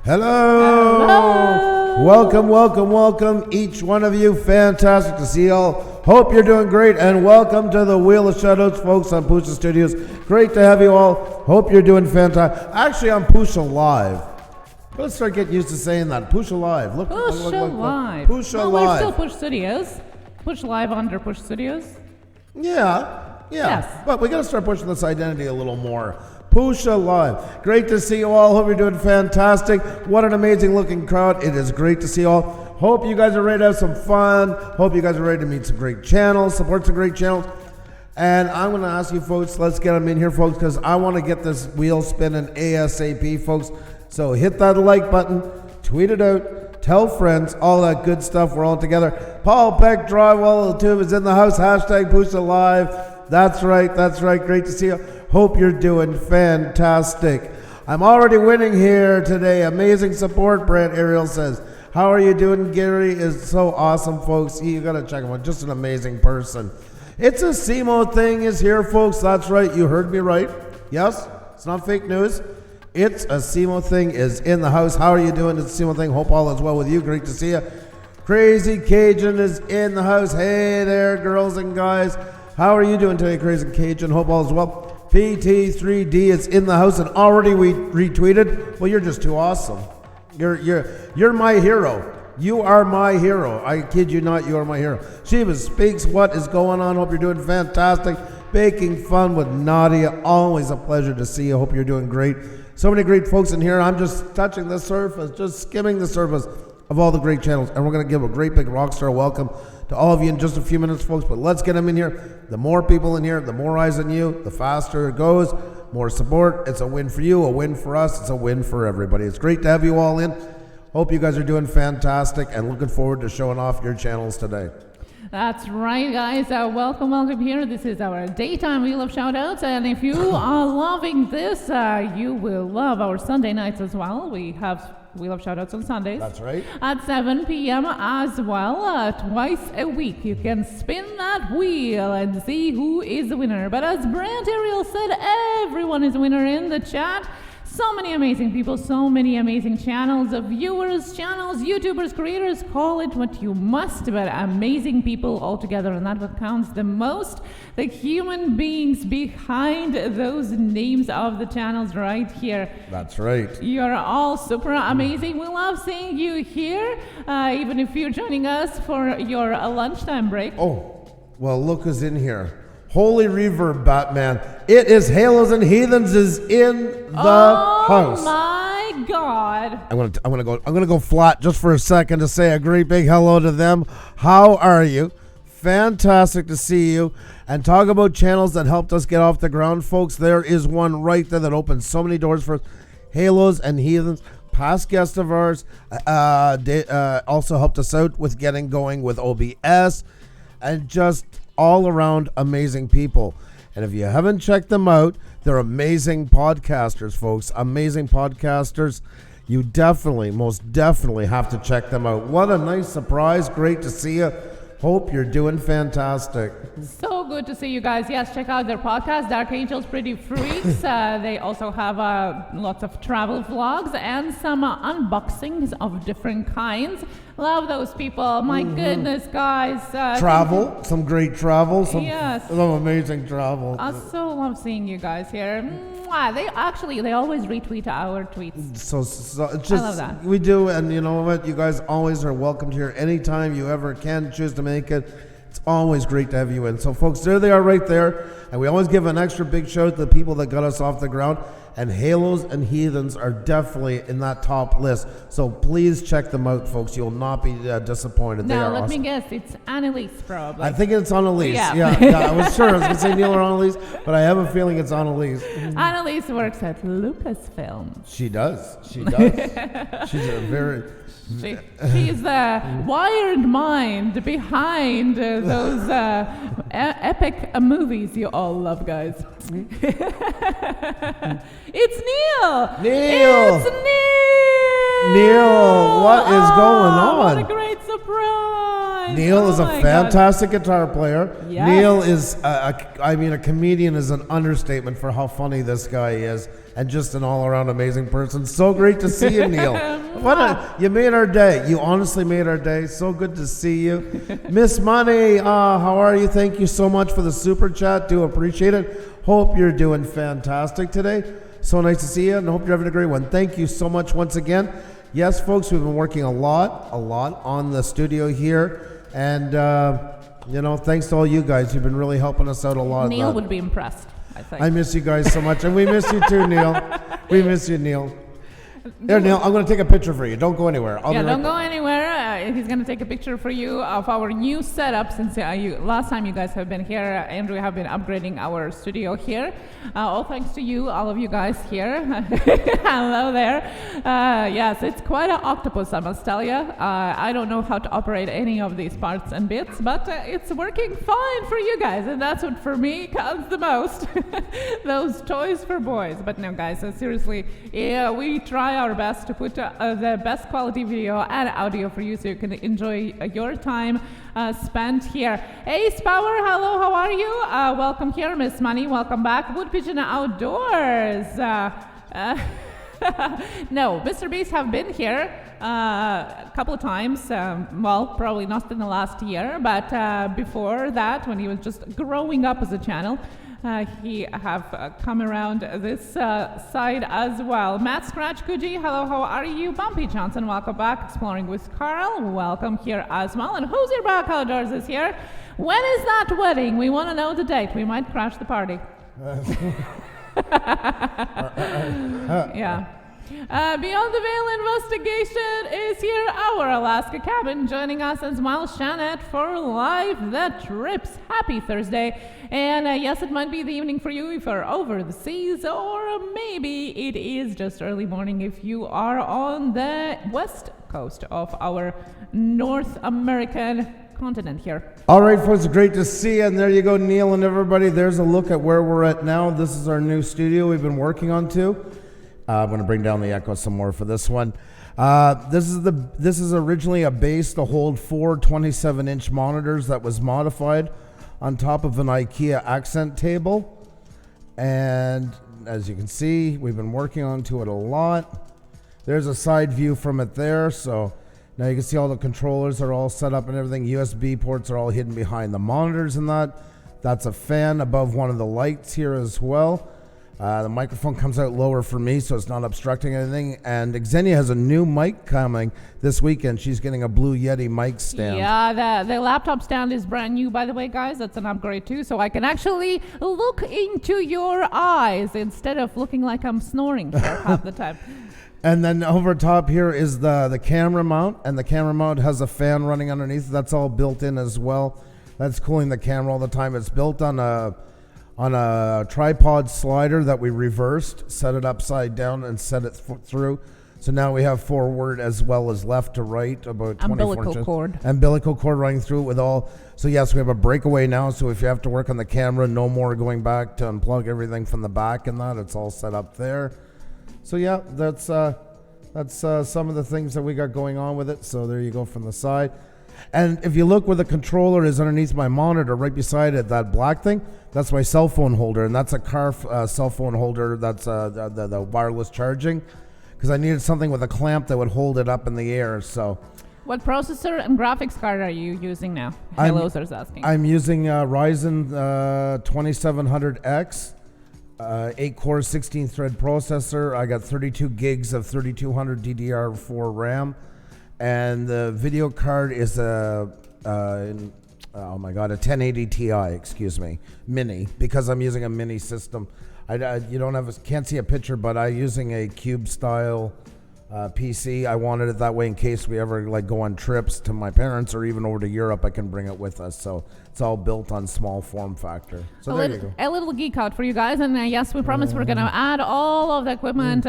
Hello. Hello. Welcome, each one of you. Fantastic to see you all. Hope you're doing great, and welcome to the Wheel of Shoutouts, folks, on Pusa Studios. Great to have you all. Hope you're doing fantastic. Actually, I'm Pusa Live. Let's start getting used to saying that. Pusa Live. Look. Live. Pusa Live. We're still Push Studios. Push Live under Push Studios. Yeah. Yes. But we got to start pushing this identity a little more. Pusa Live. Great to see you all. Hope you're doing fantastic. What an amazing looking crowd. It is great to see you all. Hope you guys are ready to have some fun. Hope you guys are ready to meet some great channels, support some great channels. And I'm going to ask you folks, let's get them in here, folks, because I want to get this wheel spinning ASAP, folks. So hit that like button, tweet it out, tell friends, all that good stuff. We're all together. Paul Peck Drywall Tube is in the house. Hashtag Pusa Live. That's right. Great to see you. Hope you're doing fantastic. I'm already winning here today. Amazing support, Brant Ariel says. How are you doing? Gary is so awesome, folks. You got to check him out. Just an amazing person. It's a SEMO thing is here, folks. That's right. You heard me right. Yes, it's not fake news. It's a SEMO thing is in the house. How are you doing? It's a SEMO thing. Hope all is well with you. Great to see you. Crazy Cajun is in the house. Hey there, girls and guys. How are you doing today, Crazy Cajun? Hope all is well. PT3D is in the house and already we retweeted. Well, you're just too awesome. You're my hero. You are my hero. I kid you not, you are my hero. Shiva Speaks, what is going on? Hope you're doing fantastic. Baking Fun with Nadia. Always a pleasure to see you. Hope you're doing great. So many great folks in here. I'm just touching the surface, just skimming the surface of all the great channels. And we're going to give a great big rock star welcome to all of you in just a few minutes, folks. But let's get them in here. The more people in here, the more eyes on you, the faster it goes. More support. It's a win for you, a win for us. It's a win for everybody. It's great to have you all in. Hope you guys are doing fantastic and looking forward to showing off your channels today. That's right, guys. Welcome here. This is our daytime Wheel of Shoutouts. And if you are loving this, you will love our Sunday nights as well. We have Wheel of Shoutouts on Sundays. That's right. At 7 p.m. as well. Twice a week. You can spin that wheel and see who is the winner. But as Brant Ariel said, everyone is a winner in the chat. So many amazing people, so many amazing channels, viewers, channels, YouTubers, creators, call it what you must, but amazing people all together, and that's what counts the most. The human beings behind those names of the channels right here. That's right. You're all super amazing. We love seeing you here, even if you're joining us for your lunchtime break. Oh, well, look who's in here. Holy Reverb Batman. It is Halos and Heathens is in the house. Oh my God. I'm gonna go flat just for a second to say a great big hello to them. How are you? Fantastic to see you. And talk about channels that helped us get off the ground, folks. There is one right there that opened so many doors for us. Halos and Heathens, past guest of ours, also helped us out with getting going with OBS, and just all around amazing people. And if you haven't checked them out, they're amazing podcasters, folks. Amazing podcasters. You most definitely have to check them out. What a nice surprise. Great to see you. Hope you're doing fantastic. So good to see you guys. Yes, check out their podcast, Dark Angels Pretty Freaks. They also have lots of travel vlogs and some unboxings of different kinds. Love those people. My goodness, guys. Travel, some great travel, some amazing travel. I so love seeing you guys here. They always retweet our tweets. So it's just, I love that. We do, and you know what? You guys always are welcome here anytime you ever can choose to make it. It's always great to have you in. So, folks, there they are right there. And we always give an extra big shout out to the people that got us off the ground. And Halos and Heathens are definitely in that top list. So please check them out, folks. You'll not be disappointed. Now, they are let awesome. me guess. It's Annalise, probably. I think it's Annalise. Yeah. I was sure. I was going to say Neil or Annalise, but I have a feeling it's Annalise. Annalise works at Lucasfilm. She does. She's a very... She's the wired mind behind those epic movies you all love, guys. It's Neil! It's Neil! Neil, what is going on? What a great surprise! nice. Neil is a my fantastic guitar player. Yes. Neil is, a comedian is an understatement for how funny this guy is, and just an all-around amazing person. So great to see you, Neil. You made our day. You honestly made our day. So good to see you. Miss Money, how are you? Thank you so much for the super chat. Do appreciate it. Hope you're doing fantastic today. So nice to see you, and hope you're having a great one. Thank you so much once again. Yes, folks, we've been working a lot on the studio here, and thanks to all you guys. You've been really helping us out a lot. Neil would be impressed, I think. I miss you guys so much, and we miss you too, Neil. We miss you, Neil. Here, Neil, I'm going to take a picture for you. Don't go anywhere. Don't go anywhere. He's going to take a picture for you of our new setup since last time you guys have been here. Andrew have been upgrading our studio here. All thanks to you, all of you guys here. Hello there. Yes, it's quite an octopus, I must tell you. I don't know how to operate any of these parts and bits, but it's working fine for you guys, and that's what for me counts the most. Those toys for boys. But no, guys, seriously, we try our best to put the best quality video and audio for you so you can enjoy your time spent here. Ace Power, hello, how are you? Welcome here. Miss Money, welcome back. Wood Pigeon Outdoors. No, Mr. Beast have been here a couple of times. Probably not in the last year, but before that, when he was just growing up as a channel, he have come around this side as well. Matt Scratch Coogee, hello, how are you? Bumpy Johnson, welcome back. Exploring with Carl, welcome here as well. And Who's Your Back Outdoors is here. When is that wedding? We want to know the date. We might crash the party. Yeah. Beyond the Veil Investigation is here, our Alaska cabin, joining us as Miles Shannon for Live the Trips. Happy Thursday. And yes, it might be the evening for you if you're over the seas, or maybe it is just early morning if you are on the west coast of our North American continent here. All right, folks, great to see you. And there you go, Neil and everybody. There's a look at where we're at now. This is our new studio we've been working on too. I'm going to bring down the echo some more for this one. This is originally a base to hold 4 27-inch monitors that was modified on top of an IKEA accent table. And as you can see, we've been working onto it a lot. There's a side view from it there. So now you can see all the controllers are all set up and everything. USB ports are all hidden behind the monitors and that. That's a fan above one of the lights here as well. The microphone comes out lower for me, so it's not obstructing anything. And Xenia has a new mic coming this weekend. She's getting a Blue Yeti mic stand. Yeah, the laptop stand is brand new, by the way, guys. That's an upgrade too, so I can actually look into your eyes instead of looking like I'm snoring here half the time. And then over top here is the camera mount, and the camera mount has a fan running underneath. That's all built in as well. That's cooling the camera all the time. It's built on a tripod slider that we reversed, set it upside down and set it through. So now we have forward as well as left to right, about 24 inches. Umbilical cord running through it with all. So yes, we have a breakaway now. So if you have to work on the camera, no more going back to unplug everything from the back and that. It's all set up there. So yeah, that's some of the things that we got going on with it. So there you go from the side. And if you look where the controller is underneath my monitor, right beside it, that black thing, that's my cell phone holder, and that's a car cell phone holder. That's the wireless charging, because I needed something with a clamp that would hold it up in the air. So, what processor and graphics card are you using now? Hello's asking. I'm using Ryzen 2700X, 8-core, 16-thread processor. I got 32 gigs of 3200 DDR4 RAM. And the video card is a 1080 Ti, mini, because I'm using a mini system. Can't see a picture, but I'm using a cube style PC. I wanted it that way in case we ever go on trips to my parents or even over to Europe. I can bring it with us. So it's all built on small form factor. So there you go. A little geek out for you guys, and yes, we promise we're going to add all of the equipment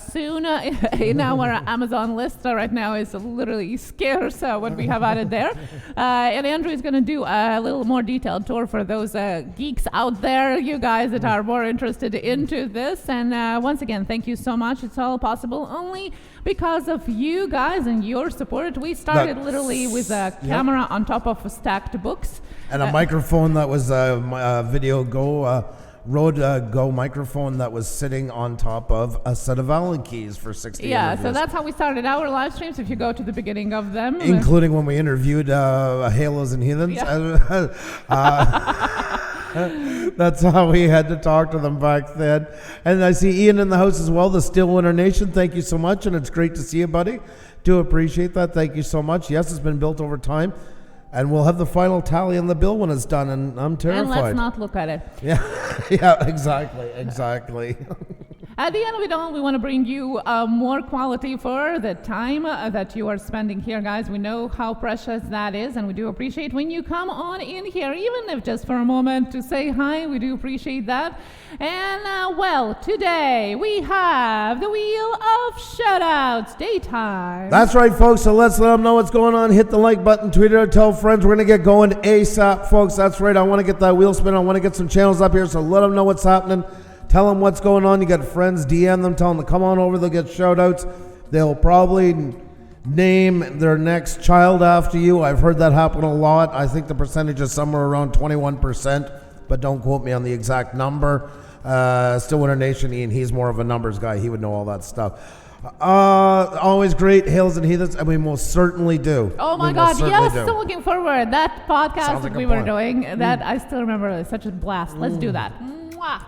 soon in our Amazon list. Right now is literally scarce what we have added there. And Andrew is going to do a little more detailed tour for those geeks out there, you guys that are more interested into this. And once again, thank you so much. It's all possible only because of you guys and your support. We started literally with a camera on top of stacked books. And a microphone that was a Video Go, Rode Go microphone that was sitting on top of a set of Valentine keys for 60 interviews. So that's how we started our live streams, if you go to the beginning of them. Including when we interviewed Halos and Heathens. Yeah. That's how we had to talk to them back then. And I see Ian in the house as well, the Steel Winter Nation. Thank you so much, and it's great to see you, buddy. Do appreciate that. Thank you so much. Yes, it's been built over time. And we'll have the final tally on the bill when it's done, and I'm terrified. And let's not look at it. Yeah, exactly. At the end of it all, we want to bring you more quality for the time that you are spending here, guys. We know how precious that is, and we do appreciate when you come on in here, even if just for a moment to say hi. We do appreciate that. And, today we have the Wheel of Shoutouts daytime. That's right, folks. So let's let them know what's going on. Hit the like button, tweet it, tell friends. We're going to get going ASAP, folks. That's right. I want to get that wheel spin. I want to get some channels up here, so let them know what's happening. Tell them what's going on. You got friends, DM them, tell them to come on over. They'll get shout outs. They'll probably name their next child after you. I've heard that happen a lot. I think the percentage is somewhere around 21%, but don't quote me on the exact number. Still Winter Nation, Ian, he's more of a numbers guy. He would know all that stuff. Always great, Hails and Heathens, and we most certainly do. Oh my God, yes, so looking forward. That podcast that we were doing, that I still remember, it's such a blast. Let's do that. Mwah.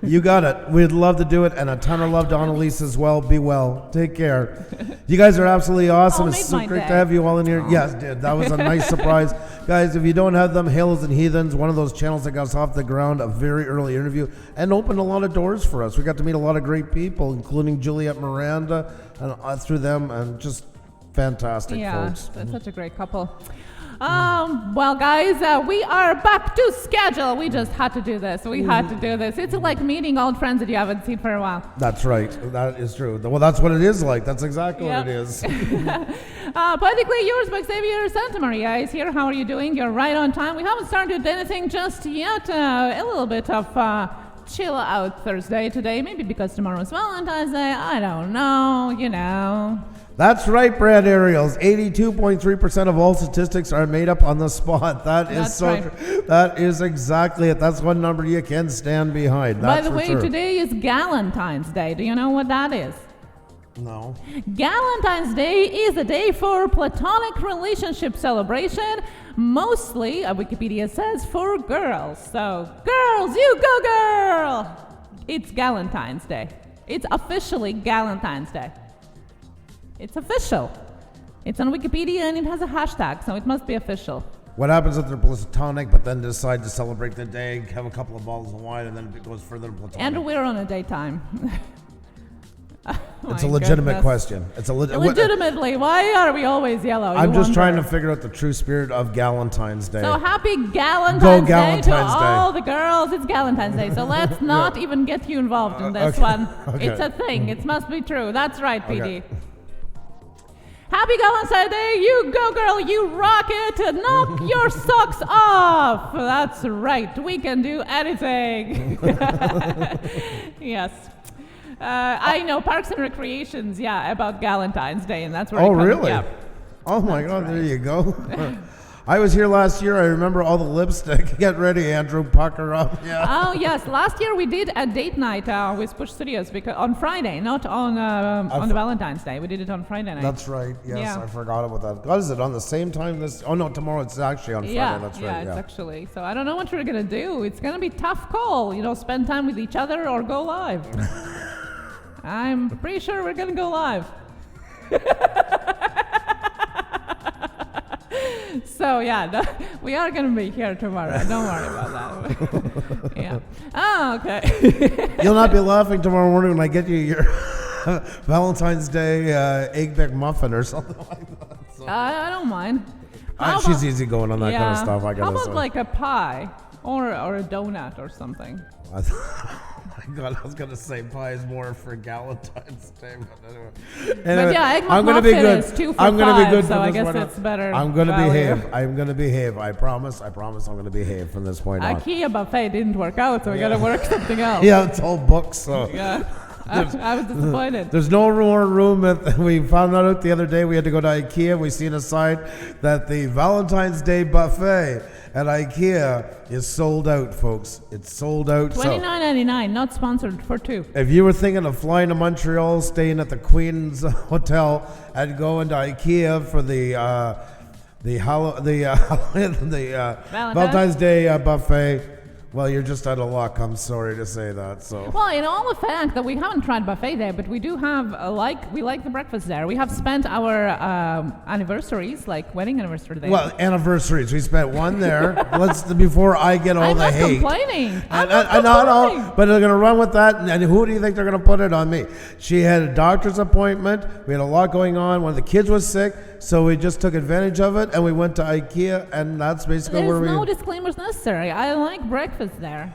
You got it. We'd love to do it, and a ton of love to Annalise as well. Be well. Take care. You guys are absolutely awesome. It's so great to have you all in here. Yes, dude, that was a nice surprise. Guys, if you don't have them, Halos and Heathens, one of those channels that got us off the ground, a very early interview, and opened a lot of doors for us. We got to meet a lot of great people, including Juliet Miranda, and through them, and just fantastic folks. That's such a great couple. Guys, we are back to schedule. We just had to do this. It's like meeting old friends that you haven't seen for a while. That's right. That is true. Well, that's what it is like. That's exactly what it is. Politically yours by Xavier Santa Maria is here. How are you doing? You're right on time. We haven't started anything just yet. A little bit of chill out Thursday today. Maybe because tomorrow is Valentine's Day. I don't know, That's right, Brant Ariel. 82.3% of all statistics are made up on the spot. That's so true. That is exactly it. That's one number you can stand behind. By the way, today is Galentine's Day. Do you know what that is? No. Galentine's Day is a day for platonic relationship celebration, mostly, Wikipedia says, for girls. So, girls, you go girl! It's Galentine's Day. It's officially Galentine's Day. It's official. It's on Wikipedia and it has a hashtag, so it must be official. What happens if they're platonic, but then decide to celebrate the day, have a couple of bottles of wine, and then it goes further to platonic? And we're on a daytime. It's a legitimate question. It's legitimately, why are we always yellow? I'm just trying to figure out the true spirit of Galentine's Day. So happy Galentine's Day to all the girls. It's Galentine's Day. So let's not even get you involved in this one. Okay. It's a thing. It must be true. That's right, PD. Okay. Happy Galentine's Day, you go girl, you rock it, knock your socks off. That's right, we can do anything. Yes. I know Parks and Recreations, about Galentine's Day, and that's where Oh, really? Yeah. Oh my God, right. There you go. I was here last year. I remember all the lipstick. Get ready, Andrew. Pucker up. Yeah. Oh, yes. Last year we did a date night with Push Studios on Friday, not on the Valentine's Day. We did it on Friday night. That's right. Yes, I forgot about that. God, is it on the same time this? Oh, no, tomorrow it's actually on Friday. That's right. Yeah, it's actually. So I don't know what we're going to do. It's going to be a tough call. Spend time with each other or go live. I'm pretty sure we're going to go live. So we are going to be here tomorrow. Don't worry about that. Yeah. Oh, okay. You'll not be laughing tomorrow morning when I get you your Valentine's Day egg McMuffin or something like that. So. I don't mind. She's easy going on that kind of stuff. How about like a pie or a donut or something? God, I was going to say pie is more for Galentine's Day, but anyway. But egg McMuffin is 2 for $5, gonna be good so I guess it's better. I'm going to behave. I'm going to behave. I promise I'm going to behave from this point on. IKEA buffet didn't work out, so we got to work something else. Yeah, it's all books, so. Yeah. I was disappointed. There's no more room. We found out the other day we had to go to IKEA. We seen a sign that the Valentine's Day buffet at IKEA is sold out, folks. It's sold out. $29.99, not sponsored, for two. If you were thinking of flying to Montreal, staying at the Queen's Hotel, and going to IKEA for the Valentine's Day buffet, well, you're just out of luck. I'm sorry to say that. So. Well, in all the fact that we haven't tried buffet there, but we do have we like the breakfast there. We have spent our anniversaries, like wedding anniversary there. Well, anniversaries. We spent one there. Before I get all the hate. I'm not complaining. But they're gonna run with that. And who do you think they're gonna put it on me? She had a doctor's appointment. We had a lot going on. One of the kids was sick, so we just took advantage of it and we went to IKEA, and that's basically where we. There's no disclaimers necessary. I like breakfast there.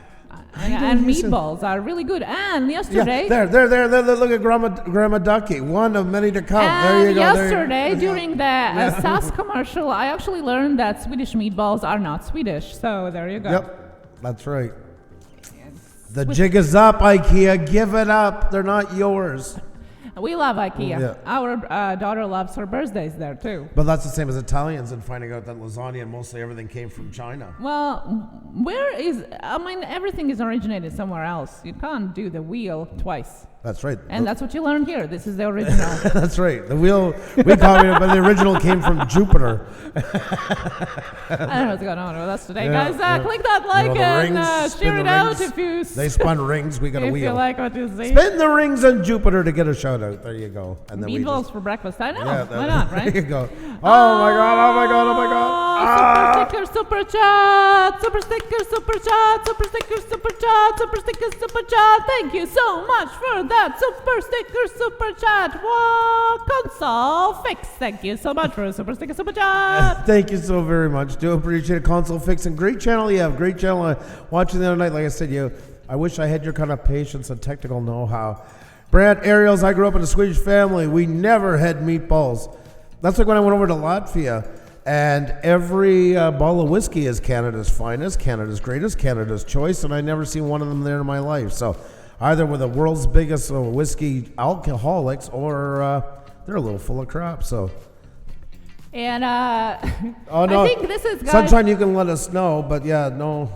And meatballs are really good. And yesterday... Yeah, there. Look at Grandma Ducky. One of many to come. There you go. Yesterday, during the SAS commercial, I actually learned that Swedish meatballs are not Swedish. So there you go. Yep, that's right. The jig is up, IKEA. Give it up. They're not yours. We love IKEA. Yeah. Our daughter loves her birthdays there too. But that's the same as Italians and finding out that lasagna and mostly everything came from China. Well, everything is originated somewhere else. You can't do the wheel twice. That's right. And that's what you learned here. This is the original. That's right. The wheel, we copied it, but the original came from Jupiter. I don't know what's going on with us today, guys. Click that like and share it out if you... They spun rings, we got a wheel. If you like what you see. Spin the rings on Jupiter to get a shout out. There you go. And then meatballs for breakfast. I know. Why not, right? There you go. Oh my God. Super sticker, super chat. Super sticker, super chat. Super sticker, super chat. Super sticker, super chat. Thank you so much for that super sticker, super chat. Console Fix. Thank you so much for a super sticker, super chat. Thank you so very much. Do appreciate it. Console Fix, and great channel you have. Great channel. Watching the other night, like I said, I wish I had your kind of patience and technical know-how. Brant Ariels, I grew up in a Swedish family. We never had meatballs. That's like when I went over to Latvia, and every bottle of whiskey is Canada's finest, Canada's greatest, Canada's choice, and I never seen one of them there in my life. So either we're the world's biggest whiskey alcoholics, or they're a little full of crap. So. And oh no! I think this is, guys. Sunshine, you can let us know, but yeah, no.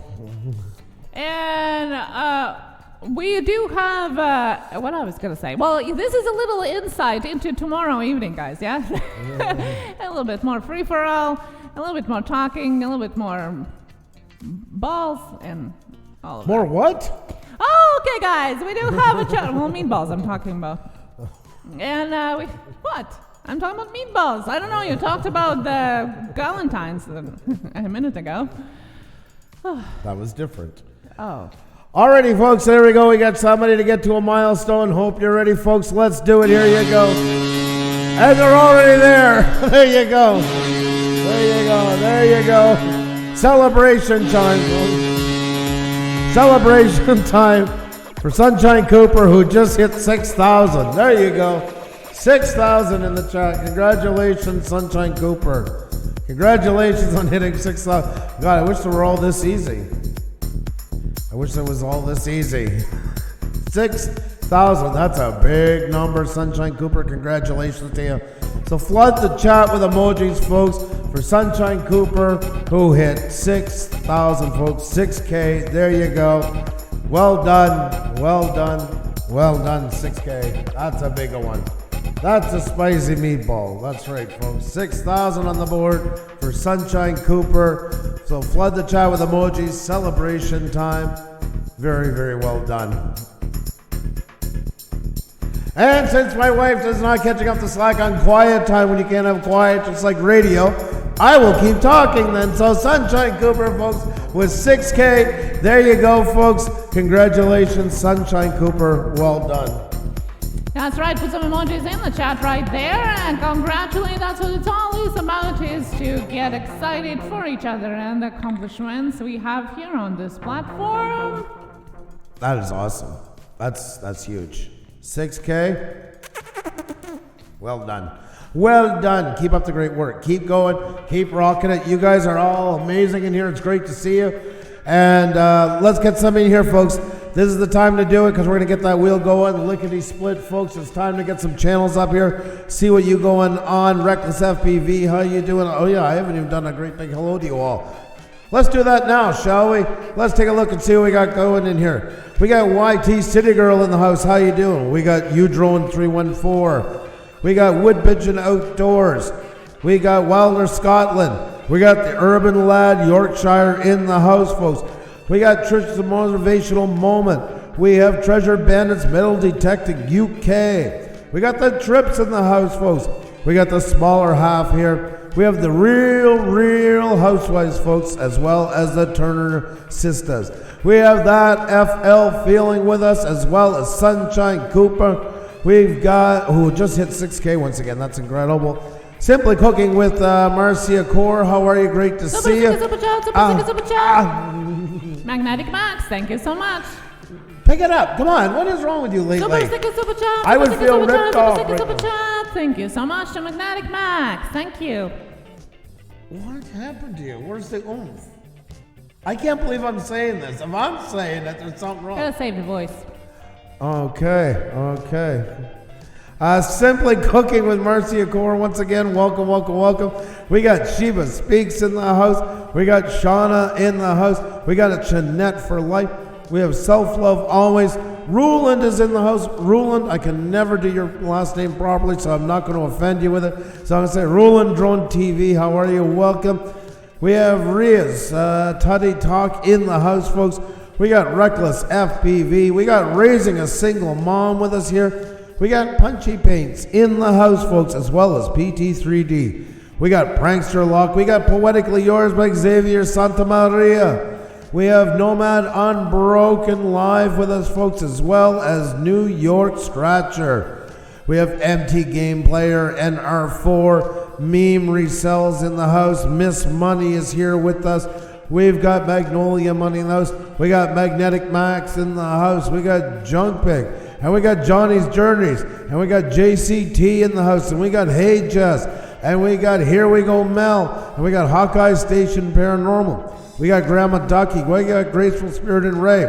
And we do have what I was gonna say. Well, this is a little insight into tomorrow evening, guys. Yeah, a little bit more free for all, a little bit more talking, a little bit more balls, and all of more that. What? Oh, okay, guys. We do have a chat. Well, meatballs. I'm talking about. And what? I'm talking about meatballs. I don't know. You talked about the Galentines a minute ago. That was different. Oh. Alrighty, folks, there we go. We got somebody to get to a milestone. Hope you're ready, folks. Let's do it. Here you go. And they're already there. There you go. There you go. There you go. Celebration time, folks. Celebration time for Sunshine Cooper, who just hit 6,000. There you go. 6,000 in the chat. Congratulations, Sunshine Cooper. Congratulations on hitting 6,000. God, I wish they were all this easy. I wish it was all this easy. 6,000, that's a big number, Sunshine Cooper. Congratulations to you. So flood the chat with emojis, folks, for Sunshine Cooper, who hit 6,000, folks. 6K, there you go. Well done, well done, well done, 6K. That's a bigger one. That's a spicy meatball. That's right, folks. 6,000 on the board for Sunshine Cooper. So flood the chat with emojis. Celebration time. Very, very well done. And since my wife is not catching up the slack on quiet time when you can't have quiet, just like radio, I will keep talking then. So Sunshine Cooper, folks, with 6K. There you go, folks. Congratulations, Sunshine Cooper. Well done. That's right, put some emojis in the chat right there and congratulate. That's what it's all is about, is to get excited for each other and the accomplishments we have here on this platform. That is awesome. That's huge. 6K. Well done. Well done. Keep up the great work. Keep going. Keep rocking it. You guys are all amazing in here. It's great to see you. And let's get some in here, folks. This is the time to do it because we're going to get that wheel going. Lickety split, folks. It's time to get some channels up here. See what you going on. Reckless FPV, how you doing? Oh yeah, I haven't even done a great big hello to you all. Let's do that now, shall we? Let's take a look and see what we got going in here. We got YT City Girl in the house. How you doing? We got Udrone 314. We got Wood Pigeon Outdoors. We got Wilder Scotland. We got the Urban Lad Yorkshire in the house, folks. We got Trish the Motivational Moment. We have Treasure Bandits Metal Detecting UK. We got the Trips in the house, folks. We got the smaller half here. We have the real housewives, folks, as well as the Turner sisters. We have that FL feeling with us, as well as Sunshine Cooper. We've got, who just hit 6K once again. That's incredible. Simply Cooking with Marcia Core. How are you? Great to see you. Super chat. Magnetic Max, thank you so much. Pick it up. Come on. What is wrong with you lately? Super chat. I would feel ripped off. Super chat. Thank you so much to Magnetic Max. Thank you. What happened to you? Where's the oomph? I can't believe I'm saying this. If I'm saying it, there's something wrong. Gotta save the voice. Okay. Simply Cooking with Marcia Core once again. Welcome. We got Sheba Speaks in the house. We got Shauna in the house. We got a Jeanette for life. We have Self Love Always. Ruland is in the house. Ruland, I can never do your last name properly, so I'm not going to offend you with it. So I'm going to say Ruland Drone TV. How are you? Welcome. We have Ria's Tuddy Talk in the house, folks. We got Reckless FPV. We got Raising a Single Mom with us here. We got Punchy Paints in the house, folks, as well as PT3D. We got Prankster Lock. We got Poetically Yours by Xavier Santa Maria. We have Nomad Unbroken live with us, folks, as well as New York Scratcher. We have MT Game Player, NR4, Meme Resells in the house. Miss Money is here with us. We've got Magnolia Money in the house. We got Magnetic Max in the house. We got Junk Pig. And we got Johnny's Journeys. And we got JCT in the house. And we got Hey Jess. And we got Here We Go Mel. And we got Hawkeye Station Paranormal. We got Grandma Ducky. We got Graceful Spirit and Ray.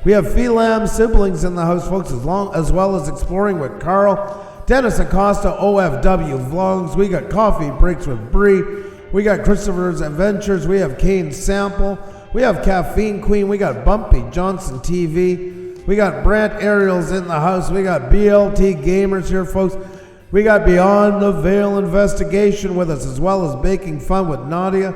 We have Phelam Siblings in the house, folks, as well as Exploring with Carl. Dennis Acosta, OFW Vlogs. We got Coffee Breaks with Bree. We got Christopher's Adventures. We have Kane Sample. We have Caffeine Queen. We got Bumpy Johnson TV. We got Brant Ariel's in the house. We got BLT Gamers here, folks. We got Beyond the Veil Investigation with us, as well as Baking Fun with Nadia.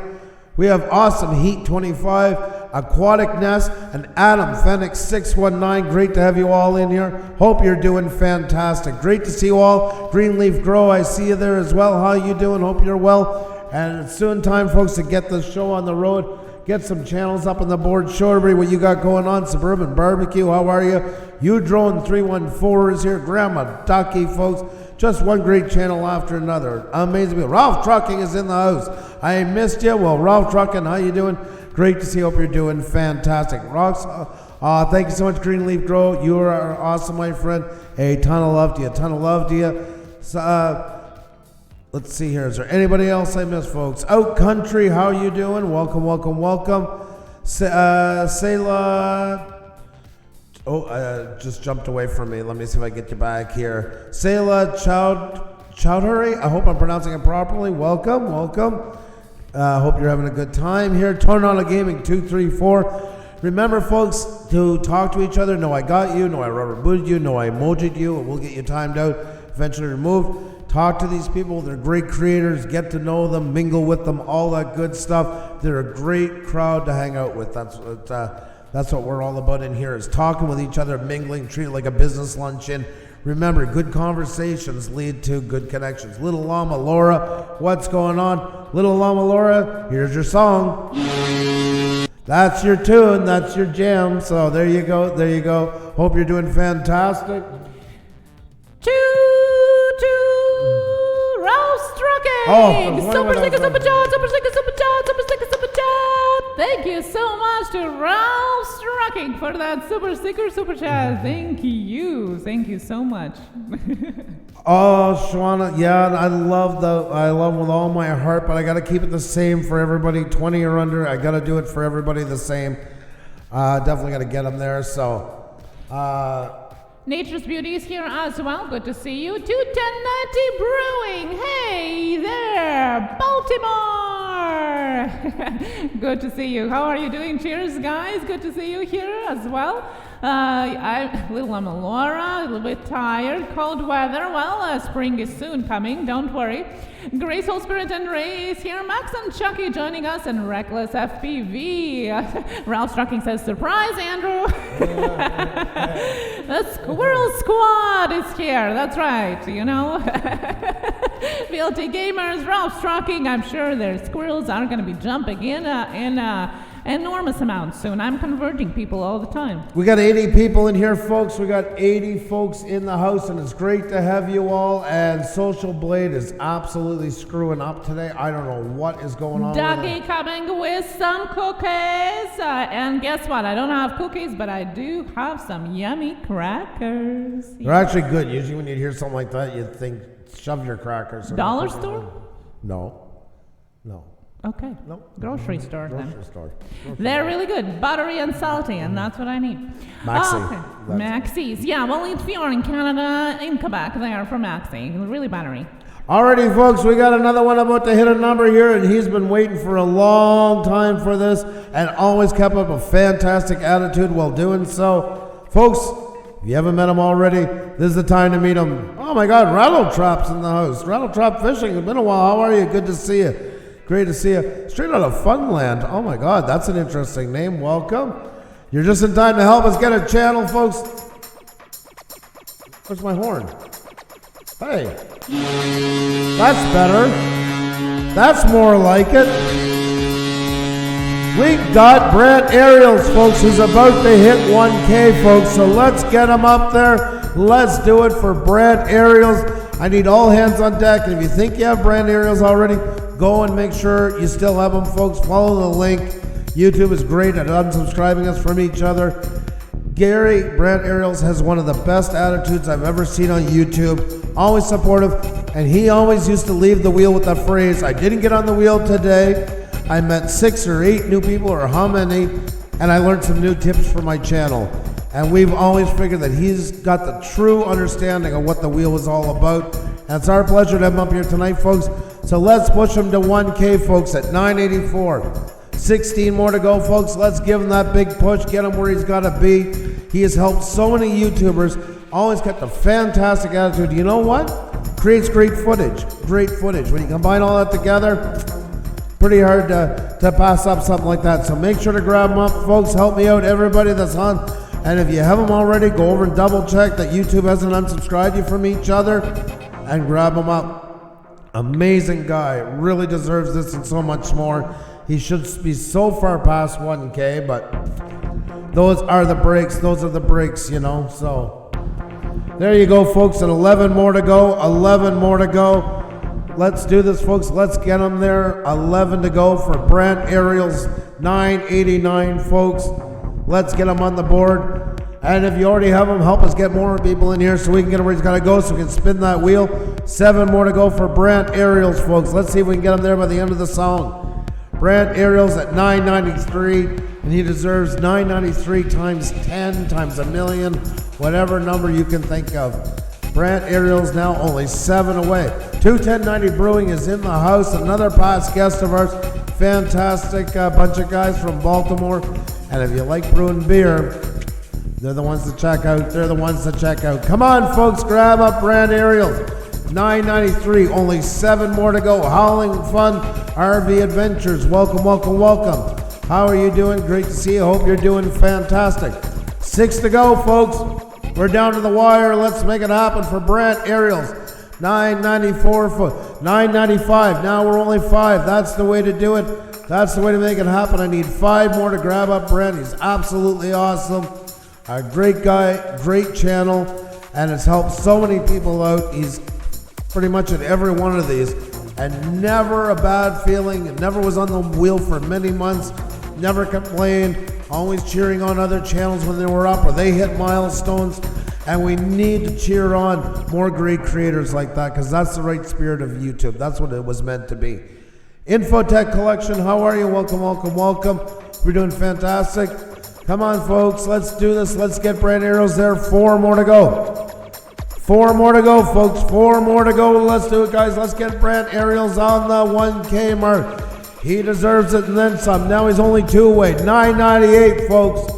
We have Awesome Heat 25, Aquatic Nest, and Adam Phoenix 619. Great to have you all in here. Hope you're doing fantastic. Great to see you all. Greenleaf Grow, I see you there as well. How you doing? Hope you're well. And it's soon time, folks, to get this show on the road. Get some channels up on the board. Show everybody what you got going on. Suburban Barbecue, how are you? Udrone 314 is here. Grandma Ducky, folks. Just one great channel after another. Amazing. Ralph Trucking is in the house. I missed you. Well, Ralph Trucking, how you doing? Great to see you. Hope you're doing fantastic. Rocks, thank you so much, Greenleaf Grow. You are awesome, my friend. A ton of love to you. So, let's see here. Is there anybody else I missed, folks? Out Country, how you doing? Welcome. Sayla. Just jumped away from me. Let me see if I get you back here. Sayla Chowdhury. I hope I'm pronouncing it properly. Welcome. Hope you're having a good time here. Tornado Gaming 234. Remember, folks, to talk to each other. No, I got you. No, I rubber booted you. No, I emojied you. We'll get you timed out, eventually removed. Talk to these people. They're great creators. Get to know them. Mingle with them. All that good stuff. They're a great crowd to hang out with. That's what we're all about in here, is talking with each other, mingling, treat it like a business luncheon. Remember, good conversations lead to good connections. Little Llama Laura, what's going on? Little Llama Laura, here's your song. That's your tune, that's your jam. So there you go. Hope you're doing fantastic. Rouse Trucking! Oh, super sticker, super chat! Thank you so much to Rouse Trucking for that super sticker, super chat. Thank you so much. Oh, Shawana, yeah, I love with all my heart, but I got to keep it the same for everybody, 20 or under. I got to do it for everybody the same. Definitely got to get them there. So Nature's Beauty is here as well. Good to see you. 21090 Brewing. Hey there, Baltimore. Good to see you. How are you doing? Cheers, guys. Good to see you here as well. I'm Laura, a little bit tired. Cold weather. Well, spring is soon coming. Don't worry. Grace, Whole Spirit, and Ray is here. Max and Chucky joining us, and Reckless FPV. Ralph Strucking says, surprise, Andrew. The Squirrel Squad is here. That's right, you know. VLT Gamers, Ralph Strucking. I'm sure their squirrels are going to be jumping in enormous amounts soon. I'm converting people all the time. We got 80 people in here, folks. We got 80 folks in the house, and it's great to have you all. And Social Blade is absolutely screwing up today. I don't know what is going on. Dougie coming with some cookies. And guess what? I don't have cookies, but I do have some yummy crackers. They're actually good. Usually when you hear something like that, you'd think, shove your crackers. Dollar store? No. Okay. Nope. Grocery store then. Grocery store. They're really good. Buttery and salty, and that's what I need. Maxi. Okay. Maxi's. Yeah, well, if you're in Canada, in Quebec, they are for Maxi. Really buttery. Alrighty, folks, we got another one about to hit a number here, and he's been waiting for a long time for this and always kept up a fantastic attitude while doing so. Folks, if you haven't met him already, this is the time to meet him. Oh my God, Rattletrap's in the house. Rattletrap Fishing. It's been a while. How are you? Good to see you. Great to see you. Straight out of Funland. Oh my God, that's an interesting name. Welcome. You're just in time to help us get a channel, folks. Where's my horn? Hey. That's better. That's more like it. We got Brant Ariels, folks, who's about to hit 1K, folks. So let's get him up there. Let's do it for Brant Ariels. I need all hands on deck. And if you think you have Brant Ariels already, go and make sure you still have them, folks. Follow the link. YouTube is great at unsubscribing us from each other. Gary Brant Ariels has one of the best attitudes I've ever seen on YouTube. Always supportive, and he always used to leave the wheel with the phrase, I didn't get on the wheel today. I met 6 or 8 new people, or how many, and I learned some new tips for my channel. And we've always figured that he's got the true understanding of what the wheel is all about. And it's our pleasure to have him up here tonight, folks. So let's push him to 1K, folks, at 984. 16 more to go, folks. Let's give him that big push, get him where he's got to be. He has helped so many YouTubers, always kept a fantastic attitude. You know what? Creates great footage. Great footage. When you combine all that together, pretty hard to pass up something like that. So make sure to grab him up, folks. Help me out, everybody that's on. And if you haven't already, go over and double check that YouTube hasn't unsubscribed you from each other and grab him up. Amazing guy. Really deserves this and so much more. He should be so far past 1K, but those are the breaks. Those are the breaks, you know. So there you go, folks. And 11 more to go. 11 more to go. Let's do this, folks. Let's get him there. 11 to go for Brant Ariel's 989, folks. Let's get him on the board. And if you already have him, help us get more people in here so we can get him where he's got to go so we can spin that wheel. 7 more to go for Brant Ariels, folks. Let's see if we can get him there by the end of the song. Brant Ariels at 993, and he deserves 993 times 10 times a million, whatever number you can think of. Brant Ariels now only 7 away. 21090 Brewing is in the house. Another past guest of ours. Fantastic bunch of guys from Baltimore. And if you like brewing beer, they're the ones to check out. They're the ones to check out. Come on, folks, grab up Brant Ariels. 993, only 7 more to go. Howling Fun RV Adventures. Welcome, welcome, welcome. How are you doing? Great to see you. Hope you're doing fantastic. 6 to go, folks. We're down to the wire. Let's make it happen for Brant Ariels. 994 foot. 995. Now we're only 5. That's the way to do it. That's the way to make it happen. I need 5 more to grab up Brent. He's absolutely awesome. A great guy, great channel, and has helped so many people out. He's pretty much at every one of these, and never a bad feeling. Never was on the wheel for many months. Never complained. Always cheering on other channels when they were up or they hit milestones. And we need to cheer on more great creators like that, because that's the right spirit of YouTube. That's what it was meant to be. Infotech Collection, how are you? Welcome, welcome, welcome. We're doing fantastic. Come on, folks. Let's do this. Let's get Brant Ariel's there. 4 more to go. 4 more to go, folks. 4 more to go. Let's do it, guys. Let's get Brant Ariel's on the 1K mark. He deserves it and then some. Now he's only 2 away. $9.98, folks.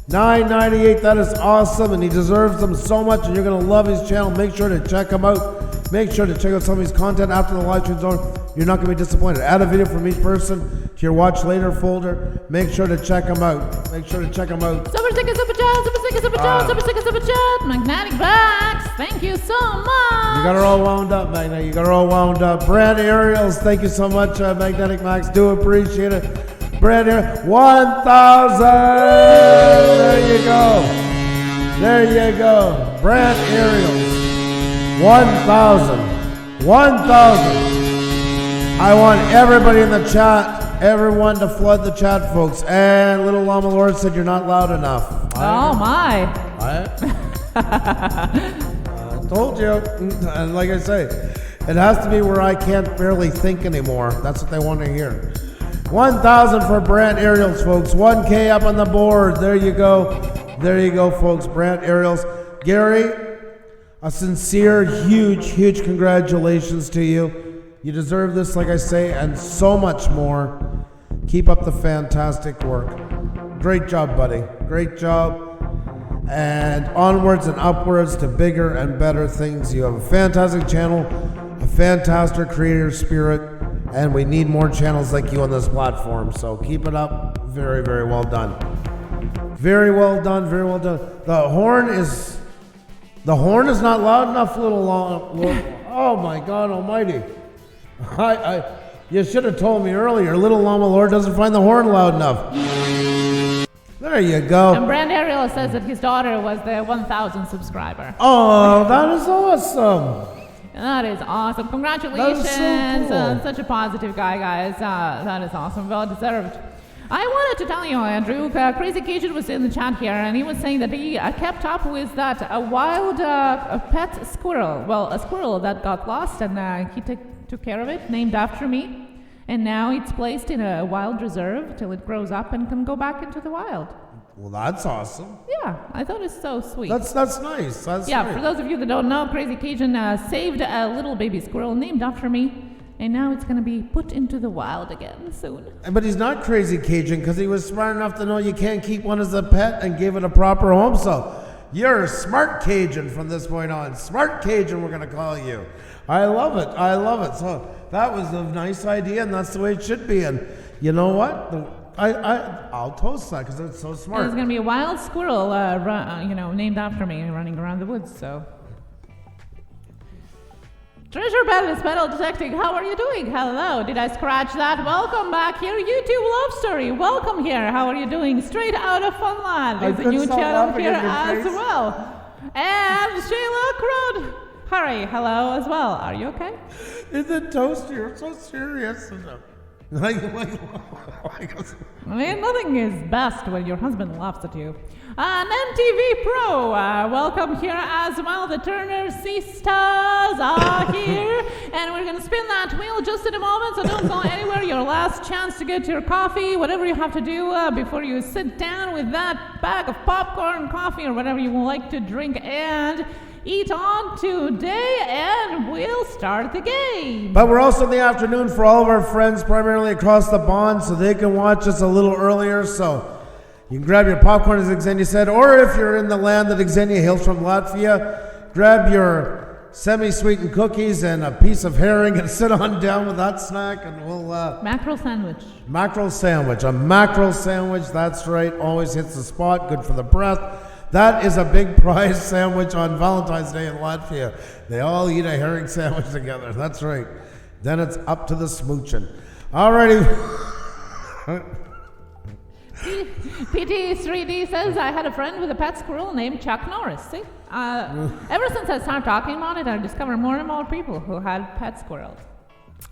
$9.98. That is awesome, and he deserves them so much. And you're gonna love his channel. Make sure to check him out. Make sure to check out some of his content after the live stream's over. You're not gonna be disappointed. Add a video from each person to your watch later folder. Make sure to check them out. Make sure to check them out. Super sticker, super chat, super sticker, super chat, super sticker, super chat. Magnetic Max, thank you so much. You got her all wound up, Magnetic. You got her all wound up. Brant Ariels, thank you so much, Magnetic Max. Do appreciate it. Brant Ariel, 1,000. There you go. There you go. Brant Ariels, 1,000. 1,000. I want everybody in the chat, everyone to flood the chat, folks. And Little Llama Lord said you're not loud enough. Oh my. I told you. And like I say, it has to be where I can't barely think anymore. That's what they want to hear. 1,000 for Brant Ariels, folks. 1K up on the board. There you go. There you go, folks. Brant Ariels. Gary, a sincere, huge congratulations to you. You deserve this, like I say, and so much more. Keep up the fantastic work. Great job, buddy. Great job. And onwards and upwards to bigger and better things. You have a fantastic channel, a fantastic creator spirit, and we need more channels like you on this platform. So keep it up. Very, very well done. Very well done. Very well done. The horn is not loud enough, Little Long. Oh my God Almighty! You should have told me earlier. Little Llama Lord doesn't find the horn loud enough. There you go. And Brant Ariel says that his daughter was the 1,000 subscriber. Oh, that is awesome. That is awesome. Congratulations. That is so cool. Such a positive guy, guys. That is awesome. Well deserved. I wanted to tell you, Andrew, Crazy Cajun was in the chat here, and he was saying that he kept up with that wild pet squirrel. Well, a squirrel that got lost, and he took care of it, named after me. And now it's placed in a wild reserve till it grows up and can go back into the wild. Well, that's awesome. Yeah, I thought it's so sweet. That's nice. That's yeah, nice. For those of you that don't know, Crazy Cajun saved a little baby squirrel named after me. And now it's going to be put into the wild again soon. But he's not Crazy Cajun because he was smart enough to know you can't keep one as a pet and give it a proper home. So you're Smart Cajun from this point on. Smart Cajun, we're going to call you. I love it. I love it. So that was a nice idea, and that's the way it should be. And you know what? I'll toast that because it's so smart. There's going to be a wild squirrel, named after me, running around the woods. So. Treasure Bell is metal detecting. How are you doing? Hello. Did I scratch that? Welcome back here. YouTube Love Story. Welcome here. How are you doing? Straight out of Funland. There's a new channel here as well. And Shayla Crud. Hurry. Hello as well. Are you okay? Is it toast? You're so serious. I mean, nothing is best when your husband laughs at you. An MTV Pro, welcome here as well. The Turner Sisters are here, and we're going to spin that wheel just in a moment, so don't go anywhere. Your last chance to get your coffee, whatever you have to do before you sit down with that bag of popcorn, coffee, or whatever you like to drink and eat on today, and we'll start the game. But we're also in the afternoon for all of our friends, primarily across the pond, so they can watch us a little earlier. So you can grab your popcorn, as Xenia said, or if you're in the land that Xenia hails from, Latvia, grab your semi-sweetened cookies and a piece of herring and sit on down with that snack, and we'll... Mackerel sandwich. Mackerel sandwich. A mackerel sandwich, that's right, always hits the spot, good for the breath. That is a big prize sandwich on Valentine's Day in Latvia. They all eat a herring sandwich together. That's right. Then it's up to the smooching. Alrighty. PT3D says, I had a friend with a pet squirrel named Chuck Norris. See? Ever since I started talking about it, I discovered more and more people who had pet squirrels.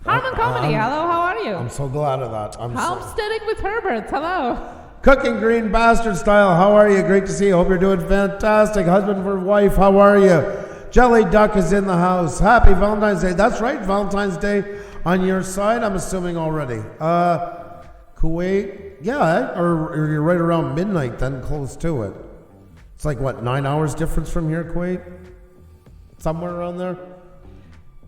Harmon Comedy, hello, how are you? I'm so glad of that. Homesteading with Herbert, hello. Cooking Green Bastard Style, how are you? Great to see you. Hope you're doing fantastic. Husband for wife, how are you? Jelly Duck is in the house. Happy Valentine's Day. That's right, Valentine's Day on your side, I'm assuming already. Kuwait, Yeah, or you're right around midnight then, close to it. It's like, what, 9 hours difference from here, Kuwait? Somewhere around there?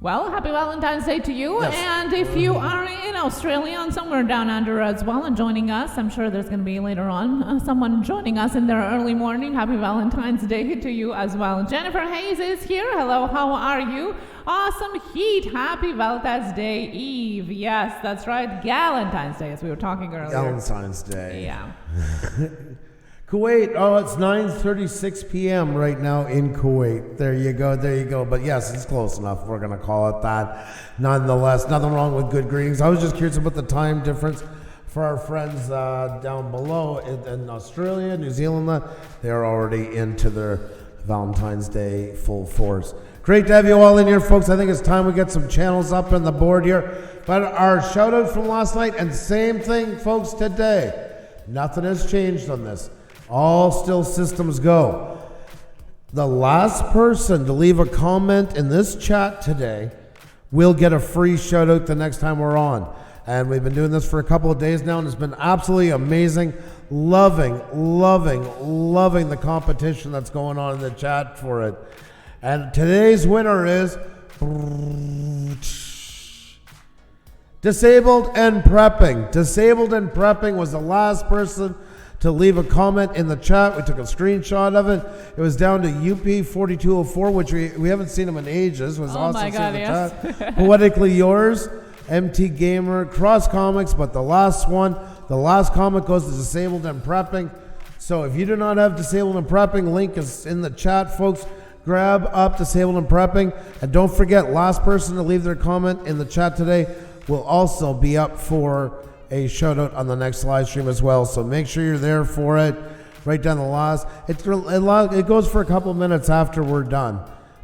Well, happy Valentine's Day to you. Yes. And if you are in Australia and somewhere down under as well and joining us, I'm sure there's going to be later on someone joining us in their early morning. Happy Valentine's Day to you as well. Jennifer Hayes is here. Hello, how are you? Awesome heat. Happy Valentine's Day Eve. Yes, that's right. Galentine's Day, as we were talking earlier. Valentine's Day. Yeah. Kuwait, it's 9:36 p.m. right now in Kuwait. There you go. But yes, it's close enough. We're going to call it that. Nonetheless, nothing wrong with good greetings. I was just curious about the time difference for our friends down below in Australia, New Zealand. They're already into their Valentine's Day full force. Great to have you all in here, folks. I think it's time we get some channels up on the board here. But our shout out from last night, and same thing, folks, today. Nothing has changed on this. All still systems go. The last person to leave a comment in this chat today will get a free shout out the next time we're on. And we've been doing this for a couple of days now, and it's been absolutely amazing. Loving the competition that's going on in the chat for it. And today's winner is Disabled and Prepping. Disabled and Prepping was the last person to leave a comment in the chat. We took a screenshot of it. It was down to UP4204, which we haven't seen him in ages. It was awesome my God, seeing the yes. chat. Poetically Yours, MT Gamer, Cross Comics, but the last comment goes to Disabled and Prepping. So if you do not have Disabled and Prepping, link is in the chat, folks. Grab up Disabled and Prepping. And don't forget, last person to leave their comment in the chat today will also be up for a shout out on the next live stream as well. So make sure you're there for it. Right down the last. It goes for a couple minutes after we're done.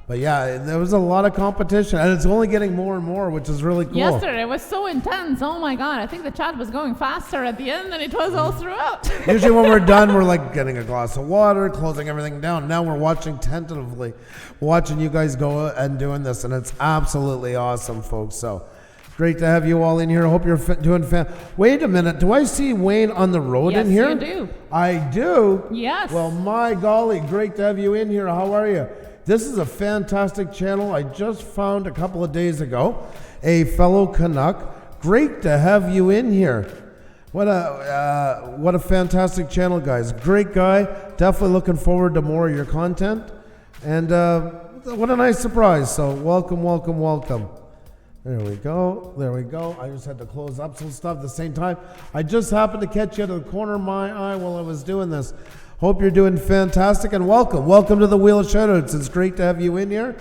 But yeah, there was a lot of competition, and it's only getting more and more, which is really cool. Yesterday it was so intense. Oh my God. I think the chat was going faster at the end than it was all throughout. Usually when we're done, we're like getting a glass of water, closing everything down. Now we're watching tentatively, watching you guys go and doing this, and it's absolutely awesome, folks. So great to have you all in here. I hope you're doing Wait a minute. Do I see Wayne on the road in here? Yes, you do. I do? Yes. Well, my golly, great to have you in here. How are you? This is a fantastic channel I just found a couple of days ago. A fellow Canuck. Great to have you in here. What a fantastic channel, guys. Great guy. Definitely looking forward to more of your content. And what a nice surprise. So welcome. There we go. I just had to close up some stuff at the same time. I just happened to catch you out of the corner of my eye while I was doing this. Hope you're doing fantastic, and welcome to the Wheel of Shoutouts. It's great to have you in here.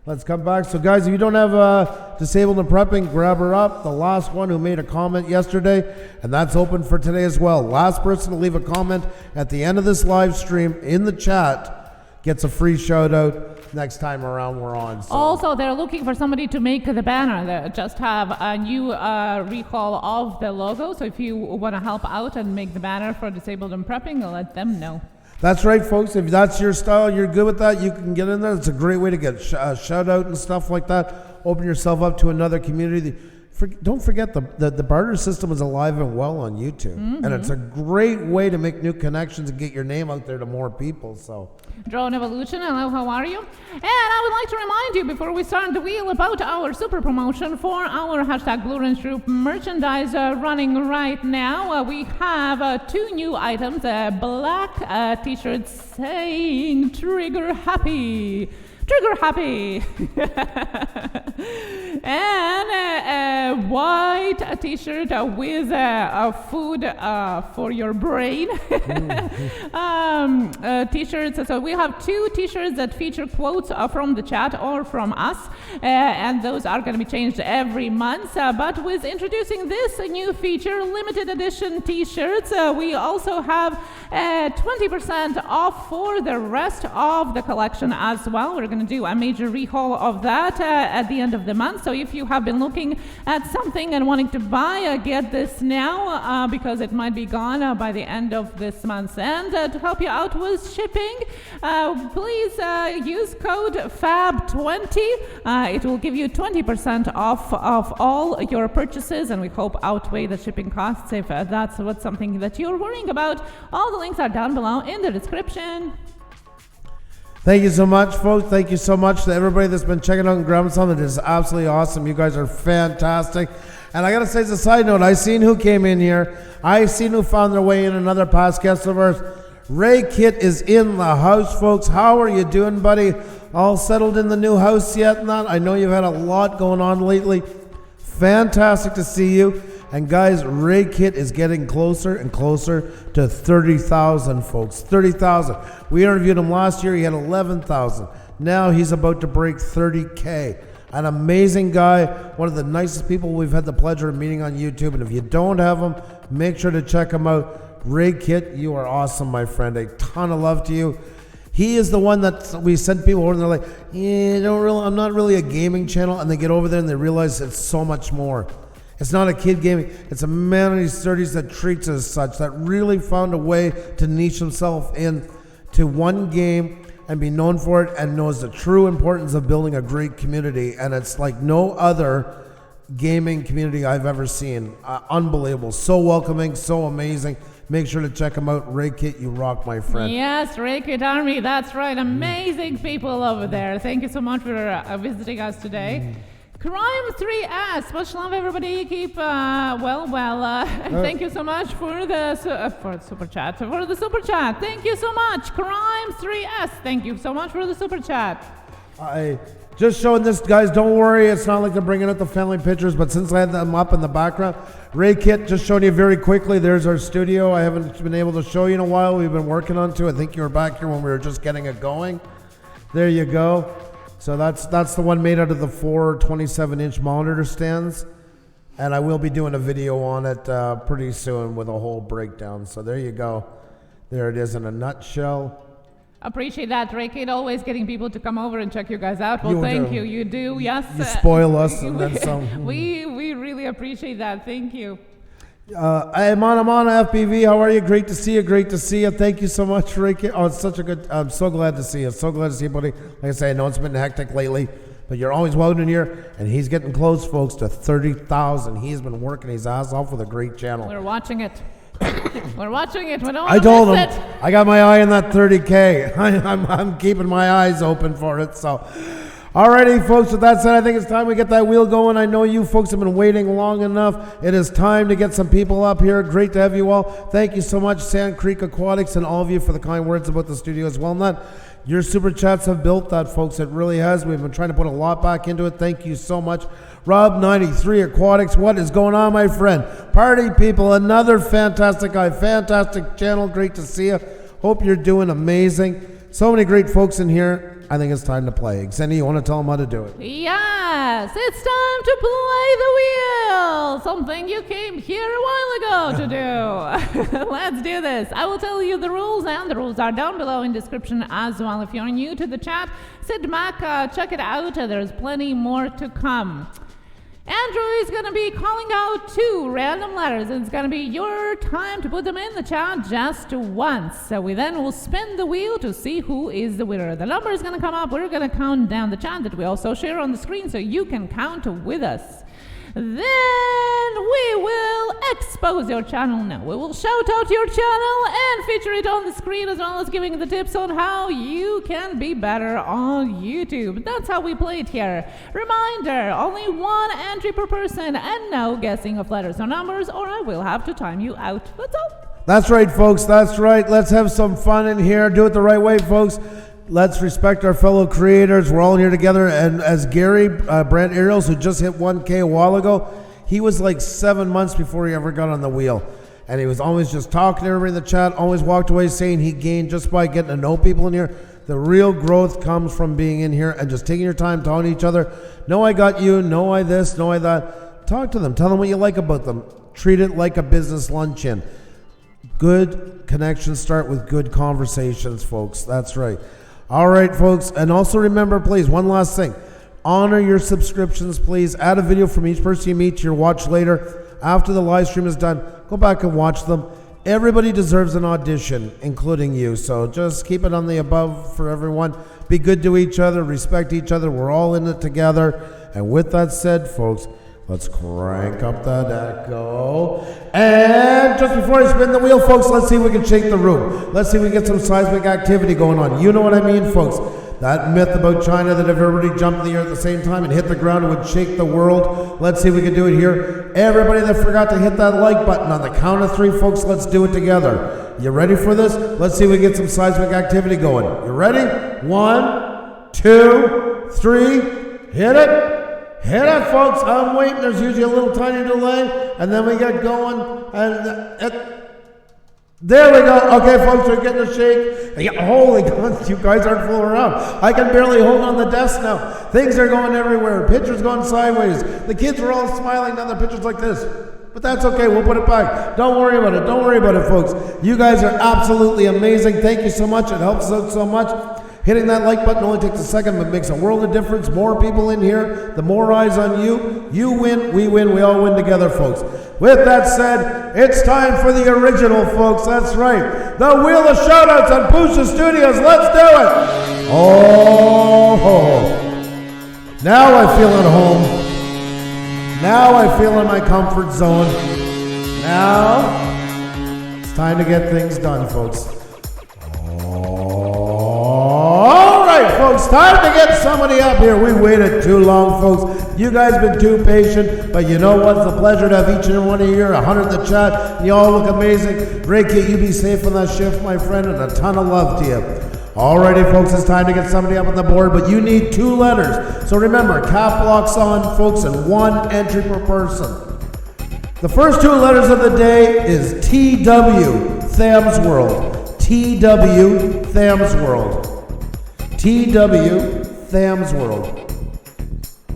Let's come back. So guys, if you don't have Disabled and Prepping, grab her up. The last one who made a comment yesterday, and that's open for today as well. Last person to leave a comment at the end of this live stream in the chat gets a free shout out next time around we're on. So. Also, they're looking for somebody to make the banner. They just have a new recall of the logo. So if you want to help out and make the banner for Disabled and Prepping, let them know. That's right, folks. If that's your style, you're good with that, you can get in there. It's a great way to get shout out and stuff like that. Open yourself up to another community. Don't forget the barter system is alive and well on YouTube. Mm-hmm. And it's a great way to make new connections and get your name out there to more people. So, Drone Evolution, hello, how are you? And I would like to remind you before we start the wheel about our super promotion for our hashtag Blue Range Troop merchandise running right now. We have 2 new items, a black t-shirt saying Trigger Happy, and a white t-shirt with food for your brain. T-shirts. So we have 2 t-shirts that feature quotes from the chat or from us, and those are going to be changed every month. But with introducing this new feature, limited edition t-shirts, we also have 20% off for the rest of the collection as well. We're going to do a major rehaul of that at the end of the month. So if you have been looking at something and want wanting to buy, get this now because it might be gone by the end of this month's end. To help you out with shipping, please use code FAB20. It will give you 20% off of all your purchases, and we hope outweigh the shipping costs if that's what's something that you're worrying about. All the links are down below in the description. Thank you so much, folks. Thank you so much to everybody that's been checking out and grabbing some. It is absolutely awesome. You guys are fantastic. And I got to say, as a side note, I seen who came in here. I seen who found their way in, another past guest of ours. Ray Kit is in the house, folks. How are you doing, buddy? All settled in the new house yet? And that? I know you've had a lot going on lately. Fantastic to see you. And guys, Ray Kit is getting closer and closer to 30,000, folks. 30,000. We interviewed him last year. He had 11,000. Now he's about to break 30K. An amazing guy. One of the nicest people we've had the pleasure of meeting on YouTube. And if you don't have him, make sure to check him out. Ray Kit, you are awesome, my friend. A ton of love to you. He is the one that we send people over and they're like, yeah, I'm not really a gaming channel. And they get over there and they realize it's so much more. It's not a kid gaming. It's a man in his 30s that treats it as such, that really found a way to niche himself into one game and be known for it, and knows the true importance of building a great community. And it's like no other gaming community I've ever seen. Unbelievable. So welcoming, so amazing. Make sure to check him out. Ray Kit, you rock, my friend. Yes, Ray Kit Army. That's right. Amazing people over there. Thank you so much for visiting us today. Crime 3S, much love everybody. Keep thank you so much for the super chat. Thank you so much, Crime 3S. Thank you so much for the super chat. I just showing this, guys. Don't worry, it's not like they're bringing out the family pictures, but since I had them up in the background, Ray Kit, just showing you very quickly. There's our studio. I haven't been able to show you in a while. We've been working on to. I think you were back here when we were just getting it going. There you go. So that's the one made out of the 4 27-inch monitor stands, and I will be doing a video on it pretty soon with a whole breakdown. So there you go. There it is in a nutshell. Appreciate that, Ray Kit, always getting people to come over and check you guys out. Well, thank you. You do, yes. You spoil us and then some. We really appreciate that. Thank you. Hey, Mana FPV, how are you? Great to see you. Great to see you. Thank you so much, Ricky. Oh, it's such a good. I'm so glad to see you. So glad to see you, buddy. Like I say, I know it's been hectic lately, but you're always welcome in here. And he's getting close, folks, to 30,000. He's been working his ass off with a great channel. We're watching it. We're watching it. We don't I told him I got my eye on that 30K. I'm keeping my eyes open for it. So. Alrighty, folks, with that said, I think it's time we get that wheel going. I know you folks have been waiting long enough. It is time to get some people up here. Great to have you all. Thank you so much, Sand Creek Aquatics, and all of you for the kind words about the studio as well. Nut, your super chats have built that, folks. It really has. We've been trying to put a lot back into it. Thank you so much. Rob93 Aquatics, what is going on, my friend? Party people, another fantastic guy, fantastic channel. Great to see you. Hope you're doing amazing. So many great folks in here. I think it's time to play. Xenia, you want to tell them how to do it? Yes, it's time to play the wheel. Something you came here a while ago to do. Let's do this. I will tell you the rules, and the rules are down below in description as well. If you're new to the chat, sit back, check it out. There's plenty more to come. Andrew is going to be calling out 2 random letters, and it's going to be your time to put them in the chat just once. So we then will spin the wheel to see who is the winner. The number is going to come up. We're going to count down the chat that we also share on the screen so you can count with us. Then we will expose your channel now. We will shout out your channel and feature it on the screen, as well as giving the tips on how you can be better on YouTube. That's how we play it here. Reminder, only 1 entry per person and no guessing of letters or numbers, or I will have to time you out. That's all. That's right, folks. That's right. Let's have some fun in here. Do it the right way, folks. Let's respect our fellow creators. We're all here together. And as Gary, Brant Ariel, who just hit 1K a while ago, he was like 7 months before he ever got on the wheel. And he was always just talking to everybody in the chat, always walked away saying he gained just by getting to know people in here. The real growth comes from being in here and just taking your time, talking to each other. No, I got you. No, I this. No, I that. Talk to them. Tell them what you like about them. Treat it like a business luncheon. Good connections start with good conversations, folks. That's right. All right, folks. And also remember, please, one last thing. Honor your subscriptions, please. Add a video from each person you meet to your watch later. After the live stream is done, go back and watch them. Everybody deserves an audition, including you. So just keep it on the above for everyone. Be good to each other. Respect each other. We're all in it together. And with that said, folks, let's crank up that echo. And just before I spin the wheel, folks, let's see if we can shake the room. Let's see if we can get some seismic activity going on. You know what I mean, folks. That myth about China that if everybody jumped in the air at the same time and hit the ground, it would shake the world. Let's see if we can do it here. Everybody that forgot to hit that like button on the count of 3, folks, let's do it together. You ready for this? Let's see if we can get some seismic activity going. You ready? 1, 2, 3. Hit it. Hit it, folks. I'm waiting. There's usually a little tiny delay, and then we get going. And there we go. Okay, folks, we're getting a shake. Yeah, holy God, you guys aren't fooling around. I can barely hold on the desk now. Things are going everywhere. Pictures going sideways. The kids are all smiling down their pictures like this. But that's okay. We'll put it back. Don't worry about it. Don't worry about it, folks. You guys are absolutely amazing. Thank you so much. It helps us out so much. Hitting that like button only takes a second, but makes a world of difference. More people in here, the more eyes on you. You win, we all win together, folks. With that said, it's time for the original, folks. That's right. The Wheel of Shoutouts on Pusa Studios. Let's do it. Oh, now I feel at home. Now I feel in my comfort zone. Now it's time to get things done, folks. All right, folks, time to get somebody up here. We waited too long, folks. You guys been too patient, but you know what? It's a pleasure to have each and every one of you here. 100 in the chat. You all look amazing. Great, Kate. You be safe on that shift, my friend, and a ton of love to you. Alrighty, folks, it's time to get somebody up on the board, but you need 2 letters. So remember, cap locks on, folks, and 1 entry per person. The first 2 letters of the day is TW, Tham's World. TW, Tham's World. TW, Tham's World.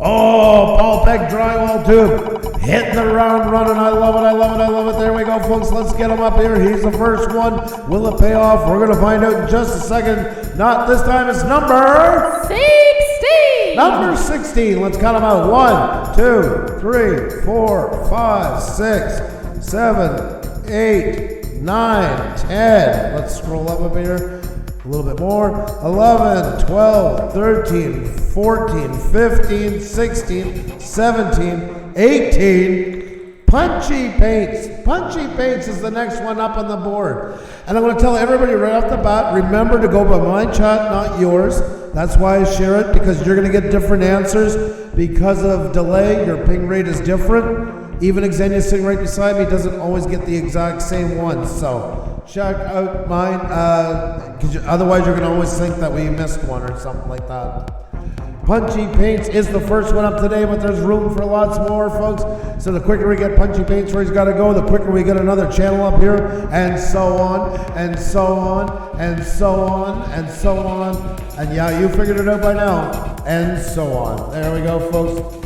Oh, Paul Peck drywall tube. Hitting the round running. I love it, I love it, I love it. There we go, folks. Let's get him up here. He's the first one. Will it pay off? We're going to find out in just a second. Not this time. It's number 16. Number 16. Let's count them out. 1, 2, 3, 4, 5, 6, 7, 8, 9, 10. Let's scroll up here. A little bit more. 11, 12, 13, 14, 15, 16, 17, 18. Punchy Paints. Punchy Paints is the next one up on the board. And I'm going to tell everybody right off the bat, remember to go by my chat, not yours. That's why I share it, because you're going to get different answers. Because of delay, your ping rate is different. Even Xenia sitting right beside me doesn't always get the exact same one. So check out mine, because otherwise you're going to always think that we missed one or something like that. Punchy Paints is the first one up today, but there's room for lots more, folks. So the quicker we get Punchy Paints where he's got to go, the quicker we get another channel up here, and so on, and so on, and so on, and so on. And yeah, you figured it out by now, and so on. There we go, folks.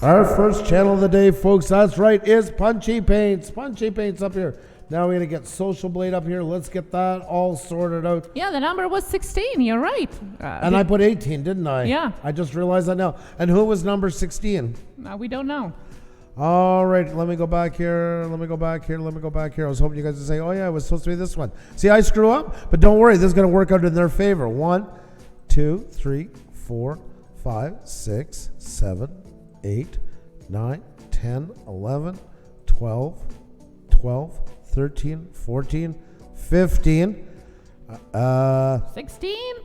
Our first channel of the day, folks, that's right, is Punchy Paints. Punchy Paints up here. Now we're going to get Social Blade up here. Let's get that all sorted out. Yeah, the number was 16. You're right. And I put 18, didn't I? Yeah. I just realized that now. And who was number 16? We don't know. All right, let me go back here. Let me go back here. Let me go back here. I was hoping you guys would say, oh, yeah, it was supposed to be this one. See, I screw up, but don't worry. This is going to work out in their favor. 1, 2, 3, 4, 5, 6, 7, 8, 9, 10, 11, 12, 13, 14, 15,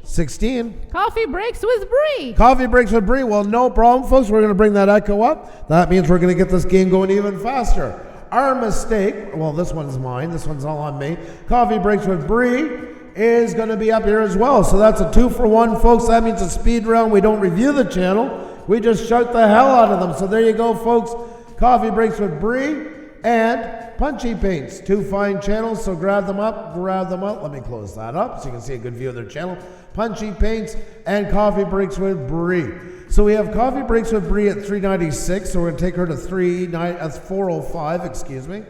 16. Coffee breaks with Bree. Coffee breaks with Bree. Well, no problem, folks. We're going to bring that echo up. That means we're going to get this game going even faster. Our mistake, well, this one's mine. This one's all on me. Coffee breaks with Bree is going to be up here as well. So that's a 2-for-1, folks. That means a speed round. We don't review the channel. We just shout the hell out of them. So there you go, folks. Coffee breaks with Bree and Punchy Paints, 2 fine channels, so grab them up. Let me close that up so you can see a good view of their channel. Punchy Paints and Coffee Breaks with Bree. So we have Coffee Breaks with Bree at 396, so we're going to take her to 405, excuse me.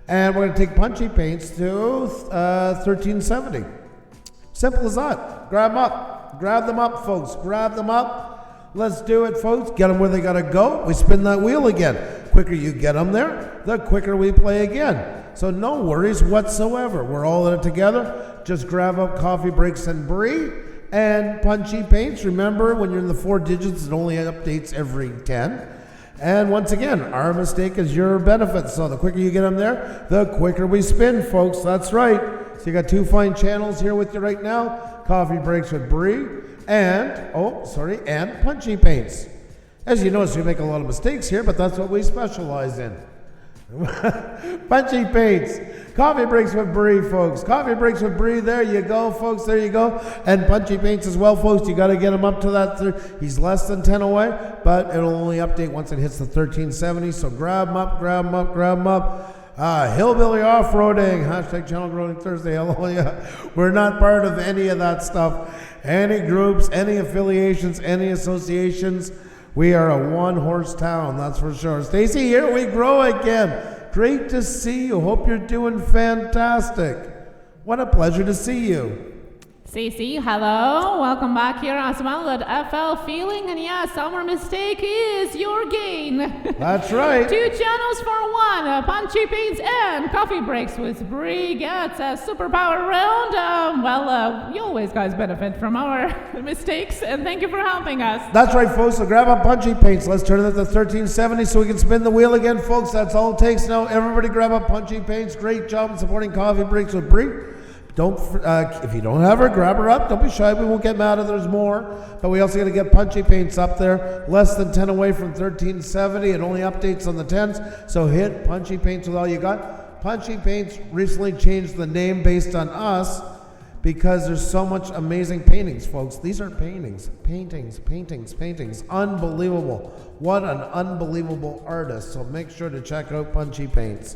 And we're going to take Punchy Paints to 1370. Simple as that. Grab them up. Grab them up, folks. Grab them up. Let's do it, folks. Get them where they got to go. We spin that wheel again. Quicker you get them there, the quicker we play again. So no worries whatsoever. We're all in it together. Just grab up Coffee Breaks and Brie and Punchy Paints. Remember, when you're in the 4 digits, it only updates every 10. And once again, our mistake is your benefit. So the quicker you get them there, the quicker we spin, folks. That's right. So you got 2 fine channels here with you right now. Coffee Breaks with Brie and Punchy Paints. As you notice, we make a lot of mistakes here, but that's what we specialize in. Punchy Paints, Coffee Breaks with Brie, folks. Coffee Breaks with Brie, there you go, folks, there you go. And Punchy Paints as well, folks. You got to get him up to that. He's less than 10 away, but it'll only update once it hits the 1370. So grab him up, grab him up, grab him up. Hillbilly Off-Roading, hashtag Channel Growing Thursday, hallelujah. We're not part of any of that stuff. Any groups, any affiliations, any associations. We are a one-horse town, that's for sure. Stacy, here we grow again. Great to see you. Hope you're doing fantastic. What a pleasure to see you. Cece, hello. Welcome back here as well at FL Feeling. And yes, our mistake is your gain. That's right. 2 channels for 1. Punchy Paints and Coffee Breaks with Brie gets a superpower round. You always guys benefit from our mistakes. And thank you for helping us. That's right, folks. So grab up Punchy Paints. Let's turn it to 1370 so we can spin the wheel again, folks. That's all it takes now. Everybody grab up Punchy Paints. Great job in supporting Coffee Breaks with Brie. If you don't have her, grab her up. Don't be shy. We won't get mad if there's more. But we also got to get Punchy Paints up there. Less than 10 away from 1370. It only updates on the 10s. So hit Punchy Paints with all you got. Punchy Paints recently changed the name based on us because there's so much amazing paintings, folks. These are paintings. Paintings. Unbelievable. What an unbelievable artist. So make sure to check out Punchy Paints.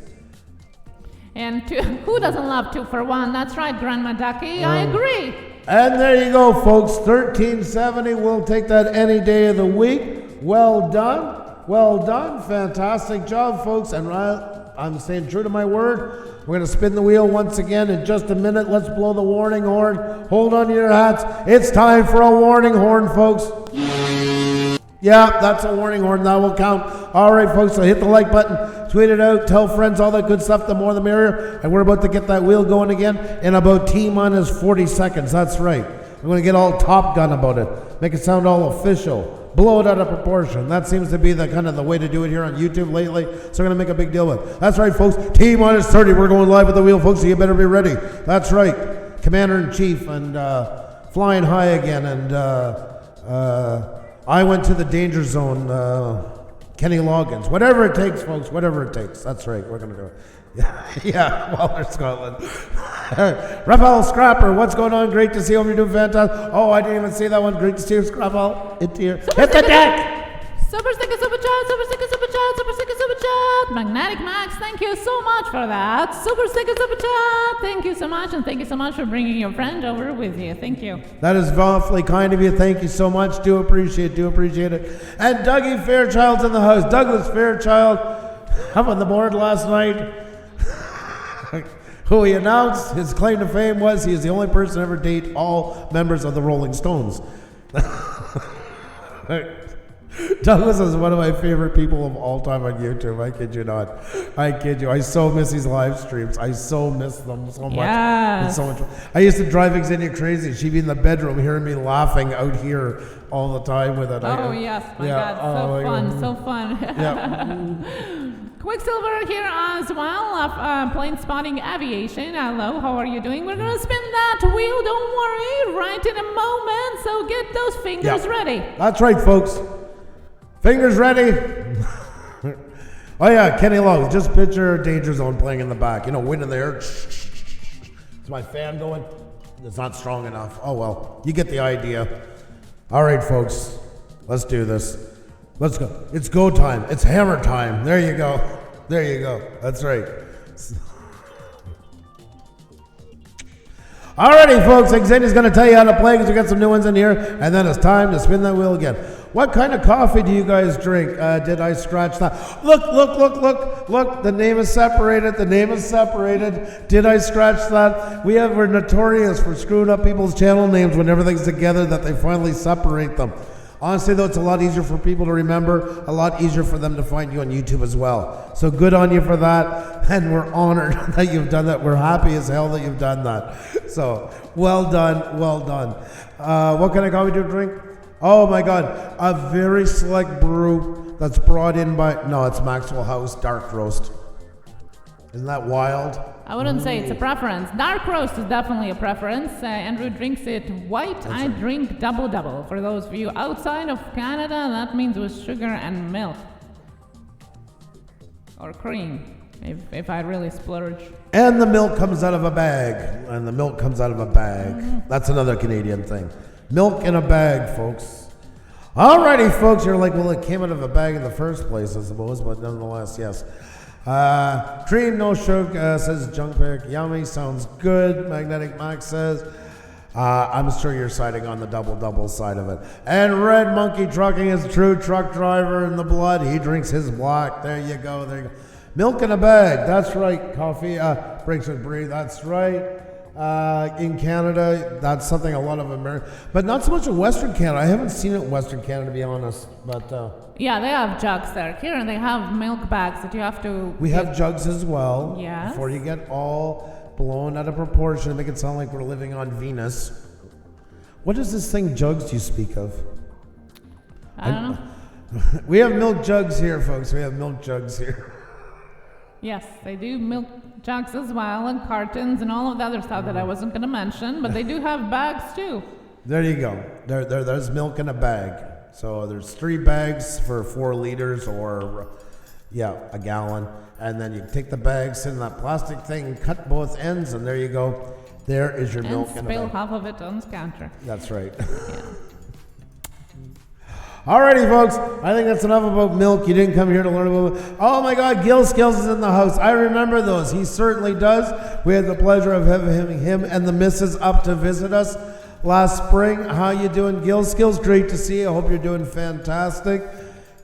And who doesn't love 2 for 1? That's right, Grandma Ducky. I agree. And there you go, folks. 1370. We'll take that any day of the week. Well done. Well done. Fantastic job, folks. And I'm staying true to my word. We're going to spin the wheel once again in just a minute. Let's blow the warning horn. Hold on to your hats. It's time for a warning horn, folks. Yeah, that's a warning horn. That will count. All right, folks, so hit the like button, tweet it out, tell friends, all that good stuff. The more the merrier. And we're about to get that wheel going again in about T-minus 40 seconds. That's right. We're going to get all Top Gun about it. Make it sound all official. Blow it out of proportion. That seems to be the kind of the way to do it here on YouTube lately. So we're going to make a big deal with it. That's right, folks. T-minus 30. We're going live with the wheel, folks, so you better be ready. That's right. Commander-in-Chief and flying high again. And I went to the danger zone. Kenny Loggins. Whatever it takes, folks. Whatever it takes. That's right. We're going to do it. Yeah, Waller, Scotland. Raphael Scrapper, what's going on? Great to see you. Hope you're doing fantastic. Oh, I didn't even see that one. Great to see you, Scrapper. Hit the deck. Super sticker, super chat, super sticker, super chat, super sticker, super chat. Magnetic Max, thank you so much for that. Super sticker, super chat. Thank you so much, and thank you so much for bringing your friend over with you. Thank you. That is awfully kind of you. Thank you so much. Do appreciate it. And Dougie Fairchild's in the house. Douglas Fairchild up on the board last night. Who he announced his claim to fame was he is the only person to ever date all members of the Rolling Stones. Douglas is one of my favorite people of all time on YouTube. I kid you not. I kid you. I so miss these live streams. I so miss them so much. Yes. It's so much. I used to drive Xenia crazy. She'd be in the bedroom hearing me laughing out here all the time with it. Oh, yes. My God. So fun. Yeah. Quicksilver here as well, plane spotting aviation. Hello, how are you doing? We're going to spin that wheel. Don't worry. Right in a moment. So get those fingers ready. That's right, folks. Fingers ready. Oh yeah, Kenny Lowe. Just picture Danger Zone playing in the back. You know, wind in the air. Is my fan going? It's not strong enough. Oh well, you get the idea. All right, folks. Let's do this. Let's go. It's go time. It's hammer time. There you go. There you go. That's right. Alrighty, folks. Xenia's going to tell you how to play because we got some new ones in here. And then it's time to spin that wheel again. What kind of coffee do you guys drink? Did I scratch that? Look. The name is separated. Did I scratch that? We're notorious for screwing up people's channel names when everything's together that they finally separate them. Honestly, though, it's a lot easier for people to remember, a lot easier for them to find you on YouTube as well. So good on you for that, and we're honored that you've done that. We're happy as hell that you've done that. So well done, well done. What kind of coffee do you drink? Oh my God, a very select brew that's brought in by, no, it's Maxwell House Dark Roast. Isn't that wild? I wouldn't say it's a preference. Dark roast is definitely a preference. Andrew drinks it white. I drink double. For those of you outside of Canada, that means with sugar and milk. Or cream, if I really splurge. And the milk comes out of a bag. That's another Canadian thing. Milk in a bag, folks. Alrighty, folks. You're like, well, it came out of a bag in the first place, I suppose, but nonetheless, yes. Cream, no sugar, says Junk Pick. Yummy, sounds good. Magnetic Max says, I'm sure you're siding on the double side of it. And Red Monkey Trucking is a true truck driver in the blood. He drinks his black. There you go. Milk in a bag. That's right. Coffee breaks with brie. That's right. In Canada, that's something a lot of America, but not so much in Western Canada. I haven't seen it in Western Canada, to be honest. But yeah, they have jugs there. Here they have milk bags that you have to. We have jugs as well. Yes. Before you get all blown out of proportion and make it sound like we're living on Venus. What is this thing, jugs, you speak of? I don't know. We have milk jugs here, folks. We have milk jugs here. Yes, they do milk jugs as well, and cartons and all of the other stuff that I wasn't going to mention, but they do have bags too. There you go. There's milk in a bag. So there's 3 bags for 4 liters or, a gallon. And then you take the bags in that plastic thing, cut both ends, and there you go. There is your milk in a bag. And spill half of it on the counter. That's right. Yeah. Alrighty, folks. I think that's enough about milk. You didn't come here to learn about it. Oh my God, Gil Skills is in the house. I remember those. He certainly does. We had the pleasure of having him and the missus up to visit us last spring. How you doing, Gil Skills? Great to see you. I hope you're doing fantastic.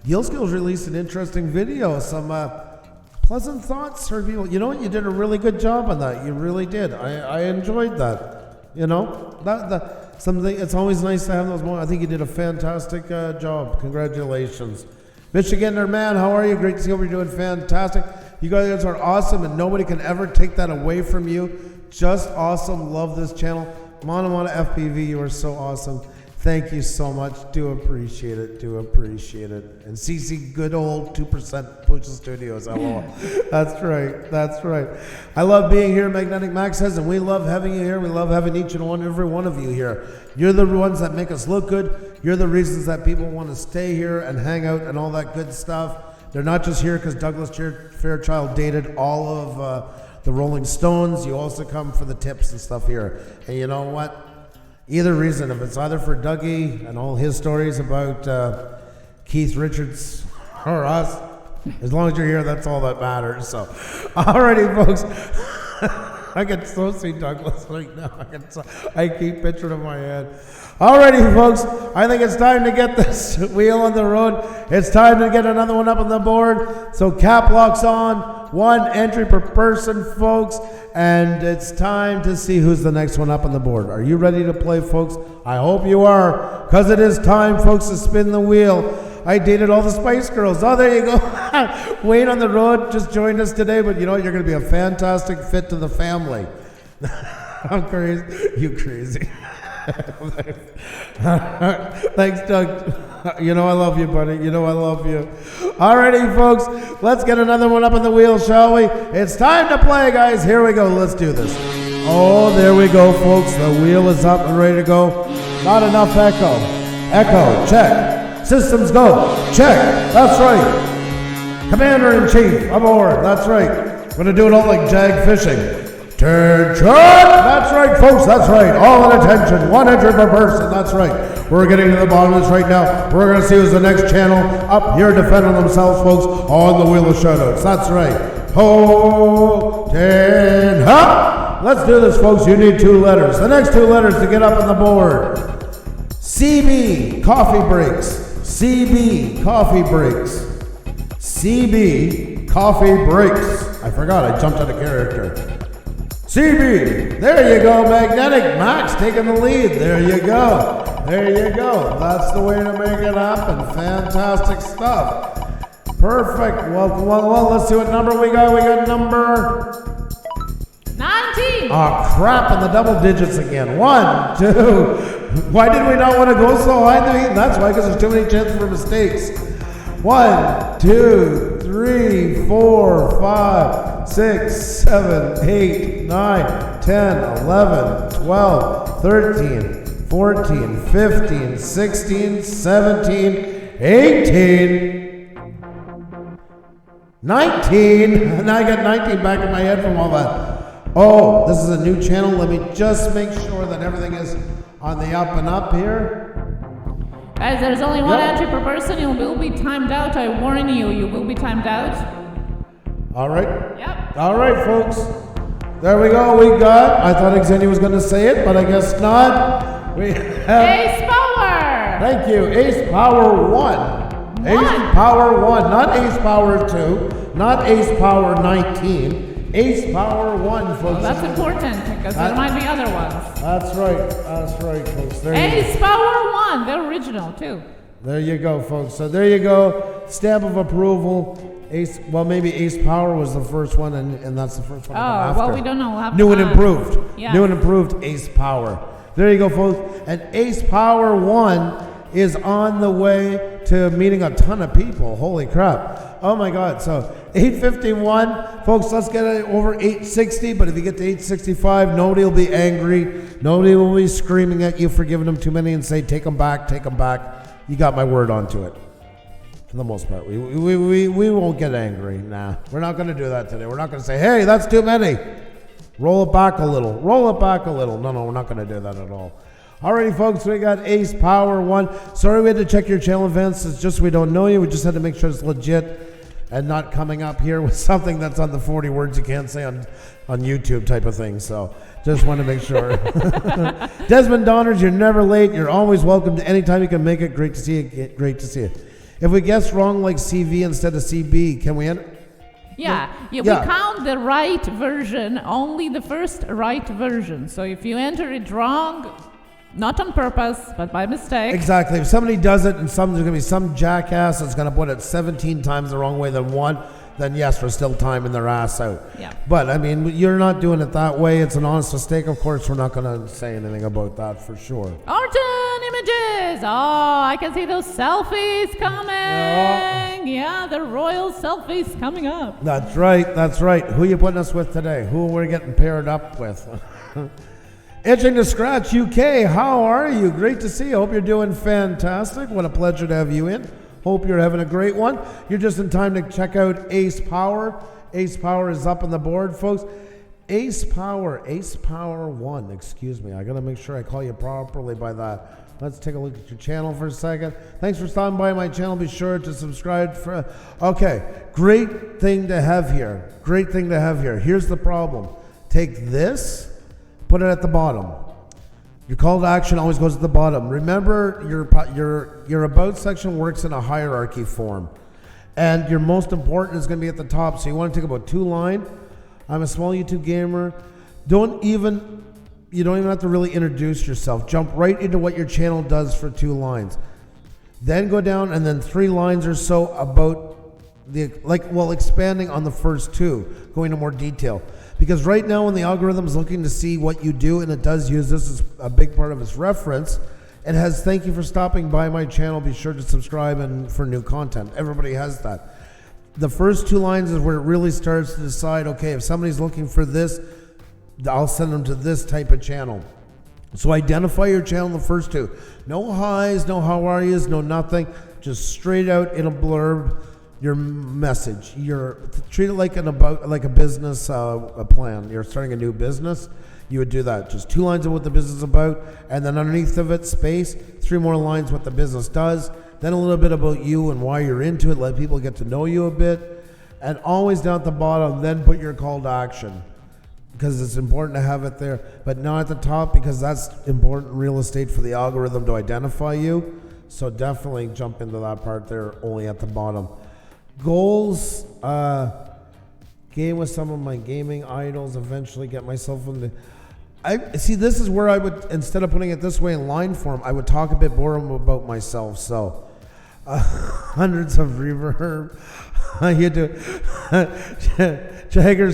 Gil Skills released an interesting video. Some pleasant thoughts for people. You know what? You did a really good job on that. You really did. I enjoyed that. You know, something. It's always nice to have those moments. I think you did a fantastic job. Congratulations. Michigander man, how are you? Great to see you. You're doing fantastic. You guys are awesome, and nobody can ever take that away from you. Just awesome. Love this channel. Mana FPV, you are so awesome. Thank you so much. Do appreciate it. And CC, good old 2% Pusa Studios. LOL. That's right. I love being here, Magnetic Max says, and we love having you here. We love having each and every one of you here. You're the ones that make us look good. You're the reasons that people want to stay here and hang out and all that good stuff. They're not just here because Douglas Fairchild dated all of the Rolling Stones. You also come for the tips and stuff here. And you know what? Either reason, if it's either for Dougie and all his stories about Keith Richards or us, as long as you're here, that's all that matters. So, alrighty, folks. I can so see Douglas right now. I keep picturing in my head. Alrighty, folks. I think it's time to get this wheel on the road. It's time to get another one up on the board. So cap locks on. 1 entry per person, folks. And it's time to see who's the next one up on the board. Are you ready to play, folks? I hope you are, because it is time, folks, to spin the wheel. I dated all the Spice Girls. Oh, there you go. Wayne on the road just joined us today, but you know what? You're going to be a fantastic fit to the family. I'm crazy. You crazy. Thanks, Doug. You know I love you, buddy. You know I love you. Alrighty, folks. Let's get another one up on the wheel, shall we? It's time to play, guys. Here we go. Let's do this. Oh, there we go, folks. The wheel is up and ready to go. Not enough echo. Echo, check. Systems go. Check. That's right. Commander-in-Chief, aboard. That's right. Gonna do it all like jag fishing. Attention! That's right, folks, that's right. All in attention. 1 entry per person, that's right. We're getting to the bottom of this right now. We're going to see who's the next channel up here defending themselves, folks, on the Wheel of Shoutouts. That's right. Hold 10 up. Let's do this, folks. You need 2 letters. The next 2 letters to get up on the board. CB, coffee breaks. CB, coffee breaks. CB, coffee breaks. I forgot, I jumped out of character. CB, there you go, Magnetic Max taking the lead. There you go. There you go. That's the way to make it happen. Fantastic stuff. Perfect. Well, let's see what number we got. We got number 19. Oh, crap, in the double digits again. 1, 2. Why did we not want to go so high? That's why, because there's too many chances for mistakes. 1, 2, 3, 4, 5, 6, 7, 8, 9, 10, 11, 12, 13, 14, 15, 16, 17, 18, 19. And I got 19 back in my head from all that. Oh, this is a new channel. Let me just make sure that everything is on the up and up here. Guys, there's only one entry per person. You will be timed out. I warn you, you will be timed out. All right. Yep. All right, folks. There we go. We got, I thought Xenia was going to say it, but I guess not. We have Ace Power. Thank you. Ace Power 1. Ace Power 1, not Ace Power 2, not Ace Power 19. Ace Power 1, folks. Well, that's important because there might be other ones. That's right, folks. There Ace Power 1, the original too. There you go, folks. So there you go. Stamp of approval. Ace. Well, maybe Ace Power was the first one, and that's the first one. Oh, well, we don't know. We'll have New and improved. Yeah. New and improved Ace Power. There you go, folks. And Ace Power 1 is on the way to meeting a ton of people. Holy crap. Oh my God. So 851, folks, let's get it over 860. But if you get to 865, nobody will be angry. Nobody will be screaming at you for giving them too many and say, take them back, take them back. You got my word onto it. For the most part, we won't get angry. Nah, we're not going to do that today. We're not going to say, hey, that's too many. Roll it back a little. Roll it back a little. No, we're not going to do that at all. Alrighty, folks, we got Ace Power 1. Sorry we had to check your channel events. It's just we don't know you. We just had to make sure it's legit and not coming up here with something that's on the 40 words you can't say on YouTube type of thing. So just want to make sure. Desmond Donners, you're never late. You're always welcome to any time you can make it. Great to see you. Great to see you. If we guess wrong like CV instead of CB, can we enter? Yeah, we count the right version, only the first right version. So if you enter it wrong, not on purpose, but by mistake. Exactly. If somebody does it and there's going to be some jackass that's going to put it 17 times the wrong way than one, then yes, we're still timing their ass out. Yeah. But, I mean, you're not doing it that way. It's an honest mistake. Of course, we're not going to say anything about that for sure. Orton Images. Oh, I can see those selfies coming. Yeah, the royal selfies coming up. That's right. That's right. Who are you putting us with today? Who are we getting paired up with? Itching to Scratch UK, how are you? Great to see you. Hope you're doing fantastic. What a pleasure to have you in. Hope you're having a great one. You're just in time to check out Ace Power. Ace Power is up on the board, folks. Ace Power 1, excuse me. I got to make sure I call you properly by that. Let's take a look at your channel for a second. Thanks for stopping by my channel. Be sure to subscribe. Okay, great thing to have here. Great thing to have here. Here's the problem. Take this, put it at the bottom. Your call to action always goes at the bottom. Remember, your about section works in a hierarchy form. And your most important is going to be at the top. So you want to take about 2 lines. I'm a small YouTube gamer. You don't even have to really introduce yourself. Jump right into what your channel does for 2 lines. Then go down and then 3 lines or so about expanding on the first 2, going into more detail. Because right now when the algorithm is looking to see what you do, and it does use this as a big part of its reference, it has thank you for stopping by my channel. Be sure to subscribe and for new content. Everybody has that. The first 2 lines is where it really starts to decide, okay, if somebody's looking for this, I'll send them to this type of channel. So identify your channel in the first 2. No highs, no how are yous, no nothing. Just straight out in a blurb, your message. Treat it like a business plan. You're starting a new business. You would do that. Just 2 lines of what the business is about, and then underneath of it, space, 3 more lines what the business does. Then a little bit about you and why you're into it. Let people get to know you a bit, and always down at the bottom. Then put your call to action, because it's important to have it there, but not at the top, because that's important real estate for the algorithm to identify you. So definitely jump into that part there, only at the bottom. Goals, game with some of my gaming idols, eventually get myself into. I see. This is where I would, instead of putting it this way in line form, I would talk a bit more about myself. So, hundreds of reverb. You do. Jagger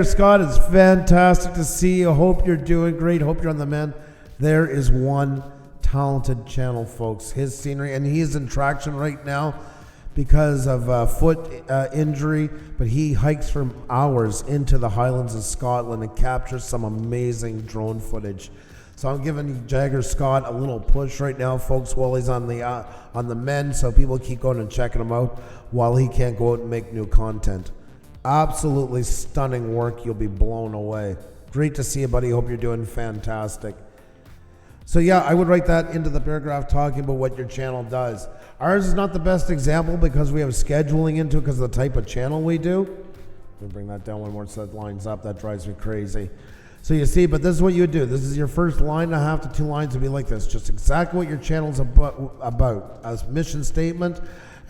Scott, it's fantastic to see you. Hope you're doing great. Hope you're on the mend. There is one talented channel, folks. His scenery, and he is in traction right now because of foot injury, but he hikes for hours into the Highlands of Scotland and captures some amazing drone footage. So I'm giving Jagger Scott a little push right now, folks, while he's on the mend, so people keep going and checking him out while he can't go out and make new content. Absolutely stunning work. You'll be blown away. Great to see you, buddy. Hope you're doing fantastic. So yeah, I would write that into the paragraph talking about what your channel does. Ours is not the best example because we have scheduling into it because of the type of channel we do. Let me bring that down one more so that lines up. That drives me crazy. So you see, but this is what you do. This is your first line and a half to 2 lines to be like this. Just exactly what your channel's about. As mission statement,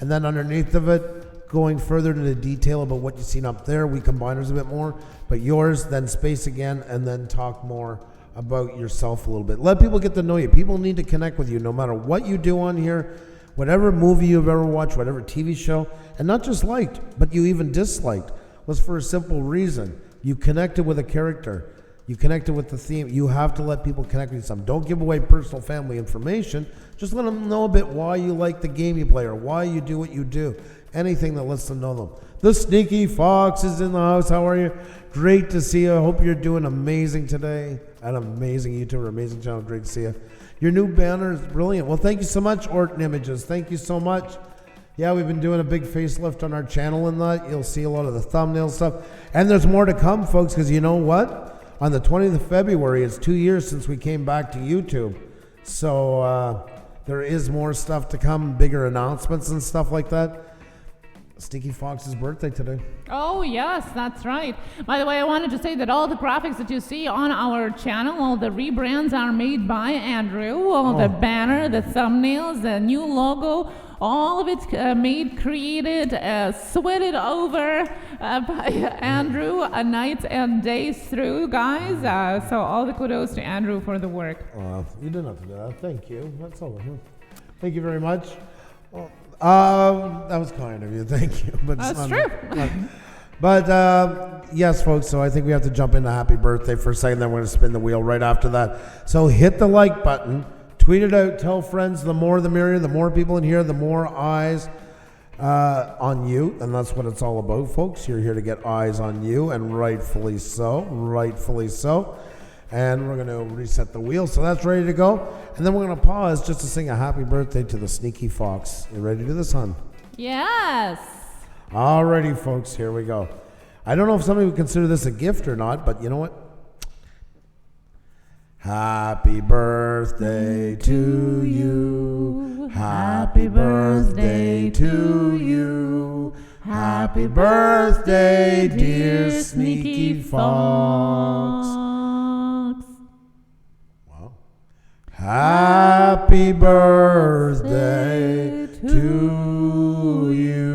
and then underneath of it, going further into the detail about what you've seen up there. We combine ours a bit more, but yours, then space again, and then talk more about yourself a little bit. Let people get to know you. People need to connect with you no matter what you do on here, whatever movie you've ever watched, whatever TV show, and not just liked, but you even disliked, was for a simple reason. You connected with a character. You connected with the theme. You have to let people connect with you some. Don't give away personal family information. Just let them know a bit why you like the game you play or why you do what you do. Anything that lets them know them. The Sneaky Fox is in the house. How are you? Great to see you. I hope you're doing amazing today. An amazing YouTuber, amazing channel. Great to see you. Your new banner is brilliant. Well, thank you so much, Orton Images. Thank you so much. Yeah, we've been doing a big facelift on our channel and that. You'll see a lot of the thumbnail stuff. And there's more to come, folks, because you know what? On the 20th of February, it's 2 years since we came back to YouTube. So there is more stuff to come, bigger announcements and stuff like that. Sneaky Fox's birthday today. Oh, yes, that's right. By the way, I wanted to say that all the graphics that you see on our channel, all the rebrands are made by Andrew. All the banner, the thumbnails, the new logo, all of it's created, sweated over by Andrew nights and days through, guys. So all the kudos to Andrew for the work. You didn't have to do that. Thank you. That's all. Thank you very much. That was kind of you. Thank you. But that's true. But yes, folks, so I think we have to jump into happy birthday for a second, then we're going to spin the wheel right after that. So hit the like button, tweet it out, tell friends, the more the merrier, the more people in here, the more eyes on you, and that's what it's all about, folks. You're here to get eyes on you, and rightfully so, rightfully so. And we're going to reset the wheel, so that's ready to go. And then we're going to pause just to sing a happy birthday to the Sneaky Fox. You ready to do this, hon? Yes. Alrighty, folks, here we go. I don't know if somebody would consider this a gift or not, but you know what? Happy birthday to you. Happy birthday to you. Happy birthday, dear Sneaky Fox. Wow. Happy birthday to you.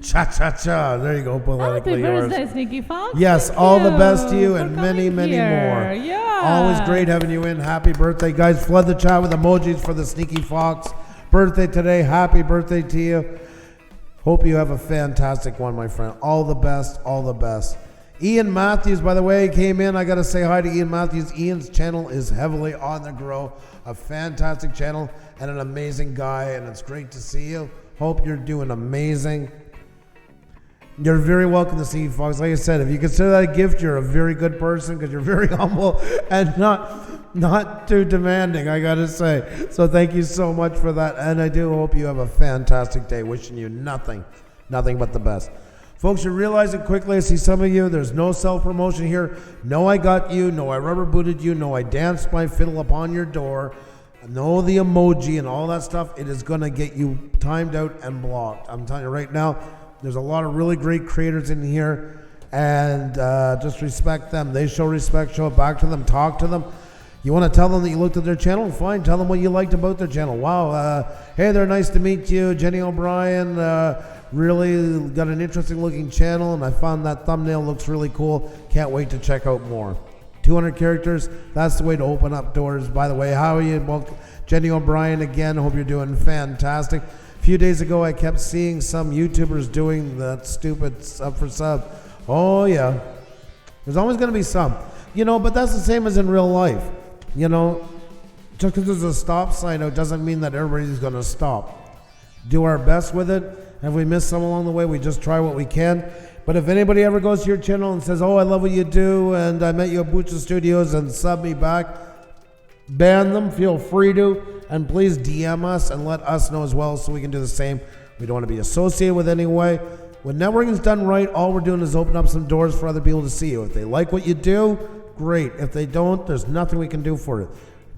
Cha-cha-cha. There you go, poetically yours. Happy birthday, Sneaky Fox. Yes, all the best to you and many, many more. Yeah. Always great having you in. Happy birthday. Guys, flood the chat with emojis for the Sneaky Fox. Birthday today. Happy birthday to you. Hope you have a fantastic one, my friend. All the best. All the best. Ian Matthews, by the way, came in. I got to say hi to Ian Matthews. Ian's channel is heavily on the grow. A fantastic channel and an amazing guy, and it's great to see you. Hope you're doing amazing. You're very welcome to see Fox. Like I said, if you consider that a gift, you're a very good person because you're very humble and not too demanding, I gotta say. So thank you so much for that, and I do hope you have a fantastic day. Wishing you nothing but the best. Folks, you realize it quickly. I see some of you. There's no self-promotion here. No, I got you. No, I rubber booted you. No, I danced my fiddle upon your door. No, the emoji and all that stuff. It is gonna get you timed out and blocked. I'm telling you right now. There's a lot of really great creators in here, and just respect them. They show respect, show it back to them, talk to them. You want to tell them that you looked at their channel? Fine, tell them what you liked about their channel. Wow, hey there, nice to meet you. Jenny O'Brien, Really got an interesting looking channel, and I found that thumbnail looks really cool. Can't wait to check out more. 200 characters, that's the way to open up doors. By the way, how are you? Well, Jenny O'Brien again, hope you're doing fantastic. A few days ago, I kept seeing some YouTubers doing that stupid sub for sub. Oh yeah, there's always going to be some. But that's the same as in real life. Just because there's a stop sign out doesn't mean that everybody's going to stop. Do our best with it. If we miss some along the way, we just try what we can. But if anybody ever goes to your channel and says, oh, I love what you do, and I met you at Pusa Studios and sub me back, ban them, feel free to, and please DM us and let us know as well so we can do the same. We don't want to be associated with any way. When networking is done right, all we're doing is open up some doors for other people to see you. If they like what you do, great. If they don't, there's nothing we can do for it.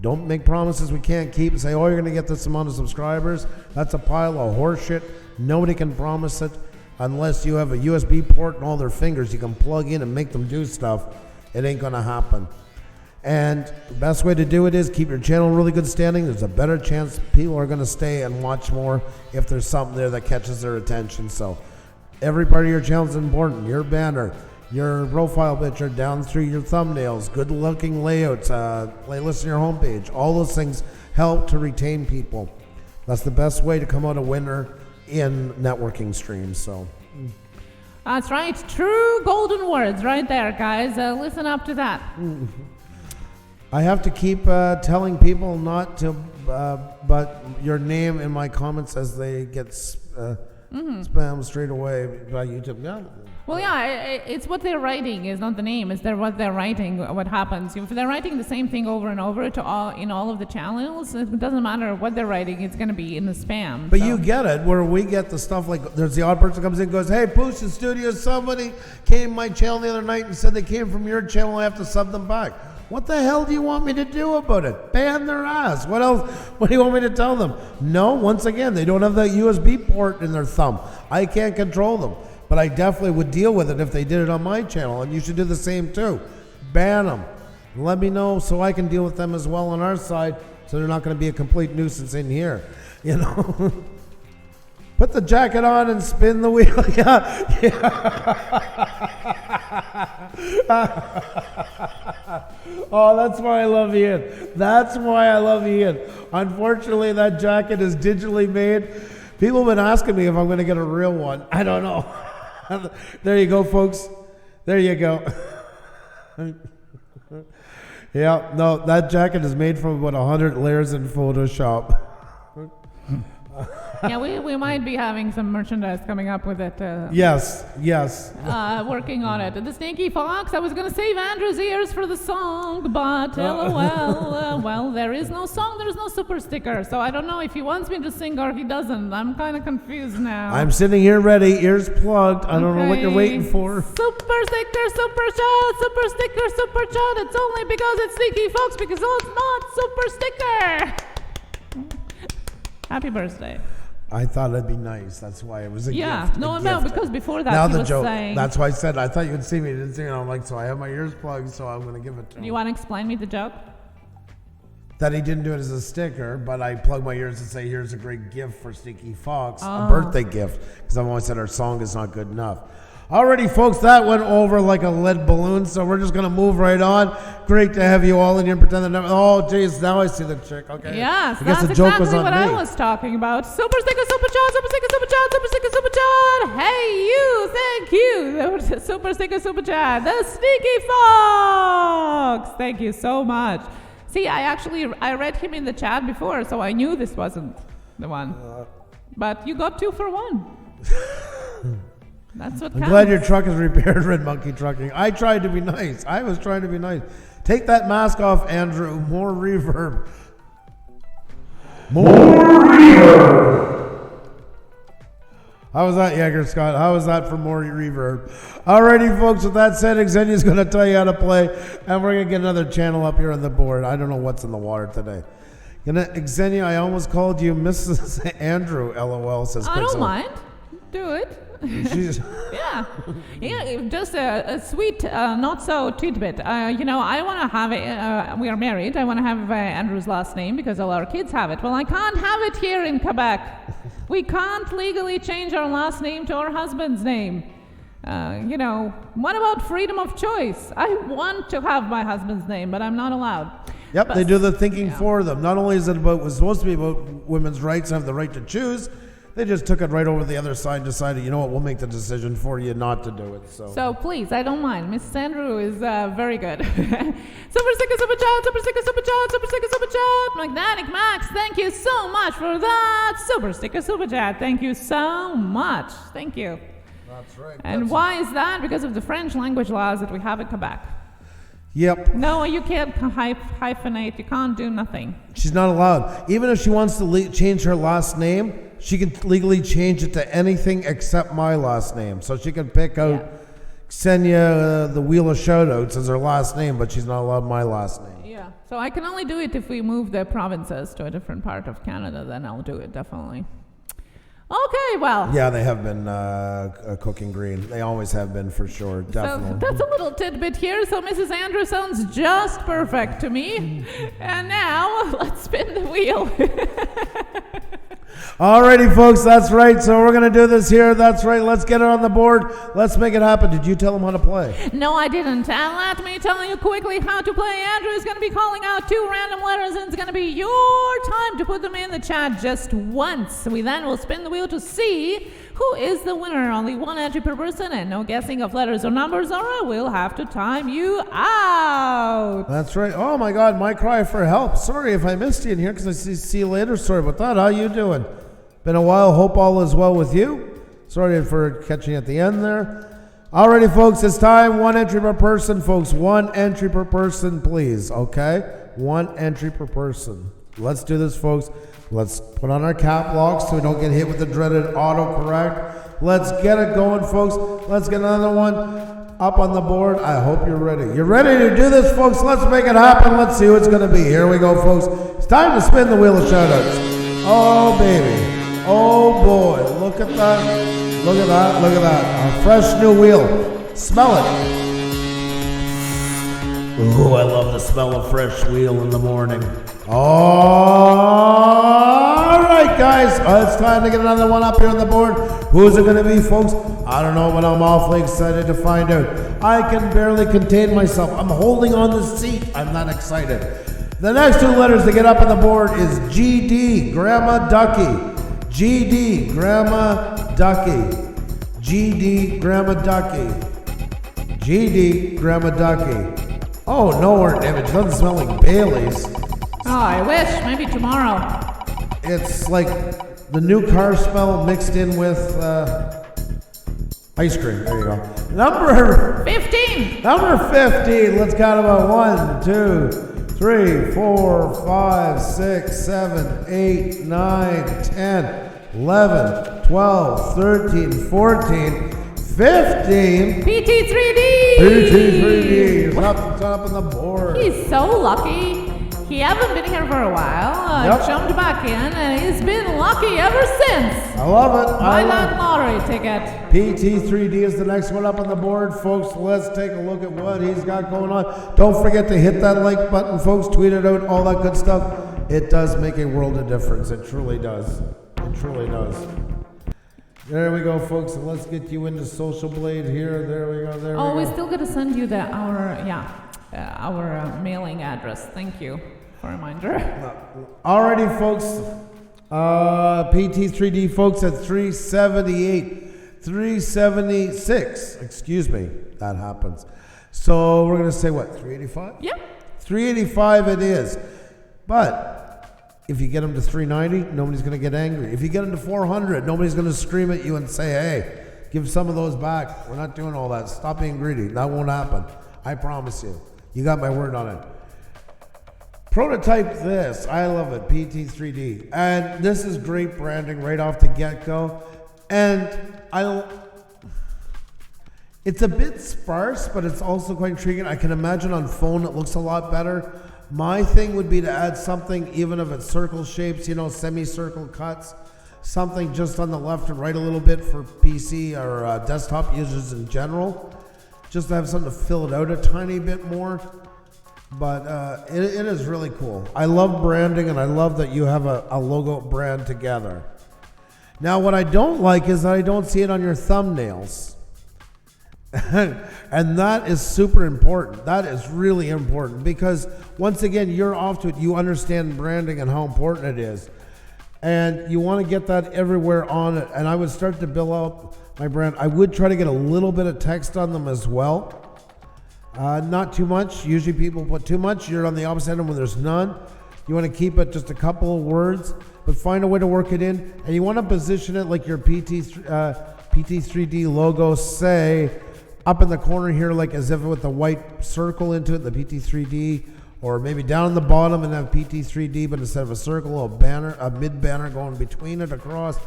Don't make promises we can't keep and say, oh, you're going to get this amount of subscribers. That's a pile of horseshit. Nobody can promise it unless you have a USB port and all their fingers you can plug in and make them do stuff. It ain't going to happen. And the best way to do it is keep your channel really good standing. There's a better chance people are going to stay and watch more if there's something there that catches their attention. So every part of your channel is important. Your banner, your profile picture down through your thumbnails, good looking layouts, playlists on your homepage, all those things help to retain people. That's the best way to come out a winner in networking streams. So that's right, true golden words right there, guys. Listen up to that. I have to keep telling people not to but your name in my comments as they get spammed straight away by YouTube. Yeah. Well, yeah, it's what they're writing is not the name. It's what they're writing, what happens. If they're writing the same thing over and over in all of the channels, it doesn't matter what they're writing, it's going to be in the spam. But you get it, where we get the stuff like, there's the odd person comes in and goes, hey, Pusa Studios, somebody came to my channel the other night and said they came from your channel, I have to sub them back. What the hell do you want me to do about it? Ban their ass. What else? What do you want me to tell them? No, once again, they don't have that USB port in their thumb. I can't control them. But I definitely would deal with it if they did it on my channel, and you should do the same too. Ban them. Let me know so I can deal with them as well on our side, so they're not going to be a complete nuisance in here. Put the jacket on and spin the wheel. Yeah. Oh, that's why I love Ian. That's why I love Ian. Unfortunately, that jacket is digitally made. People have been asking me if I'm going to get a real one. I don't know. There you go, folks. There you go. Yeah, no, that jacket is made from about 100 layers in Photoshop. Yeah, we might be having some merchandise coming up with it. Yes. Working on it. The Sneaky Fox, I was going to save Andrew's ears for the song, but LOL. Well, there is no song, there's no super sticker, so I don't know if he wants me to sing or he doesn't. I'm kind of confused now. I'm sitting here ready, ears plugged. I don't know what you're waiting for. Super sticker, super chat, super sticker, super chat. It's only because it's Sneaky Fox, because it's not super sticker. Happy birthday. I thought it'd be nice. That's why it was a gift. Yeah, no, because before that now he the was joke. saying... That's why I said, I thought you'd see me. You didn't see me. I'm like, so I have my ears plugged, so I'm going to give it to him. You want to explain me the joke? That he didn't do it as a sticker, but I plug my ears and say, here's a great gift for Sneaky Fox, a birthday gift, because I've always said our song is not good enough. Alrighty, folks, that went over like a lead balloon, so we're just going to move right on. Great to have you all in here and pretend that never... Oh, jeez, now I see the chick. Okay. Yes, I guess that's the joke exactly was on what me. I was talking about. Super sticker, super chat, super sticker, super chat, super sticker, super chat. Hey, you, thank you. Super sticker, super chat. The Sneaky Fox. Thank you so much. See, I read him in the chat before, so I knew this wasn't the one. But you got 2 for 1. That's what I'm counts. glad your truck is repaired, Red Monkey Trucking. I tried to be nice. I was trying to be nice. Take that mask off, Andrew. More reverb. More reverb. How was that, Jagger Scott? How was that for more reverb? Alrighty, folks. With that said, Xenia's going to tell you how to play, and we're going to get another channel up here on the board. I don't know what's in the water today. Xenia, I almost called you Mrs. Andrew. LOL says. I don't mind. Do it. Yeah, just a sweet, not so tidbit. I want to have it. We are married. I want to have Andrew's last name because all our kids have it. Well, I can't have it here in Quebec. We can't legally change our last name to our husband's name. What about freedom of choice? I want to have my husband's name, but I'm not allowed. Yep, they do the thinking for them. Not only is it was supposed to be about women's rights and have the right to choose, they just took it right over the other side and decided, you know what, we'll make the decision for you not to do it. So please, I don't mind. Mrs. Andrew is very good. Super sticker, super chat, super sticker, super chat, super sticker, super chat. Magnetic Max, thank you so much for that. Super sticker, super chat, thank you so much. Thank you. That's right. And why is that? Because of the French language laws that we have in Quebec. Yep. No, you can't hyphenate. You can't do nothing. She's not allowed. Even if she wants to change her last name, she can legally change it to anything except my last name. So she can pick out Ksenia, the Wheel of Shoutouts as her last name, but she's not allowed my last name. Yeah. So I can only do it if we move the provinces to a different part of Canada. Then I'll do it, definitely. Okay, well. Yeah, they have been cooking green. They always have been, for sure, definitely. So that's a little tidbit here. So Mrs. Andrew sounds just perfect to me. And now, let's spin the wheel. Alrighty, folks, that's right. So we're going to do this here. That's right. Let's get it on the board. Let's make it happen. Did you tell them how to play? No, I didn't. And let me tell you quickly how to play. Andrew is going to be calling out 2 random letters, and it's going to be your time to put them in the chat just once. We then will spin the wheel to see who is the winner. Only 1 entry per person, and no guessing of letters or numbers, or I will have to time you out. That's right. Oh, my God, my cry for help. Sorry if I missed you in here, because I see you later. Sorry about that. How you doing? Been a while. Hope all is well with you. Sorry for catching you at the end there. Alrighty, folks, it's time. 1 entry per person, folks. 1 entry per person, please. Okay? 1 entry per person. Let's do this, folks. Let's put on our cap locks so we don't get hit with the dreaded autocorrect. Let's get it going, folks. Let's get another one up on the board. I hope you're ready. You're ready to do this, folks. Let's make it happen. Let's see who it's going to be. Here we go, folks. It's time to spin the Wheel of Shoutouts. Oh, baby. Oh, boy. Look at that. Look at that. Look at that. A fresh new wheel. Smell it. Ooh, I love the smell of fresh wheel in the morning. All right, guys. It's time to get another one up here on the board. Who's it going to be, folks? I don't know, but I'm awfully excited to find out. I can barely contain myself. I'm holding on the seat. I'm that excited. The next 2 letters to get up on the board is GD, Grandma Ducky. GD, Grandma Ducky. GD, Grandma Ducky. GD, Grandma Ducky. Oh, no, damn it. It doesn't smell like Bailey's. Oh, I wish. Maybe tomorrow. It's like the new car smell mixed in with ice cream. There you go. Number 15. Number 15. Let's count about 1, 2, 3, 4, 5, 6, 7, 8, 9, 10, 11, 12, 13, 14, 15. PT3D. PT3D is up on the board. He's so lucky. He hasn't been here for a while. Jumped back in, and he's been lucky ever since. I love it. Buy that lottery ticket. PT3D is the next one up on the board, folks. Let's take a look at what he's got going on. Don't forget to hit that like button, folks. Tweet it out, all that good stuff. It does make a world of difference. It truly does. It truly does. There we go, folks. And let's get you into Social Blade here. There we go. There we go. Oh, we still got to send you our mailing address. Thank you for a reminder. Alrighty, folks. PT3D, folks, at 378, 376. Excuse me. That happens. So we're going to say what? 385? Yep. 385 it is. But if you get them to 390, nobody's going to get angry. If you get them to 400, nobody's going to scream at you and say, hey, give some of those back. We're not doing all that. Stop being greedy. That won't happen. I promise you. You got my word on it. Prototype this. I love it. PT3D. And this is great branding right off the get-go. And it's a bit sparse, but it's also quite intriguing. I can imagine on phone it looks a lot better. My thing would be to add something, even if it's circle shapes, semicircle cuts, something just on the left and right a little bit for PC or desktop users in general, just to have something to fill it out a tiny bit more. But it is really cool. I love branding, and I love that you have a logo brand together. Now, what I don't like is that I don't see it on your thumbnails. And that is super important. That is really important because, once again, you're off to it. You understand branding and how important it is. And you want to get that everywhere on it. And I would start to build up my brand. I would try to get a little bit of text on them as well. Not too much. Usually people put too much. You're on the opposite end when there's none. You want to keep it just a couple of words, but find a way to work it in. And you want to position it like your PT3D logo, say, up in the corner here, like as if with a white circle into it, the PT3D, or maybe down in the bottom and have PT3D, but instead of a circle, a banner, a mid banner going between it across.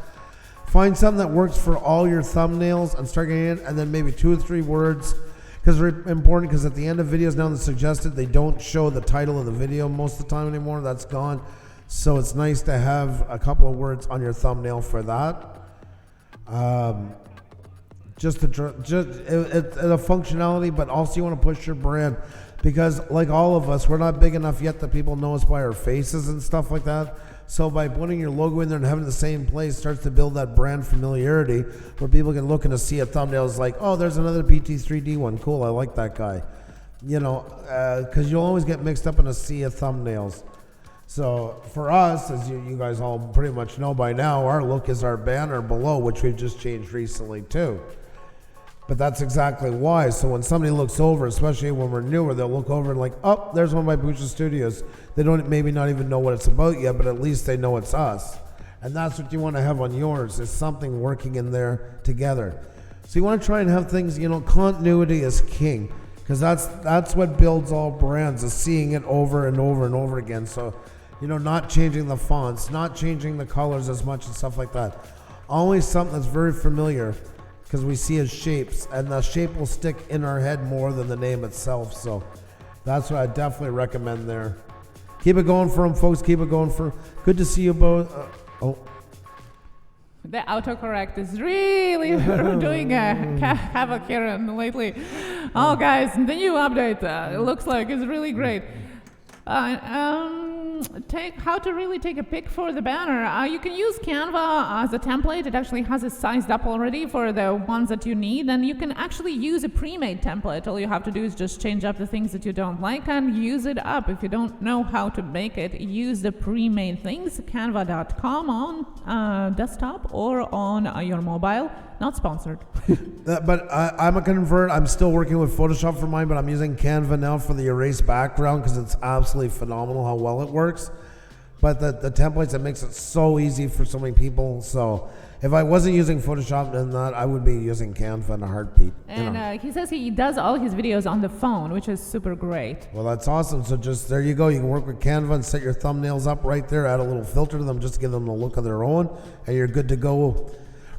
Find something that works for all your thumbnails and start getting in, and then maybe 2 or 3 words, because they're important. Because at the end of videos now, that's suggested they don't show the title of the video most of the time anymore. That's gone. So it's nice to have a couple of words on your thumbnail for that. Just a functionality, but also you want to push your brand, because like all of us, we're not big enough yet that people know us by our faces and stuff like that. So by putting your logo in there and having it the same place starts to build that brand familiarity, where people can look and see a thumbnail is like, oh, there's another PT3D one. Cool, I like that guy. You know, because you'll always get mixed up in a sea of thumbnails. So for us, as you guys all pretty much know by now, our look is our banner below, which we've just changed recently too. But that's exactly why. So when somebody looks over, especially when we're newer, they'll look over and like, oh, there's one of my Pusa studios. They don't maybe not even know what it's about yet, but at least they know it's us. And that's what you want to have on yours, is something working in there together. So you want to try and have things, you know, continuity is king, because that's what builds all brands, is seeing it over and over and over again. So, you know, not changing the fonts, not changing the colors as much and stuff like that. Always something that's very familiar, because we see as shapes, and the shape will stick in our head more than the name itself. So that's what I definitely recommend there. Keep it going for them, folks. Keep it going for. Good to see you both. The autocorrect is really doing havoc here lately. Oh, guys, the new update, it looks like is really great. How to really take a pic for the banner. You can use Canva as a template. It actually has it sized up already for the ones that you need, and you can actually use a pre-made template. All you have to do is just change up the things that you don't like and use it up. If you don't know how to make it, use the pre-made things. Canva.com on desktop or on your mobile. Not sponsored. But I'm a convert. I'm still working with Photoshop for mine, but I'm using Canva now for the erase background, because it's absolutely phenomenal how well it works. But the templates, it makes it so easy for so many people. So if I wasn't using Photoshop and that, I would be using Canva in a heartbeat. And he says he does all his videos on the phone, which is super great. Well, that's awesome. So just there you go. You can work with Canva and set your thumbnails up right there. Add a little filter to them just to give them a look of their own, and you're good to go.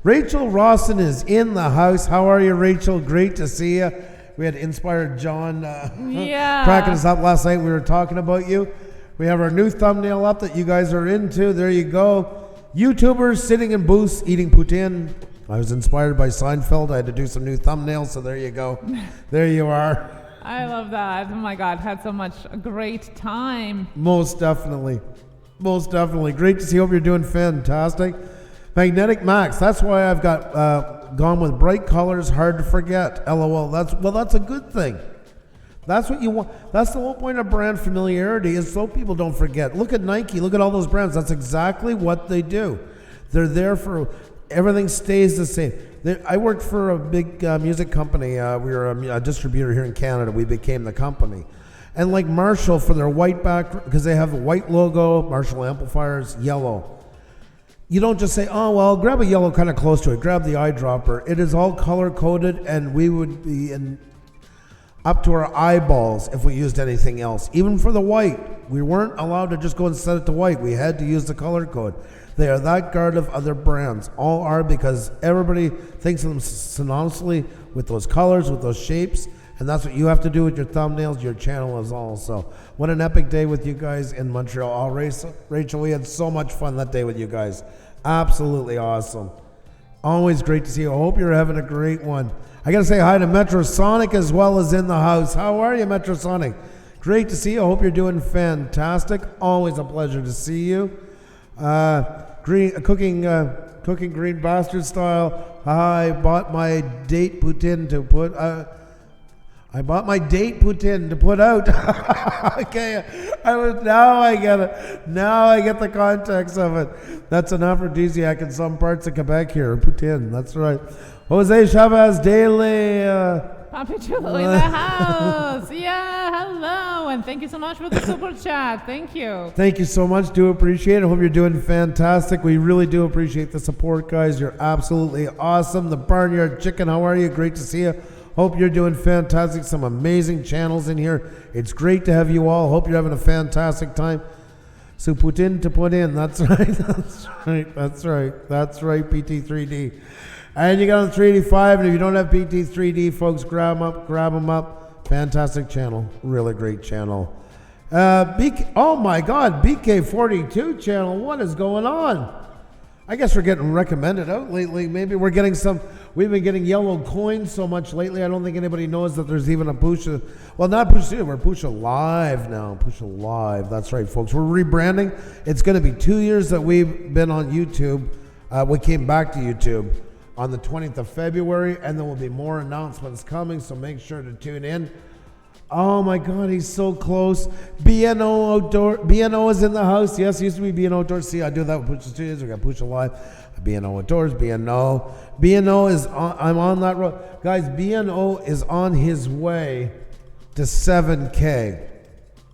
Rachel Rawson is in the house. How are you, Rachel? Great to see you. We had Inspired John cracking us up last night. We were talking about you. We have our new thumbnail up that you guys are into. There you go. YouTubers sitting in booths eating poutine. I was inspired by Seinfeld. I had to do some new thumbnails, so there you go. There you are. I love that. Oh my God, had so much great time. Most definitely. Most definitely. Great to see you. Hope you're doing fantastic. Magnetic Max, that's why I've got gone with bright colors, hard to forget. LOL. That's a good thing. That's what you want. That's the whole point of brand familiarity, is so people don't forget. Look at Nike. Look at all those brands. That's exactly what they do. They're there for everything stays the same. I worked for a big music company. We were a distributor here in Canada. We became the company. And like Marshall, for their white back, because they have a white logo, Marshall amplifiers, yellow. You don't just say, oh, well, grab a yellow kind of close to it. Grab the eyedropper. It is all color-coded, and we would be up to our eyeballs if we used anything else. Even for the white, we weren't allowed to just go and set it to white. We had to use the color code. They are that guard of other brands. All are, because everybody thinks of them synonymously with those colors, with those shapes, and that's what you have to do with your thumbnails, your channel is all. So what an epic day with you guys in Montreal. Rachel, we had so much fun that day with you guys. Absolutely awesome. Always great to see you. I hope you're having a great one. I got to say hi to Metrosonic as well as in the house. How are you, Metrosonic? Great to see you. I hope you're doing fantastic. Always a pleasure to see you. cooking green bastard style. I bought my date Putin to put. I bought my date Putin to put out. Okay, now I get it. Now I get the context of it. That's an aphrodisiac in some parts of Quebec here. Putin, that's right. Jose Chavez Daily. Papi Chulo in the house. Yeah, hello. And thank you so much for the super chat. Thank you. Thank you so much. Do appreciate it. Hope you're doing fantastic. We really do appreciate the support, guys. You're absolutely awesome. The Barnyard Chicken, how are you? Great to see you. Hope you're doing fantastic. Some amazing channels in here. It's great to have you all. Hope you're having a fantastic time. So put in to put in. That's right. That's right. That's right. That's right, PT3D. And you got on 385, and if you don't have PT3D, folks, grab them up. Fantastic channel. Really great channel. Oh my God, BK42 channel. What is going on? I guess we're getting recommended out lately. Maybe we're getting we've been getting yellow coins so much lately. I don't think anybody knows that there's even a Pusa. Well, not Pusa, we're Pusa Live now. Pusa Live. That's right, folks. We're rebranding. It's going to be 2 years that we've been on YouTube. We came back to YouTube on the 20th of February, and there will be more announcements coming, so make sure to tune in. Oh my God, he's so close. BNO Outdoor. BNO is in the house. Yes, it used to be BNO Outdoors. See, I do that with Pusa Studios. We got Pusa Live, BNO Outdoors, BNO. BNO is on, I'm on that road. Guys, BNO is on his way to 7K.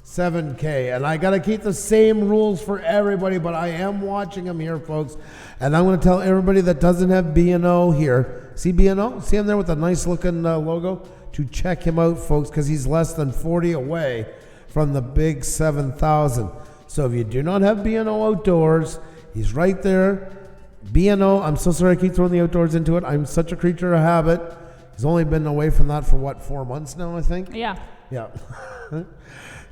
7K. And I got to keep the same rules for everybody, but I am watching him here, folks. And I'm going to tell everybody that doesn't have BNO here. See BNO? See him there with the nice looking logo? To check him out, folks, because he's less than 40 away from the big 7,000. So if you do not have BNO Outdoors, he's right there. BNO, I'm so sorry I keep throwing the outdoors into it. I'm such a creature of habit. He's only been away from that for what, 4 months now, I think? Yeah. Yeah.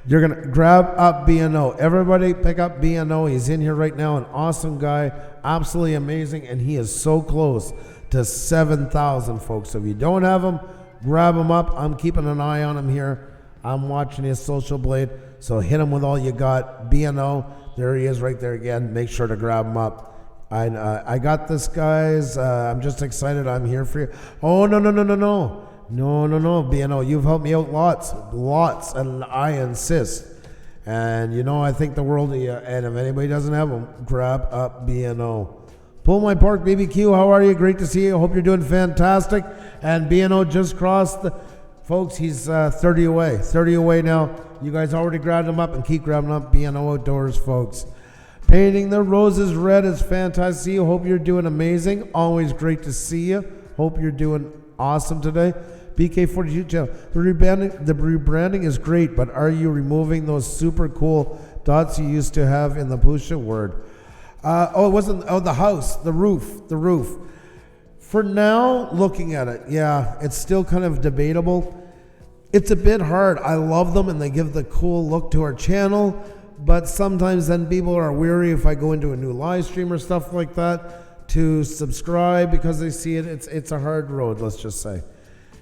You're going to grab up BNO. Everybody pick up BNO. He's in here right now. An awesome guy. Absolutely amazing. And he is so close to 7,000, folks. So if you don't have him, grab him up. I'm keeping an eye on him here. I'm watching his social blade. So hit him with all you got. BNO. There he is right there again. Make sure to grab him up. I got this, guys. I'm just excited. I'm here for you. Oh, no. No, BNO, you've helped me out lots, and I insist. And you know, I think the world of you. And if anybody doesn't have them, grab up BNO. Pull My Pork BBQ, how are you? Great to see you. Hope you're doing fantastic. And BNO just crossed folks, he's 30 away. 30 away now. You guys already grabbed him up and keep grabbing up BNO Outdoors, folks. Painting the Roses Red is fantastic to see you. Hope you're doing amazing. Always great to see you. Hope you're doing awesome today. BK42 channel. The rebranding is great, but are you removing those super cool dots you used to have in the Pusa word? It wasn't. Oh, the house, the roof. For now, looking at it, yeah, it's still kind of debatable. It's a bit hard. I love them and they give the cool look to our channel, but sometimes then people are weary if I go into a new live stream or stuff like that to subscribe because they see it. It's a hard road, let's just say.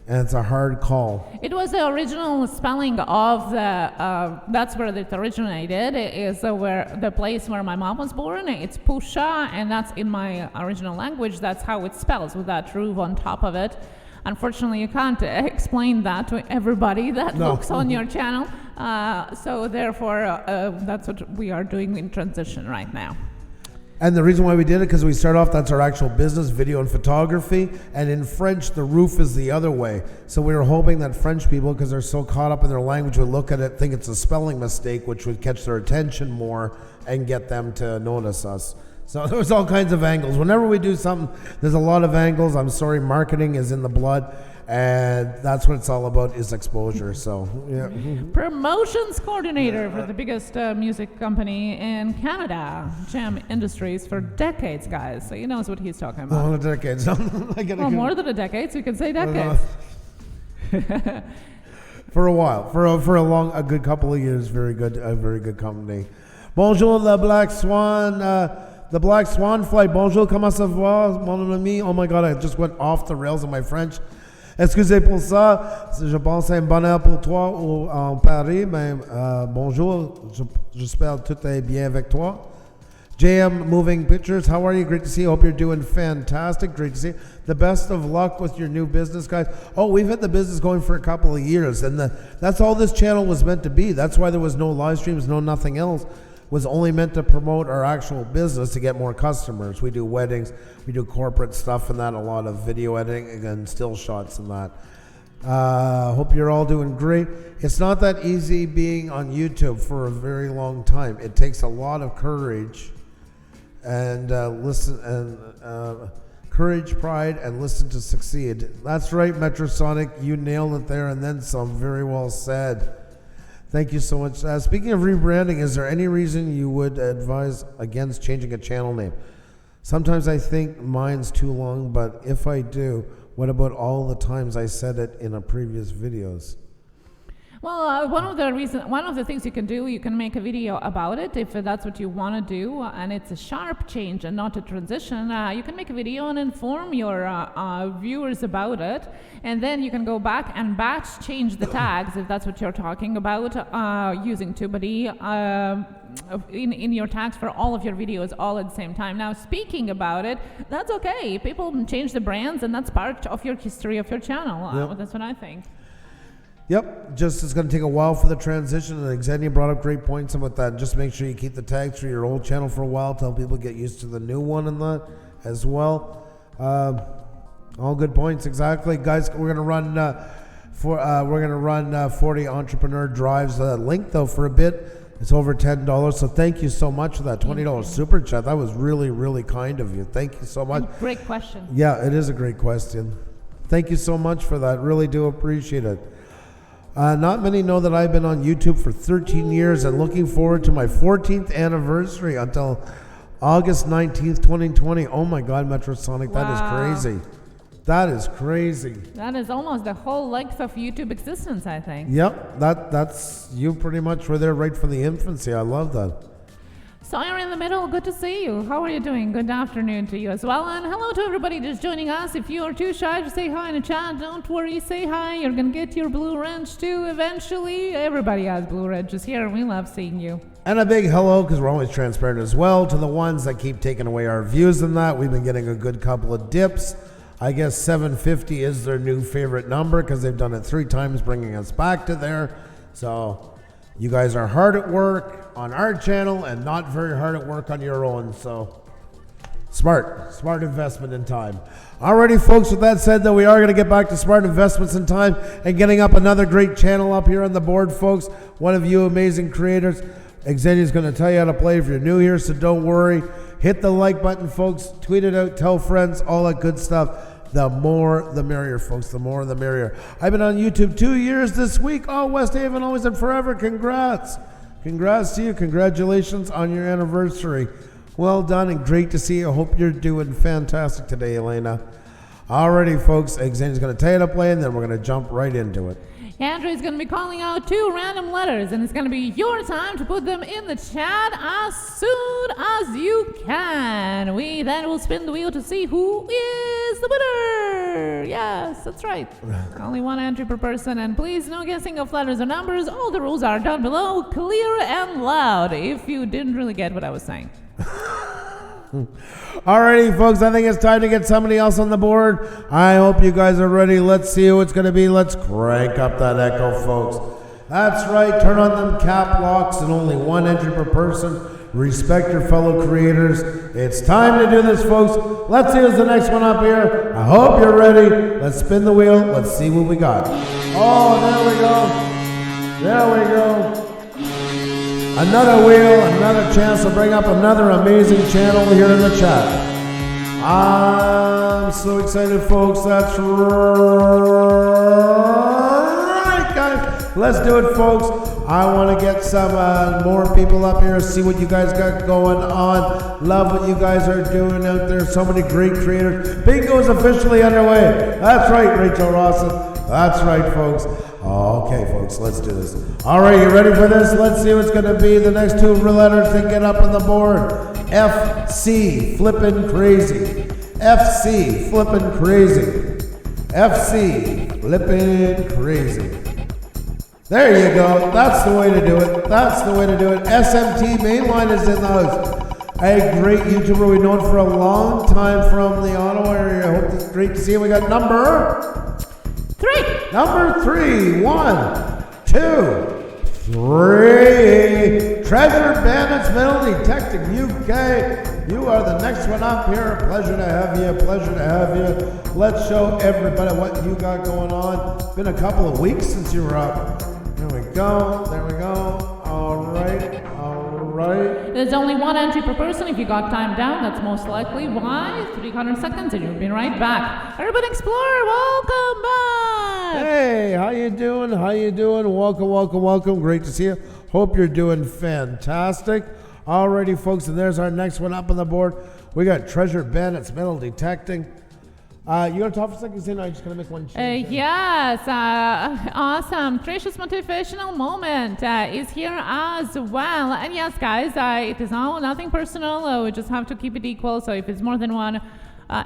And it's a hard call. It was the original spelling of the, that's where it originated. It is where the place where my mom was born. It's Pusa, and that's in my original language. That's how it spells, with that roof on top of it. Unfortunately, you can't explain that to everybody that looks on your channel. So therefore, that's what we are doing in transition right now. And the reason why we did it, because we start off, that's our actual business, video and photography. And in French, the roof is the other way. So we were hoping that French people, because they're so caught up in their language, would look at it, think it's a spelling mistake, which would catch their attention more and get them to notice us. So there's all kinds of angles. Whenever we do something, there's a lot of angles. I'm sorry, marketing is in the blood. And that's what it's all about, is exposure. So, yeah. Promotions coordinator for the biggest music company in Canada, Jam Industries, for decades, guys. So he knows what he's talking about. Well, decades. Well, more than a decade, so you can say decades. For a while, for a good couple of years, a very good company. Bonjour, the Black Swan. The Black Swan flight. Bonjour, comment ça va, mon ami? Oh my God, I just went off the rails in my French. Excusez pour ça, je pense c'est un bonheur pour toi en Paris, mais bonjour, j'espère que tout est bien avec toi. JM Moving Pictures, how are you? Great to see you. Hope you're doing fantastic. Great to see you. The best of luck with your new business, guys. Oh, we've had the business going for a couple of years, and that's all this channel was meant to be. That's why there was no live streams, no nothing else. Was only meant to promote our actual business to get more customers. We do weddings, we do corporate stuff and that, a lot of video editing and still shots and that. Hope you're all doing great. It's not that easy being on YouTube for a very long time. It takes a lot of courage and courage, pride, and listen to succeed. That's right, Metrosonic, you nailed it there and then some. Very well said. Thank you so much. Speaking of rebranding, is there any reason you would advise against changing a channel name? Sometimes I think mine's too long, but if I do, what about all the times I said it in a previous videos? Well, one of the things you can do, you can make a video about it if that's what you want to do, and it's a sharp change and not a transition. You can make a video and inform your viewers about it, and then you can go back and batch change the tags if that's what you're talking about, using TubeBuddy in your tags for all of your videos all at the same time. Now, speaking about it, that's okay. People change the brands, and that's part of your history of your channel. Yep. That's what I think. Yep, just it's going to take a while for the transition, and Xenia brought up great points about that. Just make sure you keep the tags for your old channel for a while till people get used to the new one and that as well. All good points, exactly, guys. We're going to run 40 entrepreneur drives. Link though for a bit. It's over $10, so thank you so much for that $20 super chat. That was really, really kind of you. Thank you so much. Great question. Yeah, it is a great question. Thank you so much for that. Really do appreciate it. Not many know that I've been on YouTube for 13 years and looking forward to my 14th anniversary until August 19th, 2020. Oh my God, Metrosonic, Wow. that is crazy. That is crazy. That is almost the whole length of YouTube existence, I think. Yep, that's you pretty much were there right from the infancy. I love that. Sawyer in the middle, good to see you. How are you doing? Good afternoon to you as well. And hello to everybody just joining us. If you are too shy to say hi in the chat, don't worry, say hi. You're going to get your blue wrench too eventually. Everybody has blue wrenches here, and we love seeing you. And a big hello, because we're always transparent as well, to the ones that keep taking away our views and that. We've been getting a good couple of dips. I guess 750 is their new favorite number because they've done it 3 times, bringing us back to there. So you guys are hard at work on our channel and not very hard at work on your own. So smart investment in time. Alrighty, folks, with that said, though, we are going to get back to smart investments in time and getting up another great channel up here on the board, folks. One of you amazing creators. Xenia's going to tell you how to play if you're new here, so don't worry. Hit the like button, folks. Tweet it out, tell friends, all that good stuff. The more the merrier, folks. The more the merrier. I've been on YouTube 2 years this week. Oh, West Haven, always and forever. Congrats. Congrats to you. Congratulations on your anniversary. Well done and great to see you. I hope you're doing fantastic today, Elena. Alrighty, folks. Xenia's going to tell you to play, and then we're going to jump right into it. Andrew is going to be calling out 2 random letters, and it's going to be your time to put them in the chat as soon as you can. We then will spin the wheel to see who is the winner. Yes, that's right. Only 1 entry per person, and please no guessing of letters or numbers. All the rules are down below, clear and loud, if you didn't really get what I was saying. Alrighty, folks, I think it's time to get somebody else on the board. I hope you guys are ready. Let's see who it's going to be. Let's crank up that echo, folks. That's right. Turn on them cap locks and only 1 entry per person. Respect your fellow creators. It's time to do this, folks. Let's see who's the next one up here. I hope you're ready. Let's spin the wheel. Let's see what we got. Oh, there we go. There we go. Another wheel, another chance to bring up another amazing channel here in the chat. I'm so excited, folks. That's right, guys. Let's do it, folks. I want to get some more people up here, see what you guys got going on. Love what you guys are doing out there. So many great creators. Bingo is officially underway. That's right, Rachel Rawson. That's right, folks. Okay, folks, let's do this. All right, you ready for this? Let's see what's going to be the next 2 letters that get up on the board. FC, flippin' crazy. FC, flippin' crazy. FC, flippin' crazy. There you go. That's the way to do it. That's the way to do it. SMT Mainline is in the house. A great YouTuber we've known for a long time from the Ottawa area. I hope it's great to see him. We got number 3. Number 3. 1, 2, 3. Treasure Bandits Metal Detecting UK. You are the next one up here. Pleasure to have you. Pleasure to have you. Let's show everybody what you got going on. It's been a couple of weeks since you were up. There we go. There we go. All right. There's only one entry per person. If you got timed down, that's most likely why. 300 seconds and you'll be right back. Urban Explorer, welcome back. Hey, how you doing? How you doing? Welcome. Great to see you. Hope you're doing fantastic. Alrighty, folks, and there's our next one up on the board. We got Treasure Bandits Metal Detecting. You gonna talk for a second? I'm just gonna make one change. Yes, awesome. Trish's motivational moment is here as well. And yes, guys, it is all nothing personal. We just have to keep it equal. So if it's more than one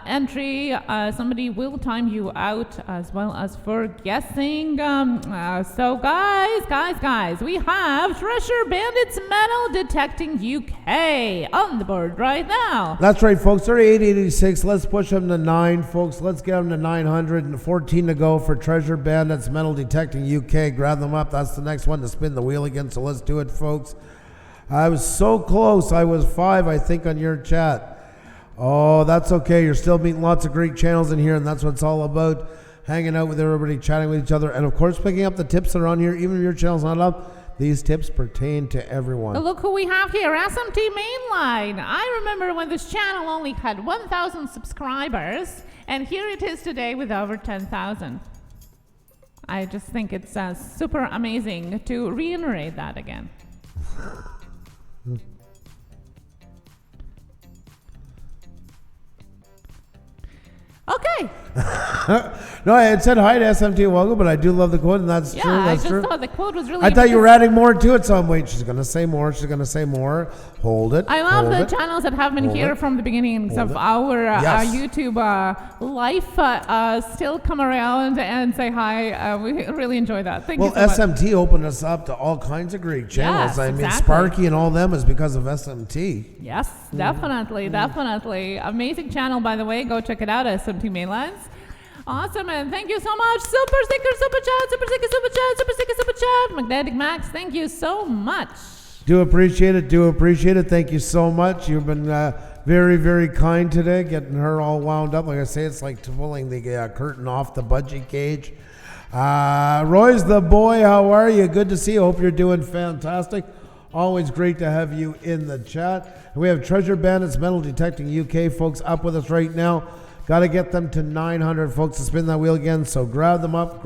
entry, somebody will time you out as well as for guessing. So guys, we have Treasure Bandits Metal Detecting UK on the board right now. That's right, folks. They're 886. Let's push them to 9, folks. Let's get them to 914 to go for Treasure Bandits Metal Detecting UK. Grab them up. That's the next one to spin the wheel again. So let's do it, folks. I was so close. I was 5, I think, on your chat. Oh, that's okay. You're still meeting lots of great channels in here, and that's what it's all about. Hanging out with everybody, chatting with each other, and of course, picking up the tips that are on here. Even if your channel's not up, these tips pertain to everyone. Look who we have here, SMT Mainline. I remember when this channel only had 1,000 subscribers, and here it is today with over 10,000. I just think it's super amazing to reiterate that again. Okay. No, I had said hi to SMT Welcome, but I do love the quote, and that's true. That's I true. just thought the quote was really. I thought you were adding more to it, so I'm waiting. She's going to say more. She's going to say more. Hold it. I love the channels that have been here from the beginning of our YouTube life. Still come around and say hi. We really enjoy that. Thank you so much. SMT opened us up to all kinds of great channels. Yes, I mean, exactly. Sparky and all them is because of SMT. Yes, definitely. Amazing channel, by the way. Go check it out, SMT Mainlines. Awesome, and thank you so much. Super sticker, super chat, super sticker, super chat, super sticker, super chat. Magnetic Max, thank you so much. Do appreciate it. Thank you so much. You've been very, very kind today, getting her all wound up. Like I say, it's like pulling the curtain off the budgie cage. Roy's the boy. How are you? Good to see you. Hope you're doing fantastic. Always great to have you in the chat. And we have Treasure Bandits Metal Detecting UK folks up with us right now. Got to get them to 900 folks to spin that wheel again. So grab them up.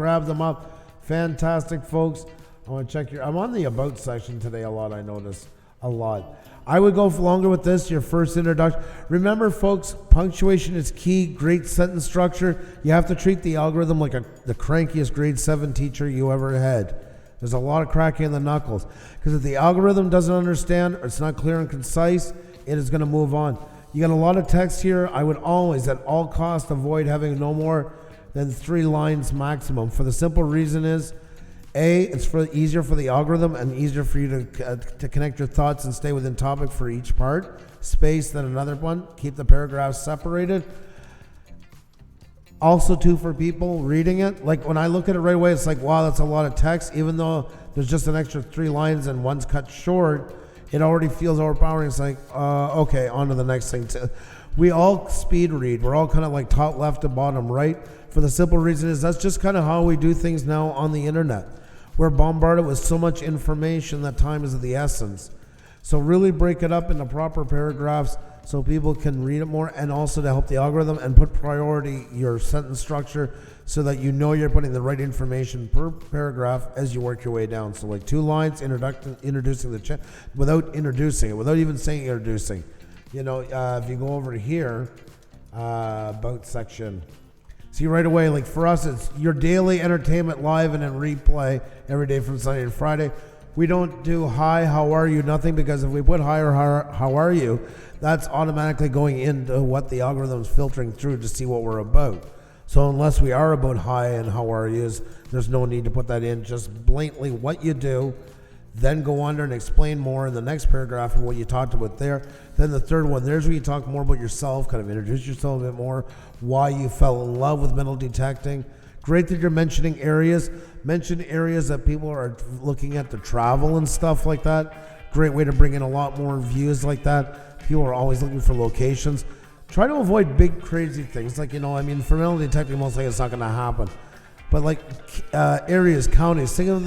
Fantastic, folks. I want to check I'm on the about section today a lot, I noticed. A lot. I would go longer with this, your first introduction. Remember, folks, punctuation is key. Great sentence structure. You have to treat the algorithm like the crankiest grade 7 teacher you ever had. There's a lot of cracking in the knuckles. Because if the algorithm doesn't understand or it's not clear and concise, it is going to move on. You got a lot of text here. I would always, at all costs, avoid having no more than 3 lines maximum. For the simple reason is, A, it's easier for the algorithm and easier for you to connect your thoughts and stay within topic for each part. Space, then another one. Keep the paragraphs separated. Also, too, for people reading it, like when I look at it right away, it's like, wow, that's a lot of text. Even though there's just an extra 3 lines and one's cut short, it already feels overpowering. It's like, okay, on to the next thing. We all speed read. We're all kind of like top left to bottom right. For the simple reason is that's just kind of how we do things now on the internet. We're bombarded with so much information that time is of the essence. So really break it up into proper paragraphs so people can read it more, and also to help the algorithm and put priority your sentence structure so that you know you're putting the right information per paragraph as you work your way down. So like 2 lines introducing the chat without introducing it, without even saying introducing. You know, if you go over to here, about section, see right away, like for us, it's your daily entertainment live and in replay every day from Sunday to Friday. We don't do hi, how are you, nothing, because if we put hi or how are you, that's automatically going into what the algorithm's filtering through to see what we're about. So unless we are about hi and how are yous, there's no need to put that in. Just blatantly what you do, then go under and explain more in the next paragraph of what you talked about there. Then the third one, there's where you talk more about yourself, kind of introduce yourself a bit more, why you fell in love with metal detecting. Great that you're mentioning areas. Mention areas that people are looking at to travel and stuff like that. Great way to bring in a lot more views like that. People are always looking for locations. Try to avoid big crazy things. Like, for metal detecting, most likely it's not going to happen. But like areas, counties, think of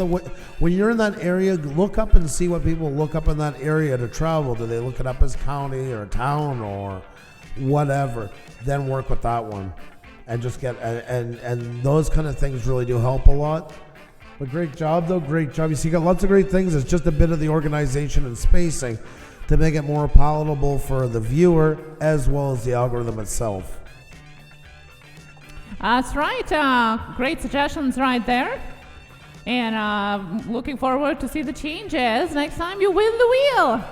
when you're in that area, look up and see what people look up in that area to travel. Do they look it up as county or town or whatever? Then work with that one, and just get and those kind of things really do help a lot. But great job though, great job. You see, you got lots of great things. It's just a bit of the organization and spacing to make it more palatable for the viewer as well as the algorithm itself. That's right. Great suggestions right there. And looking forward to see the changes next time you win the wheel.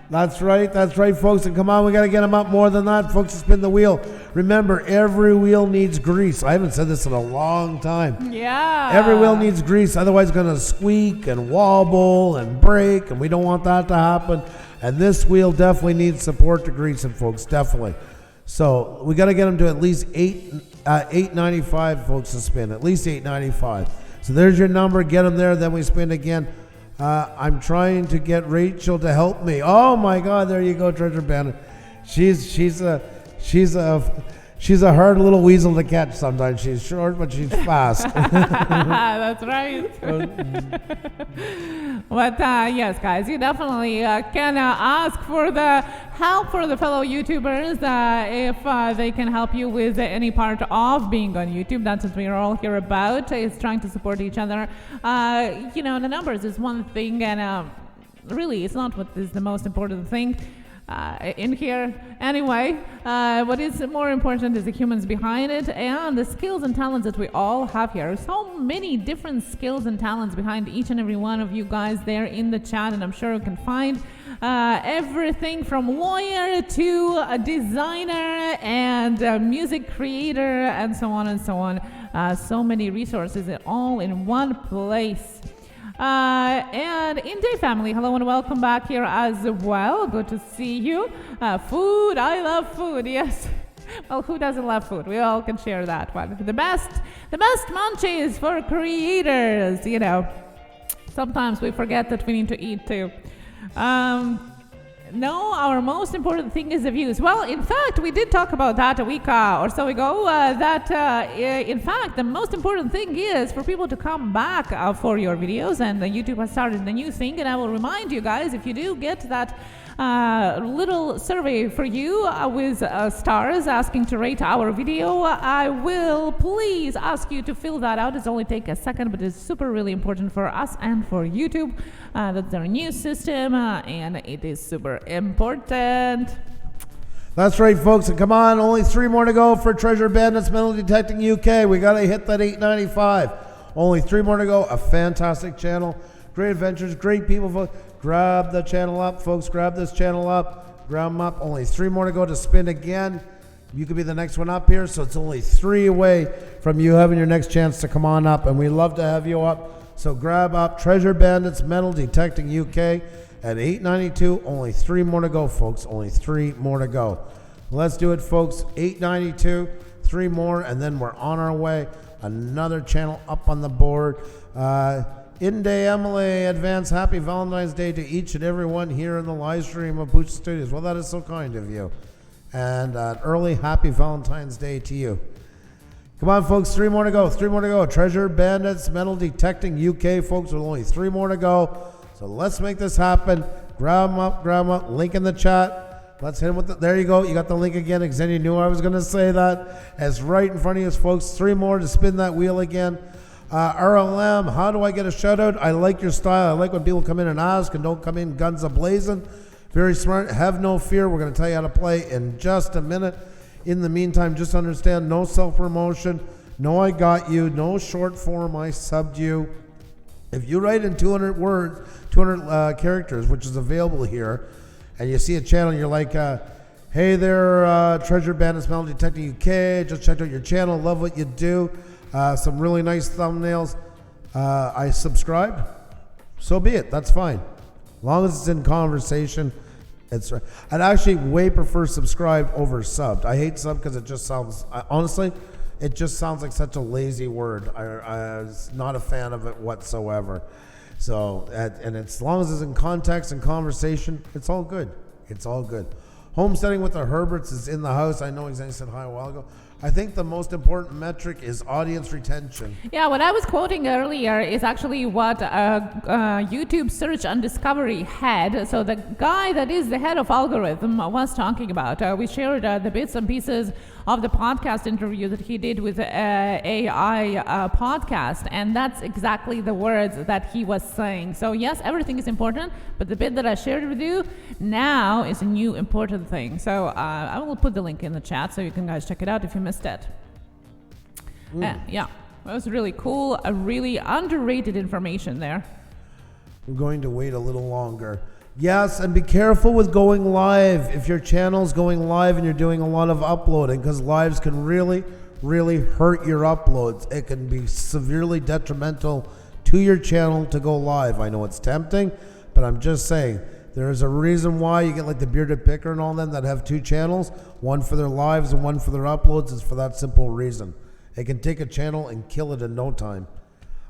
That's right, folks. And come on, we got to get them up more than that, folks, to spin the wheel. Remember, every wheel needs grease. I haven't said this in a long time. Yeah. Every wheel needs grease, otherwise it's going to squeak and wobble and break, and we don't want that to happen. And this wheel definitely needs support to grease it, folks, definitely. So we got to get them to at least $8.95, folks, to spin. At least $8.95. So there's your number. Get them there. Then we spin again. I'm trying to get Rachel to help me. Oh my God! There you go, Treasure Bandit. She's a hard little weasel to catch. Sometimes she's short, but she's fast. That's right. But yes, guys, you definitely can ask for the help for the fellow YouTubers if they can help you with any part of being on YouTube. That's what we're all here about, is trying to support each other. The numbers is one thing, and really, it's not what is the most important thing. In here. Anyway, what is more important is the humans behind it and the skills and talents that we all have here. So many different skills and talents behind each and every one of you guys there in the chat, and I'm sure you can find everything from lawyer to a designer and a music creator and so on and so on. So many resources all in one place. And Inday family, hello and welcome back here as well. Good to see you. Food, I love food, yes. Well, who doesn't love food? We all can share that one. The best munchies for creators, Sometimes we forget that we need to eat too. No, our most important thing is the views. Well, in fact, we did talk about that a week or so ago, in fact, the most important thing is for people to come back for your videos, and YouTube has started the new thing, and I will remind you guys, if you do get that little survey for you with stars asking to rate our video, I will please ask you to fill that out. It's only take a second, but it's super really important for us and for YouTube. That's our new system, and it is super important. That's right, folks. And come on, only 3 more to go for Treasure Bandits Metal Detecting UK. We got to hit that $8.95. Only 3 more to go. A fantastic channel. Great adventures, great people. Grab the channel up, folks. Grab this channel up. Grab them up. Only 3 more to go to spin again. You could be the next one up here, so it's only 3 away from you having your next chance to come on up, and we love to have you up. So grab up Treasure Bandits Metal Detecting UK at $8.92. Only 3 more to go, folks. Only 3 more to go. Let's do it, folks. $8.92, 3 more, and then we're on our way. Another channel up on the board. Inday Emily, advance happy Valentine's Day to each and every one here in the live stream of Pusa Studios. Well, that is so kind of you. And an early happy Valentine's Day to you. Come on, folks, 3 more to go. 3 more to go. Treasure Bandits Metal Detecting UK, folks, with only 3 more to go. So let's make this happen. Grab them up. Link in the chat. Let's hit them with there you go. You got the link again. Xenia knew I was going to say that. It's right in front of you, folks. 3 more to spin that wheel again. RLM, how do I get a shout out? I like your style. I like when people come in and ask and don't come in guns a-blazing. Very smart. Have no fear. We're going to tell you how to play in just a minute. In the meantime, just understand, no self-promotion. No, I got you. No short form, I subbed you. If you write in 200 words, 200 characters, which is available here, and you see a channel and you're like, hey there, Treasure Bandits Metal Detecting UK, just checked out your channel, love what you do. Some really nice thumbnails. I subscribed. so be it. That's fine. As long as it's in conversation, it's right. I'd actually way prefer subscribe over subbed. I hate sub because it just sounds, honestly, it just sounds like such a lazy word. I was not a fan of it whatsoever. So, and as long as it's in context and conversation, it's all good. It's all good. Homesteading with the Herberts is in the house. I know exactly said hi a while ago. I think the most important metric is audience retention. Yeah, what I was quoting earlier is actually what YouTube search and discovery head, so the guy that is the head of algorithm, was talking about. We shared the bits and pieces of the podcast interview that he did with AI podcast, and that's exactly the words that he was saying. So yes, everything is important, but the bit that I shared with you now is a new important thing. So I will put the link in the chat so you can guys check it out if you missed it. Yeah, that was really cool. A really underrated information there. We're going to wait a little longer. Yes, and be careful with going live. If your channel's going live and you're doing a lot of uploading, because lives can really, really hurt your uploads. It can be severely detrimental to your channel to go live. I know it's tempting, but I'm just saying, there is a reason why you get like the Bearded Picker and all them that have two channels, one for their lives and one for their uploads. It's for that simple reason. It can take a channel and kill it in no time.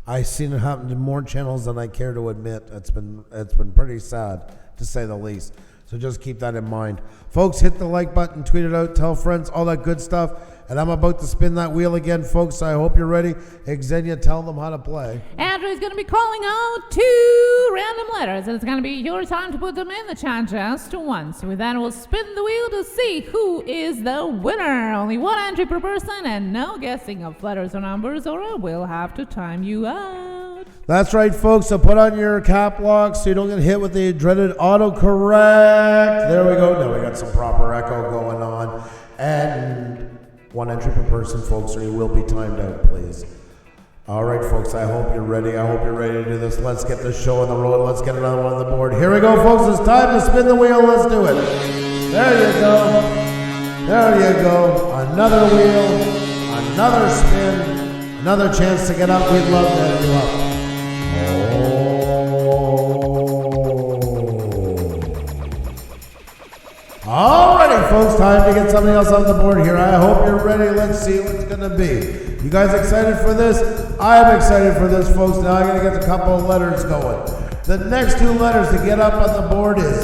I've seen it happen to more channels than I care to admit. It's been pretty sad, to say the least. So just keep that in mind. Folks, hit the like button, tweet it out, tell friends, all that good stuff. And I'm about to spin that wheel again, folks. I hope you're ready. Xenia, tell them how to play. Andrew is going to be calling out 2 random letters, and it's going to be your time to put them in the chat just once. We then will spin the wheel to see who is the winner. Only 1 entry per person, and no guessing of letters or numbers, or I will have to time you out. That's right, folks. So put on your cap lock so you don't get hit with the dreaded autocorrect. There we go. Now we got some proper echo going on. And 1 entry per person, folks, or you will be timed out, please. All right, folks, I hope you're ready. I hope you're ready to do this. Let's get this show on the road. Let's get another one on the board. Here we go, folks. It's time to spin the wheel. Let's do it. There you go. There you go. Another wheel, another spin, another chance to get up. We'd love to have you up. Alrighty, folks, time to get something else on the board here. I hope you're ready. Let's see what it's going to be. You guys excited for this? I am excited for this, folks. Now I'm going to get a couple of letters going. The next 2 letters to get up on the board is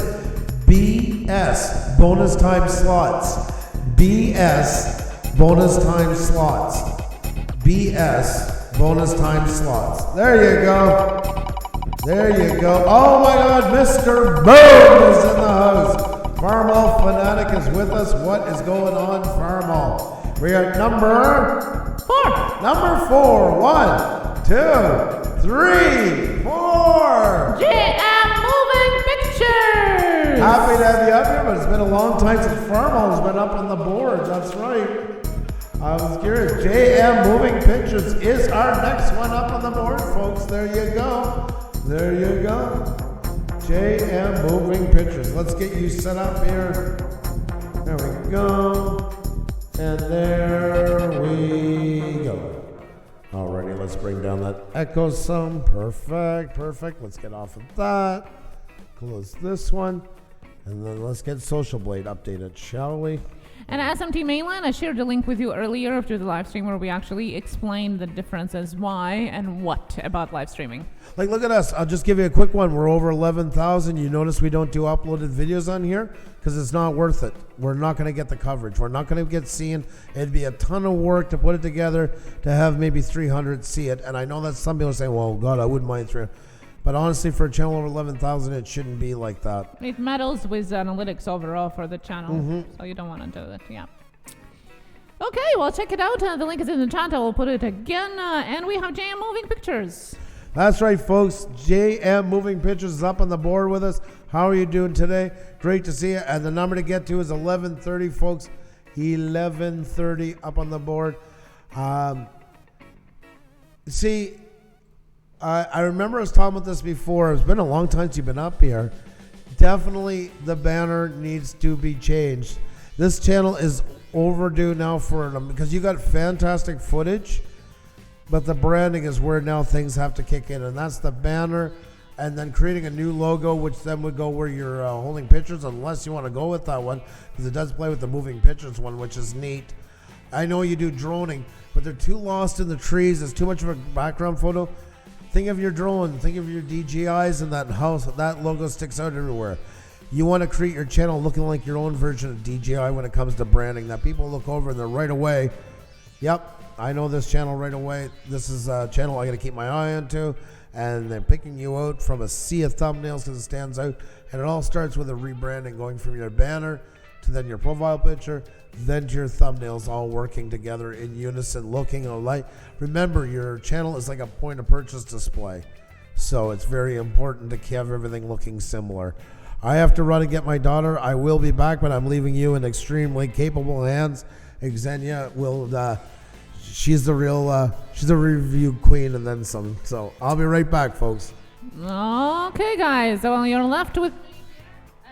BS, bonus time slots. BS, bonus time slots. BS, bonus time slots. There you go. There you go. Oh my God, Mr. Boom is in the house. Farmall Fanatic is with us. What is going on, Farmall? We are number 4. Number 4. 1, 2, 3, 4. JM Moving Pictures. Happy to have you up here, but it's been a long time since Farmall has been up on the board. That's right. I was curious. JM Moving Pictures is our next one up on the board, folks. There you go. There you go. JM Moving Pictures. Let's get you set up here. There we go. And there we go. Alrighty, let's bring down that echo some. Perfect, perfect. Let's get off of that. Close this one. And then let's get Social Blade updated, shall we? And SMT Mainline, I shared a link with you earlier after the live stream where we actually explained the differences, why and what about live streaming. Like, look at us. I'll just give you a quick one. We're over 11,000. You notice we don't do uploaded videos on here because it's not worth it. We're not going to get the coverage. We're not going to get seen. It'd be a ton of work to put it together to have maybe 300 see it. And I know that some people are saying, well, God, I wouldn't mind 300. But honestly, for a channel over 11,000, it shouldn't be like that. It meddles with analytics overall for the channel, so you don't want to do it, yeah. Okay, well, check it out. The link is in the chat. I will put it again. And we have JM Moving Pictures. That's right, folks. JM Moving Pictures is up on the board with us. How are you doing today? Great to see you. And the number to get to is 11:30, folks. 11:30 up on the board. See, I remember I was talking about this before. It's been a long time since you've been up here. Definitely the banner needs to be changed. This channel is overdue now for them because you got fantastic footage, but the branding is where now things have to kick in, and that's the banner and then creating a new logo, which then would go where you're holding pictures, unless you want to go with that one, because it does play with the moving pictures one, which is neat. I know you do droning, but they're too lost in the trees. It's too much of a background photo. Think of your drone, think of your DJIs and that house. That logo sticks out everywhere. You want to create your channel looking like your own version of DJI when it comes to branding, that people look over and they're right away, yep, I know this channel right away. This is a channel I got to keep my eye on to. And they're picking you out from a sea of thumbnails because it stands out. And it all starts with a rebranding, going from your banner to then your profile picture, then to your thumbnails, all working together in unison, looking alike. Remember, your channel is like a point of purchase display. So it's very important to have everything looking similar. I have to run and get my daughter. I will be back, but I'm leaving you in extremely capable hands. Xenia will... she's the real, she's a review queen and then some. So I'll be right back, folks. Okay, guys. Well, you're left with.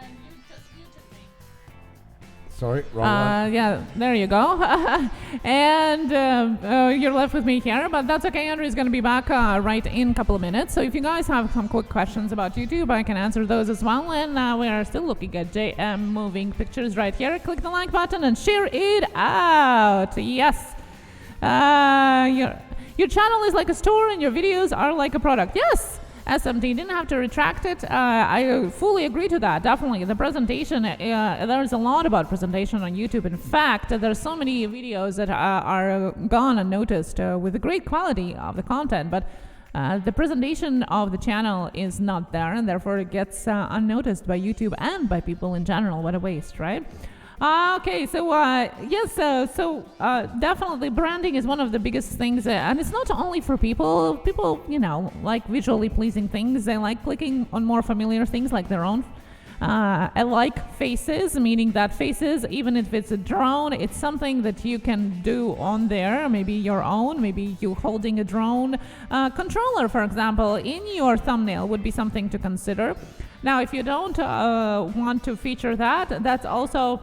And you just muted me. Sorry, wrong one. Yeah, there you go. And you're left with me here, but that's okay. Andrew's going to be back right in a couple of minutes. So if you guys have some quick questions about YouTube, I can answer those as well. And we are still looking at JM moving pictures right here. Click the like button and share it out. Yes. Your channel is like a store and your videos are like a product. Yes, SMT didn't have to retract it. I fully agree to that. Definitely, the presentation. There's a lot about presentation on YouTube. In fact, there's so many videos that are gone unnoticed with the great quality of the content, but the presentation of the channel is not there, and therefore it gets unnoticed by YouTube and by people in general. What a waste, right? Okay, so yes, so definitely branding is one of the biggest things, and it's not only for people. People, like visually pleasing things. They like clicking on more familiar things like their own. I like faces, meaning that faces, even if it's a drone, it's something that you can do on there, maybe your own, maybe you holding a drone. Controller, for example, in your thumbnail would be something to consider. Now, if you don't want to feature that, that's also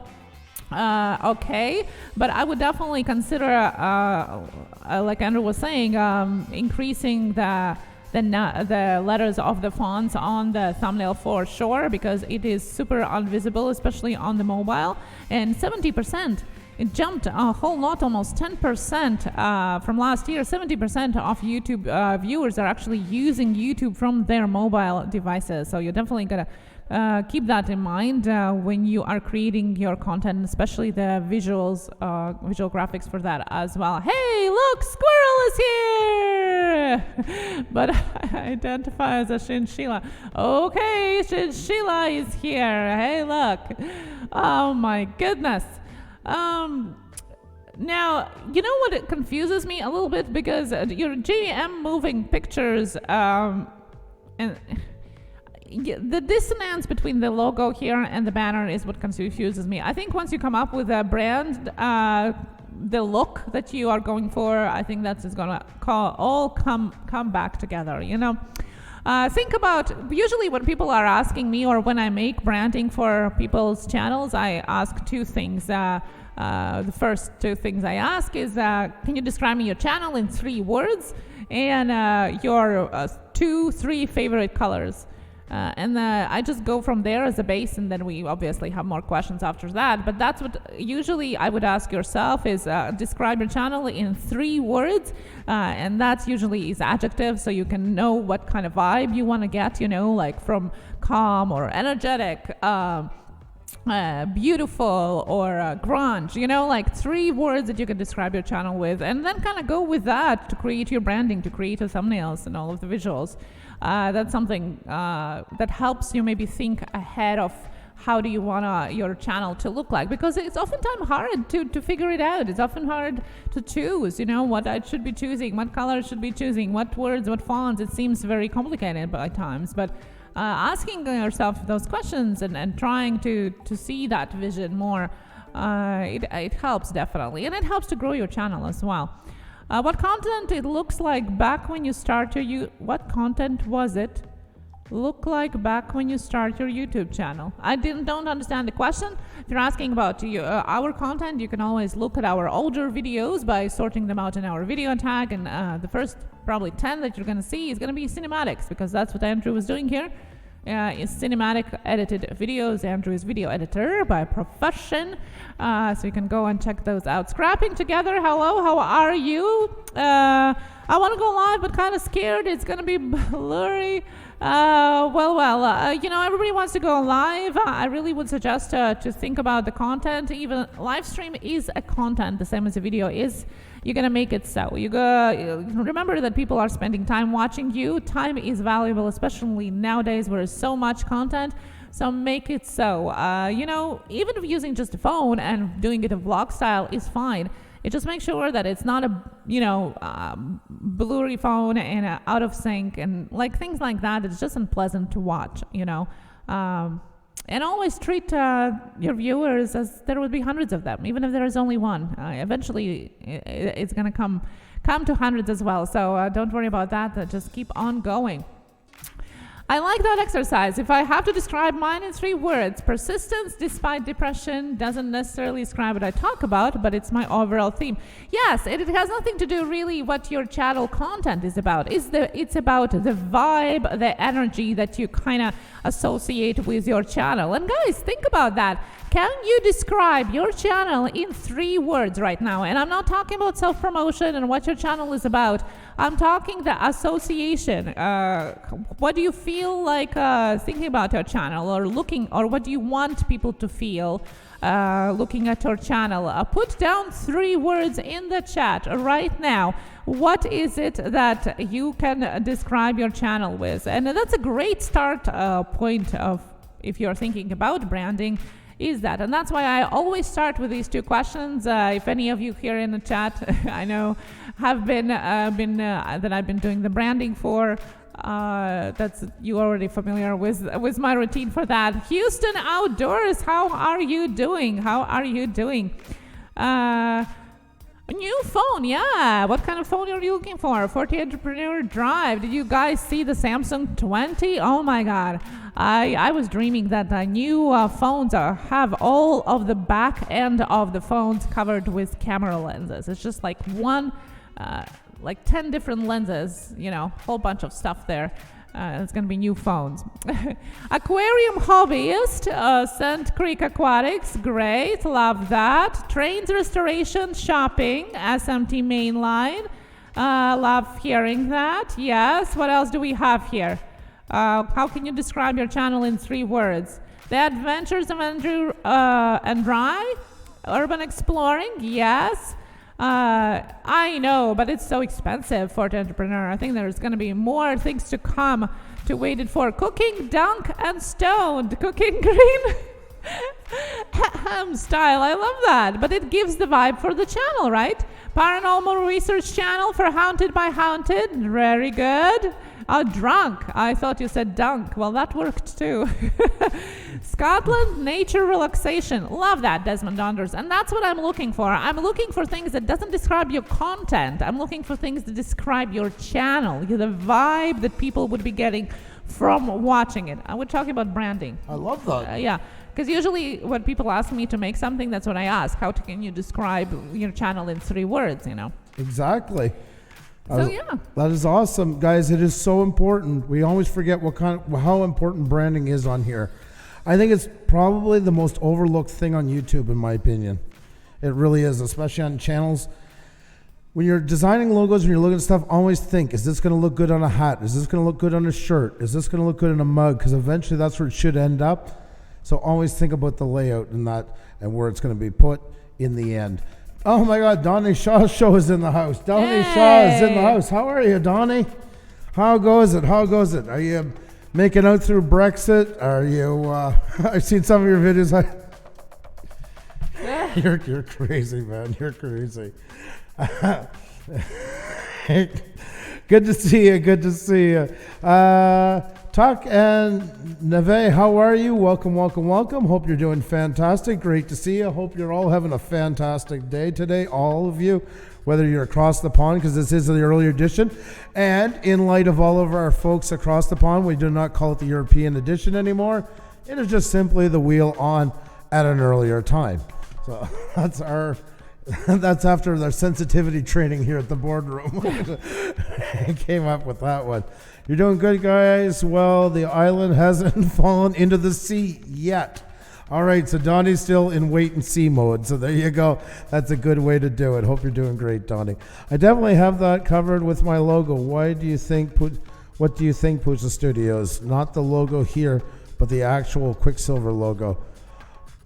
okay, but I would definitely consider, like Andrew was saying, increasing the letters of the fonts on the thumbnail for sure, because it is super unvisible, especially on the mobile. And 70%, it jumped a whole lot, almost 10% from last year. 70% of YouTube viewers are actually using YouTube from their mobile devices. So you're definitely gonna keep that in mind when you are creating your content, especially the visuals, visual graphics for that as well. Hey, look, squirrel is here! But I identify as a chinchilla. Okay, chinchilla is here. Hey, look. Oh my goodness. Now, you know what, it confuses me a little bit, because your GM moving pictures, and the dissonance between the logo here and the banner is what confuses me. I think once you come up with a brand, the look that you are going for, I think that's just gonna all come back together, Think about, usually when people are asking me, or when I make branding for people's channels, I ask two things. The first two things I ask is, can you describe me your channel in 3 words, and your 2-3 favorite colors. And I just go from there as a base, and then we obviously have more questions after that. But that's what usually I would ask yourself is, describe your channel in 3 words, and that's usually is adjective, so you can know what kind of vibe you want to get, like from calm or energetic, beautiful or grunge, like 3 words that you can describe your channel with, and then kind of go with that to create your branding, to create your thumbnails and all of the visuals. That's something that helps you maybe think ahead of how do you want your channel to look like, because it's oftentimes hard to figure it out. It's often hard to choose, what I should be choosing, what color I should be choosing, what words, what fonts. It seems very complicated by times, but asking yourself those questions and trying to see that vision more, it helps definitely, and it helps to grow your channel as well. What content it looks like back when you started? What content was it look like back when you start your YouTube channel? I don't understand the question. If you're asking about our content, you can always look at our older videos by sorting them out in our video tag, and the first probably 10 that you're going to see is going to be cinematics, because that's what Andrew was doing here. Is cinematic edited videos. Andrew is video editor by profession, so you can go and check those out. Scrapping together, hello, how are you? I want to go live, but kind of scared it's going to be blurry. Everybody wants to go live. I really would suggest to think about the content. Even live stream is a content, the same as a video is. You're going to make it so. Remember that people are spending time watching you. Time is valuable, especially nowadays where there's so much content. So make it so. Even if using just a phone and doing it in vlog style is fine. It just makes sure that it's not a, blurry phone and out of sync and like things like that. It's just unpleasant to watch, And always treat your viewers as there would be hundreds of them, even if there is only one. Eventually, it's going to come to hundreds as well. So don't worry about that. Just keep on going. I like that exercise. If I have to describe mine in 3 words, persistence despite depression doesn't necessarily describe what I talk about, but it's my overall theme. Yes, it has nothing to do really what your channel content is about. It's about the vibe, the energy that you kind of associate with your channel. And guys, think about that. Can you describe your channel in 3 words right now? And I'm not talking about self-promotion and what your channel is about. I'm talking the association. What do you feel like thinking about your channel or what do you want people to feel looking at your channel? Put down 3 words in the chat right now. What is it that you can describe your channel with? And that's a great start point of if you're thinking about branding. Is that, and that's why I always start with these 2 questions. If any of you here in the chat, I know, have been that I've been doing the branding for, that's you already familiar with my routine for that. Houston Outdoors, how are you doing? New phone, yeah. What kind of phone are you looking for? 40 Entrepreneur Drive. Did you guys see the Samsung 20? Oh my God. I was dreaming that the new phones have all of the back end of the phones covered with camera lenses. It's just like 10 different lenses, whole bunch of stuff there. It's going to be new phones. Aquarium hobbyist, Sand Creek Aquatics, great, love that. Trains restoration, shopping, SMT mainline, love hearing that. Yes, what else do we have here? How can you describe your channel in 3 words? The Adventures of Andrew and Rye, urban exploring, yes. I know, but it's so expensive for the entrepreneur. I think there's going to be more things to come to wait it for. Cooking, dunk, and stoned. Cooking green style. I love that. But it gives the vibe for the channel, right? Paranormal research channel for Haunted by Haunted. Very good. Drunk. I thought you said dunk. Well, that worked too. Scotland nature relaxation. Love that, Desmond Donders. And that's what I'm looking for. I'm looking for things that doesn't describe your content. I'm looking for things that describe your channel, the vibe that people would be getting from watching it. We're talking about branding. I love that. Yeah. Because usually when people ask me to make something, that's what I ask. How can you describe your channel in 3 words, Exactly. So yeah, that is awesome, guys. It is so important. We always forget how important branding is on here. I think it's probably the most overlooked thing on YouTube, in my opinion. It really is, especially on channels. When you're designing logos and you're looking at stuff, always think: is this going to look good on a hat? Is this going to look good on a shirt? Is this going to look good in a mug? Because eventually, that's where it should end up. So always think about the layout and where it's going to be put in the end. Oh my God, Donnie Shaw's show is in the house. Donnie Shaw is in the house. How are you, Donnie? How goes it? Are you making out through Brexit? Are you, I've seen some of your videos. You're crazy, man. You're crazy. Good to see you. Tuck and Neve, how are you? Welcome. Hope you're doing fantastic. Great to see you. Hope you're all having a fantastic day today, all of you. whether you're across the pond, because this is the earlier edition. And in light of all of our folks across the pond, we do not call it the European edition anymore. It is just simply the wheel on at an earlier time. So that's after their sensitivity training here at the boardroom. I came up with that one. You're doing good, guys. Well, the island hasn't fallen into the sea yet. All right, so Donnie's still in wait and see mode. So there you go. That's a good way to do it. Hope you're doing great, Donnie. I definitely have that covered with my logo. What do you think, Pusa Studios? Not the logo here, but the actual Quicksilver logo.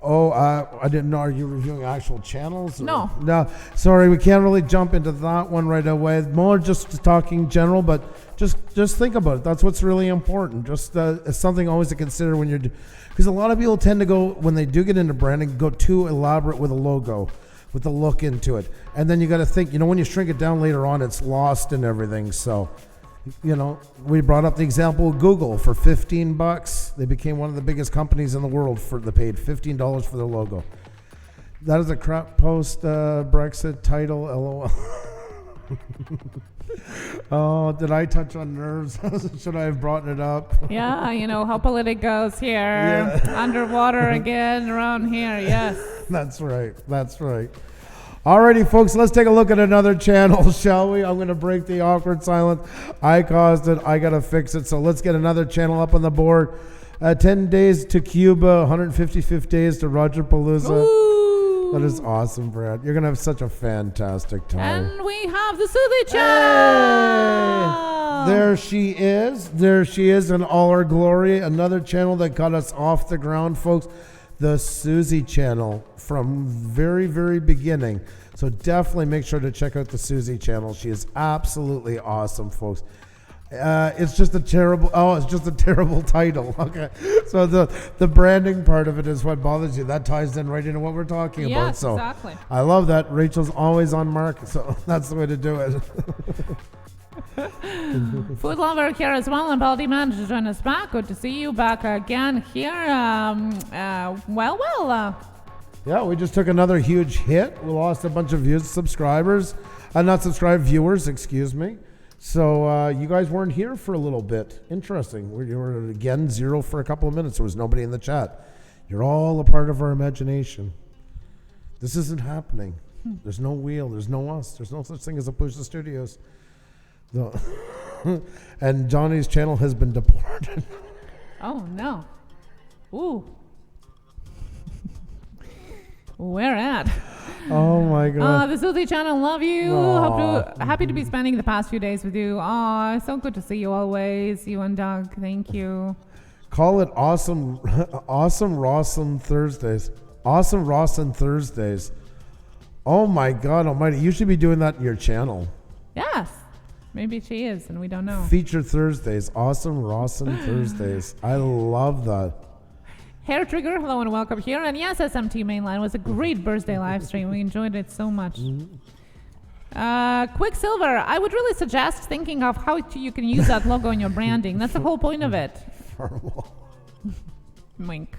Oh, I didn't know. Are you reviewing actual channels? No. No. Sorry, we can't really jump into that one right away. More just talking general, but just think about it. That's what's really important. Just it's something always to consider when you're, because a lot of people tend to go, when they do get into branding, go too elaborate with a logo, with the look into it. And then you got to think, when you shrink it down later on, it's lost and everything. So, we brought up the example of Google. For $15, they became one of the biggest companies in the world. They paid $15 for their logo. That is a crap post, Brexit title, LOL. Oh, did I touch on nerves? Should I have brought it up? Yeah, how political goes here. Yeah. Underwater again around here, yes. That's right. Alrighty, folks, let's take a look at another channel, shall we? I'm going to break the awkward silence. I caused it. I got to fix it. So let's get another channel up on the board. 10 days to Cuba, 155 days to Roger Palooza. Ooh. That is awesome, Brad. You're going to have such a fantastic time. And we have the Susie channel. Hey! There she is in all her glory. Another channel that got us off the ground, folks. The Susie channel from very, very beginning. So definitely make sure to check out the Susie channel. She is absolutely awesome, folks. It's just a terrible title. Okay. So the branding part of it is what bothers you. That ties in right into what we're talking about. Yes, So exactly. I love that. Rachel's always on mark. So that's the way to do it. Food lover here as well, and Baldy Man to join us back. Good to see you back again here. Yeah, we just took another huge hit. We lost a bunch of viewers, viewers, excuse me. So you guys weren't here for a little bit. Interesting. You were again 0 for a couple of minutes. There was nobody in the chat. You're all a part of our imagination. This isn't happening. There's no wheel. There's no us. There's no such thing as a Pusa Studios. No. And Johnny's channel has been deported. Oh, no. Ooh. Where at? Oh my God. The Susie channel, love you. Happy to be spending the past few days with you. So good to see you always. You and Doug, thank you. Call it awesome Rawson Thursdays. Awesome Rawson Thursdays. Oh my God almighty. You should be doing that in your channel. Yes. Maybe she is, and we don't know. Feature Thursdays. Awesome Rawson Thursdays. I love that. Hair Trigger, hello and welcome here. And yes, SMT Mainline was a great birthday live stream. We enjoyed it so much. Quicksilver, I would really suggest thinking of how you can use that logo in your branding. That's the whole point of it. Wink.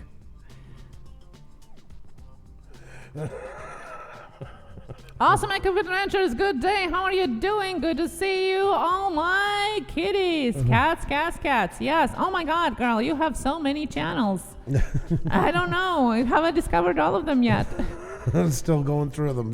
Awesome Echo Adventures, good day. How are you doing? Good to see you. Oh my kitties. Cats. Yes. Oh my God, girl, you have so many channels. I don't know. Have I discovered all of them yet? I'm still going through them.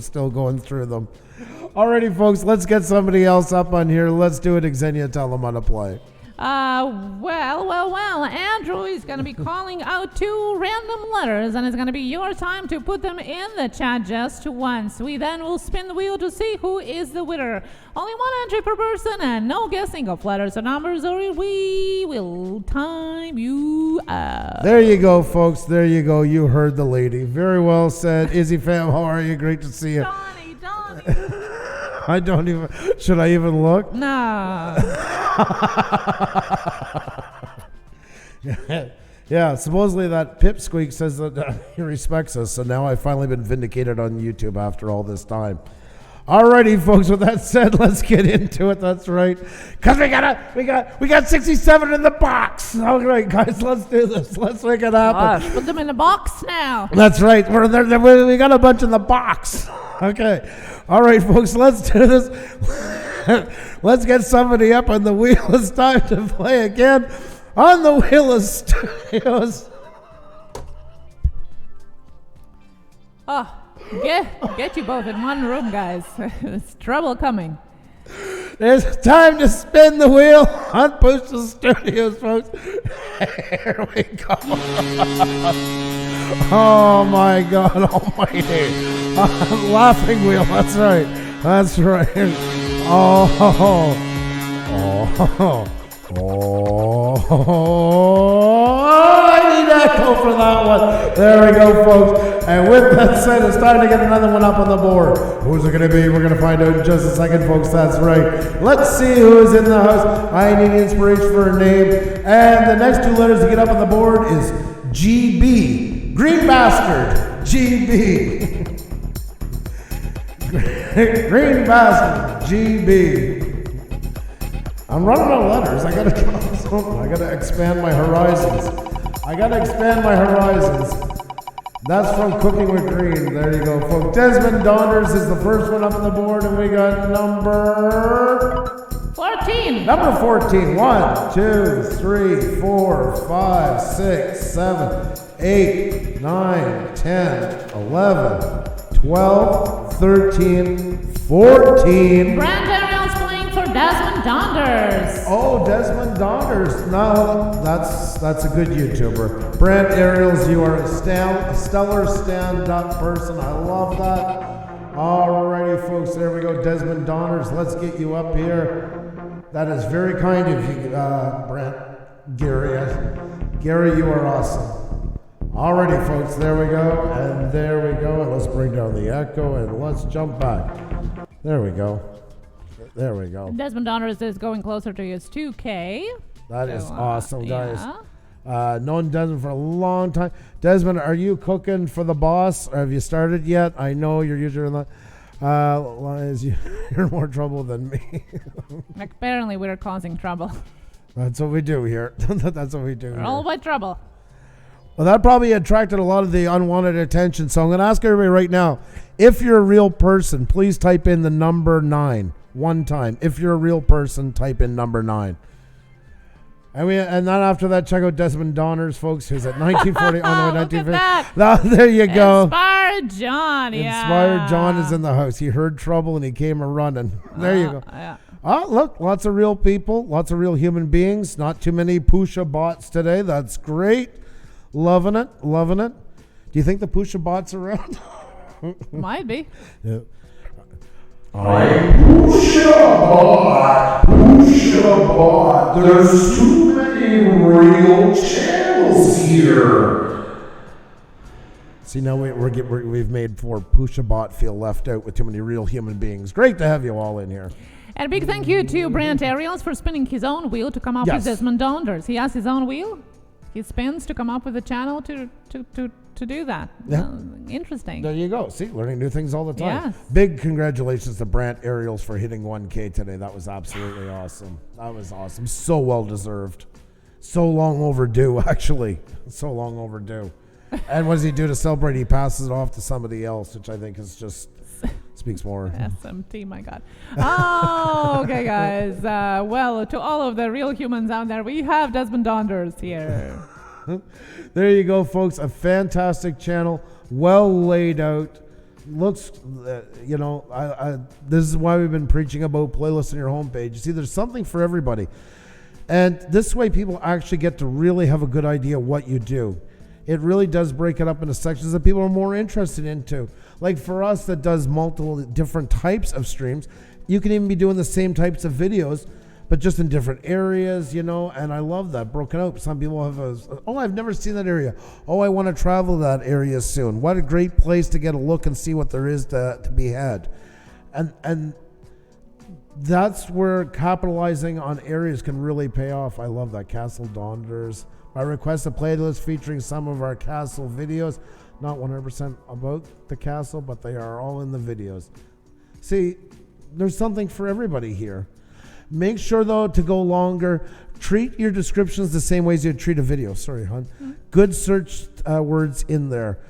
Alrighty, folks, let's get somebody else up on here. Let's do it. Xenia, tell them how to play. Well, Andrew is going to be calling out 2 random letters, and it's going to be your time to put them in the chat just once. We then will spin the wheel to see who is the winner. Only 1 entry per person, and no guessing of letters or numbers, or we will time you out. There you go, folks. There you go. You heard the lady. Very well said. Izzy fam, how are you? Great to see you. Donnie. Should I even look? No. Yeah, supposedly that pipsqueak says that he respects us, so now I've finally been vindicated on YouTube after all this time. Alrighty, folks, with that said, let's get into it. That's right. Because we got 67 in the box. All right, guys, let's do this. Let's make it happen. Put them in the box now. That's right. We got a bunch in the box. Okay. All right, folks, let's do this. Let's get somebody up on the wheel. It's time to play again on the Wheel of Studios. Oh, get you both in one room, guys. There's trouble coming. It's time to spin the wheel on Pusa Studios, folks. Here we go. Oh my God Almighty! Laughing wheel. That's right. That's right. Oh, I need echo for that one. There we go, folks. And with that said, it's time to get another one up on the board. Who's it going to be? We're going to find out in just a second, folks. That's right. Let's see who is in the house. I need inspiration for a name. And the next two letters to get up on the board is GB. Green Bastard. GB. Green Bastard. GB. I'm running out of letters. I gotta draw something. I gotta expand my horizons. That's from Cooking with Green. There you go, folks. Desmond Donders is the first one up on the board, and we got number 14. Number 14. 1, 2, 3, 4, 5, 6, 7, 8, 9, 10, 11, 12, 13, 14. Brant Ariel's playing for Desmond Donders. Oh, Desmond Donders. No, that's a good YouTuber. Brant Ariels, you are a stellar stand-up person. I love that. Alrighty, folks, there we go. Desmond Donders, let's get you up here. That is very kind of you, Brant. Gary, you are awesome. Alrighty, folks, there we go. And there we go. And let's bring down the echo and let's jump back. There we go. There we go. Desmond Donders is going closer to his 2K. That is awesome, guys. Yeah. Known Desmond for a long time. Desmond, are you cooking for the boss? Or have you started yet? I know you're usually in the... you're in more trouble than me. Apparently, we're causing trouble. That's what we do here. That's what we do. We're all about trouble. Well, that probably attracted a lot of the unwanted attention. So I'm going to ask everybody right now, if you're a real person, please type in the number 9 one time. If you're a real person, type in number 9. And then after that, check out Desmond Donners, folks, who's at 1940 on the way 1950. There you go. Inspired John, yeah. Inspired John is in the house. He heard trouble and he came a running. There you go. Yeah. Oh, look, lots of real people, lots of real human beings. Not too many Pusa bots today. That's great. Loving it. Do you think the Pusa bots are around? Might be. Yeah. I'm Pusa bot. There's too many real channels here. See, now we've made poor Pusa bot feel left out with too many real human beings. Great to have you all in here. And a big thank you to Brant Ariel for spinning his own wheel to come up with Desmond Donders. He has his own wheel. He spins to come up with a channel to do that. Yeah. Interesting. There you go. See, learning new things all the time. Yes. Big congratulations to Brant Ariels for hitting 1K today. That was absolutely awesome. That was awesome. So well deserved. So long overdue, actually. So long overdue. And what does he do to celebrate? He passes it off to somebody else, which I think is just speaks more. SMT, my God. Oh, okay, guys. Well, to all of the real humans out there, we have Desmond Donders here. There you go, folks. A fantastic channel, well laid out. Looks, this is why we've been preaching about playlists on your homepage. You see, there's something for everybody. And this way people actually get to really have a good idea what you do. It really does break it up into sections that people are more interested into. Like for us that does multiple different types of streams, you can even be doing the same types of videos, but just in different areas, and I love that broken out. Some people have I've never seen that area. Oh, I want to travel that area soon. What a great place to get a look and see what there is to be had. And that's where capitalizing on areas can really pay off. I love that. Castle Donders. I request a playlist featuring some of our castle videos. Not 100% about the castle, but they are all in the videos. See, there's something for everybody here. Make sure, though, to go longer. Treat your descriptions the same way as you'd treat a video. Sorry, hon. Good search words in there.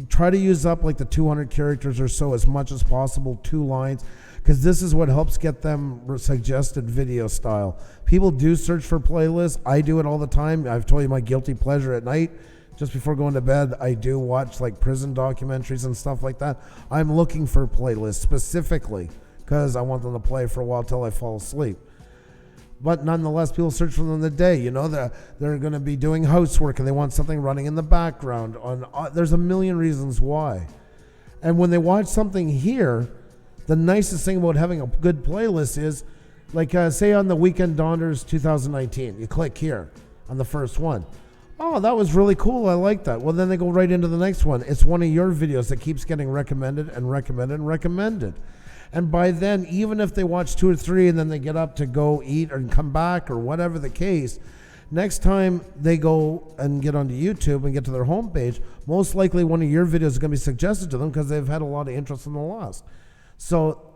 Try to use up like the 200 characters or so as much as possible, 2 lines, because this is what helps get them suggested video style. People do search for playlists. I do it all the time. I've told you my guilty pleasure at night. Just before going to bed, I do watch like prison documentaries and stuff like that. I'm looking for playlists specifically because I want them to play for a while till I fall asleep. But nonetheless, people search for them in the day. You know, they're going to be doing housework and they want something running in the background. There's a million reasons why. And when they watch something here, the nicest thing about having a good playlist is, like, say on the Weekend Dawners 2019, you click here on the first one. Oh, that was really cool. I like that. Well, then they go right into the next one. It's one of your videos that keeps getting recommended and recommended and recommended. And by then, even if they watch 2 or 3 and then they get up to go eat and come back or whatever the case, next time they go and get onto YouTube and get to their homepage, most likely one of your videos is going to be suggested to them because they've had a lot of interest in the last. So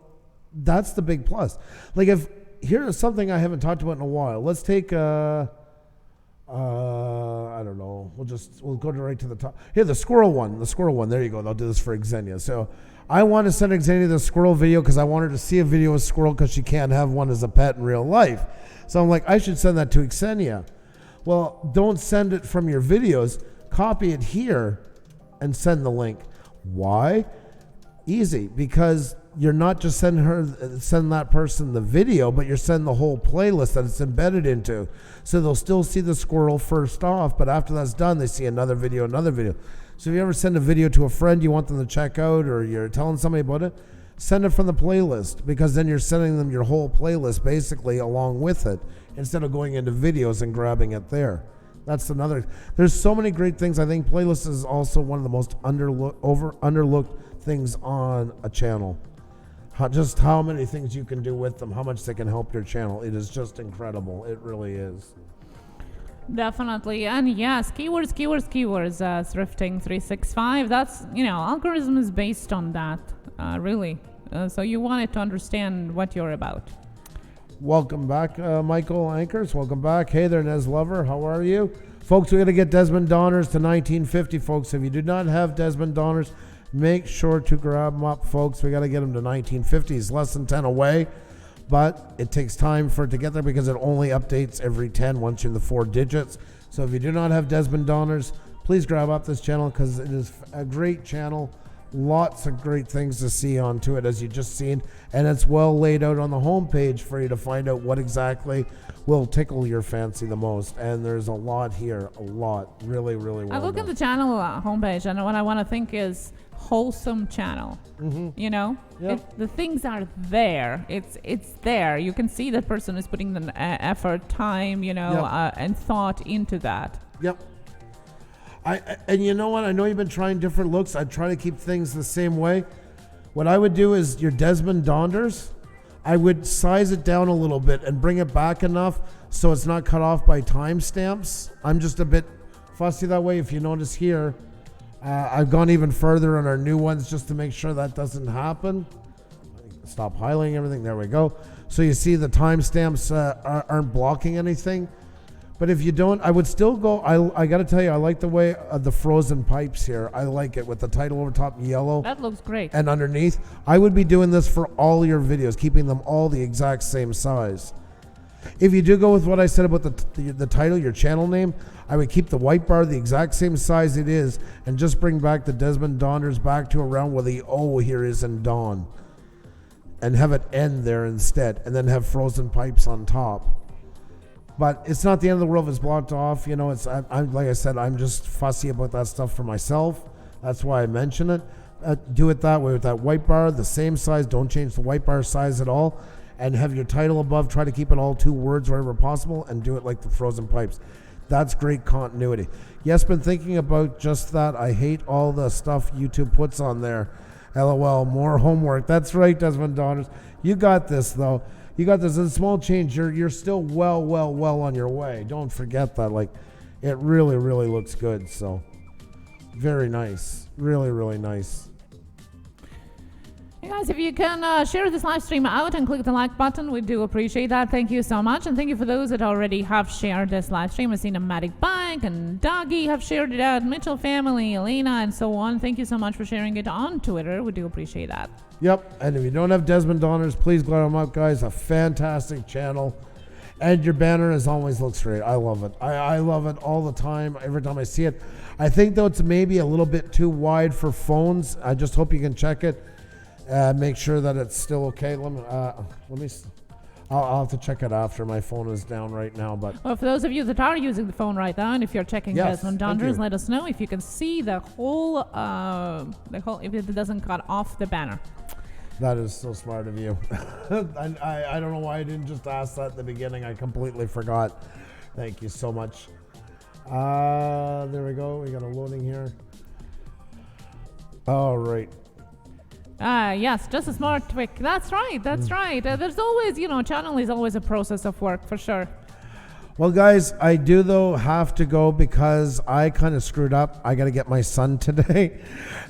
that's the big plus. Like, if here's something I haven't talked about in a while. Let's take I don't know. We'll go right to the top. Here, the squirrel one. There you go. I'll do this for Xenia. So I want to send Xenia the squirrel video because I want her to see a video of squirrel because she can't have one as a pet in real life. So I'm like, I should send that to Xenia. Well, don't send it from your videos. Copy it here and send the link. Why? Easy, because you're not just send that person the video, but you're sending the whole playlist that it's embedded into. So they'll still see the squirrel first off, but after that's done, they see another video. So if you ever send a video to a friend you want them to check out, or you're telling somebody about it, send it from the playlist, because then you're sending them your whole playlist basically along with it, instead of going into videos and grabbing it there. That's another. There's so many great things. I think playlist is also one of the most underlooked things on a channel. Just how many things you can do with them, how much they can help your channel. It is just incredible. It really is. Definitely. And yes, keywords, thrifting 365. That's, algorithm is based on that, really. So you wanted to understand what you're about. Welcome back, Michael Ankers. Welcome back. Hey there, Nez Lover. How are you? Folks, we're going to get Desmond Donners to 1950, folks. If you do not have Desmond Donners, make sure to grab them up, folks. We got to get them to 1950s. Less than 10 away, but it takes time for it to get there because it only updates every 10 once you're in the 4 digits. So if you do not have Desmond Donners, please grab up this channel because it is a great channel. Lots of great things to see onto it, as you just seen, and it's well laid out on the homepage for you to find out what exactly will tickle your fancy the most. And there's a lot here, really well I look done. at the channel homepage, and what I want to think is wholesome channel. Yep. The things are there. It's there. You can see that person is putting the effort, time, and thought into that. Yep. And you know what? I know you've been trying different looks. I try to keep things the same way. What I would do is your Desmond Donners, I would size it down a little bit and bring it back enough so it's not cut off by timestamps. I'm just a bit fussy that way. If you notice here, I've gone even further on our new ones just to make sure that doesn't happen. Stop highlighting everything. There we go. So you see the timestamps aren't blocking anything. But if you don't, I would still go. I got to tell you, I like the way the frozen pipes here. I like it with the title over top in yellow. That looks great. And underneath. I would be doing this for all your videos, keeping them all the exact same size. If you do go with what I said about the title, your channel name, I would keep the white bar the exact same size it is and just bring back the Desmond Donners back to around where the O here is in Dawn. And have it end there instead. And then have frozen pipes on top. But it's not the end of the world if it's blocked off. It's I'm like I said, I'm just fussy about that stuff for myself. That's why I mention it. Do it that way with that white bar, the same size. Don't change the white bar size at all. And have your title above. Try to keep it all 2 words wherever possible. And do it like the frozen pipes. That's great continuity. Yes, been thinking about just that. I hate all the stuff YouTube puts on there. LOL, more homework. That's right, Desmond Donners. You got this, though. You got this. A small change. You're still well on your way. Don't forget that. Like, it really looks good. So, very nice. Really nice. Hey guys, if you can share this live stream out and click the like button, we do appreciate that. Thank you so much. And thank you for those that already have shared this live stream. I've seen a Matic Bike and Doggy have shared it out, Mitchell family, Elena, and so on. Thank you so much for sharing it on Twitter. We do appreciate that. Yep, and if you don't have Desmond Donners, please go them up, guys. A fantastic channel. And your banner as always looks great. I love it. I love it all the time, every time I see it. I think, though, it's maybe a little bit too wide for phones. I just hope you can check it. Make sure that it's still okay. I'll have to check it after. My phone is down right now. But well, for those of you that are using the phone right now, and if you're checking Desmond Donners, let us know if you can see the whole, if it doesn't cut off the banner. That is so smart of you. I don't know why I didn't just ask that at the beginning. I completely forgot. Thank you so much. There we go. We got a loading here. All right. Yes, just a smart trick. That's right. That's right. There's always, channel is always a process of work for sure. Well, guys, I do, though, have to go because I kind of screwed up. I got to get my son today.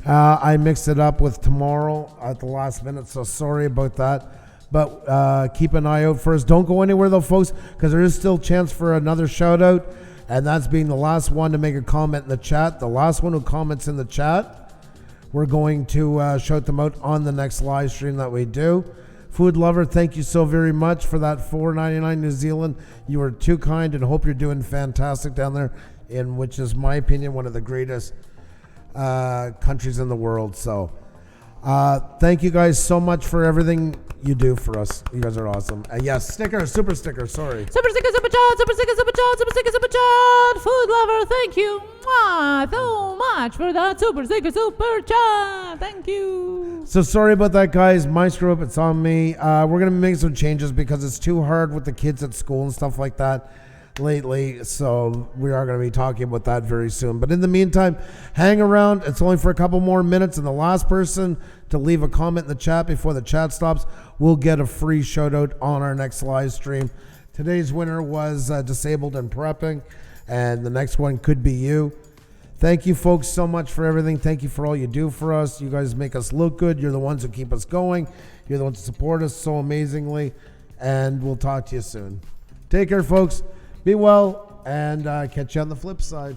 I mixed it up with tomorrow at the last minute, so sorry about that. But keep an eye out for us. Don't go anywhere, though, folks, because there is still a chance for another shout-out, and that's being the last one to make a comment in the chat. The last one who comments in the chat, we're going to shout them out on the next live stream that we do. Food Lover, thank you so very much for that $4.99 New Zealand. You are too kind and hope you're doing fantastic down there in which is, my opinion, one of the greatest countries in the world. So thank you guys so much for everything you do for us. You guys are awesome. Yes, super sticker, sorry. Super sticker, super chat, super sticker, super chat, super sticker, super chat. Food Lover, thank you so much for that super sticker, super chat. Thank you. So sorry about that, guys. My screw up, it's on me. We're going to make some changes because it's too hard with the kids at school and stuff like that lately. So we are going to be talking about that very soon. But in the meantime, hang around. It's only for a couple more minutes. And the last person to leave a comment in the chat before the chat stops will get a free shout out on our next live stream. Today's winner was Disabled and Prepping. And the next one could be you. Thank you, folks, so much for everything. Thank you for all you do for us. You guys make us look good. You're the ones who keep us going. You're the ones who support us so amazingly. And we'll talk to you soon. Take care, folks. Be well, and catch you on the flip side.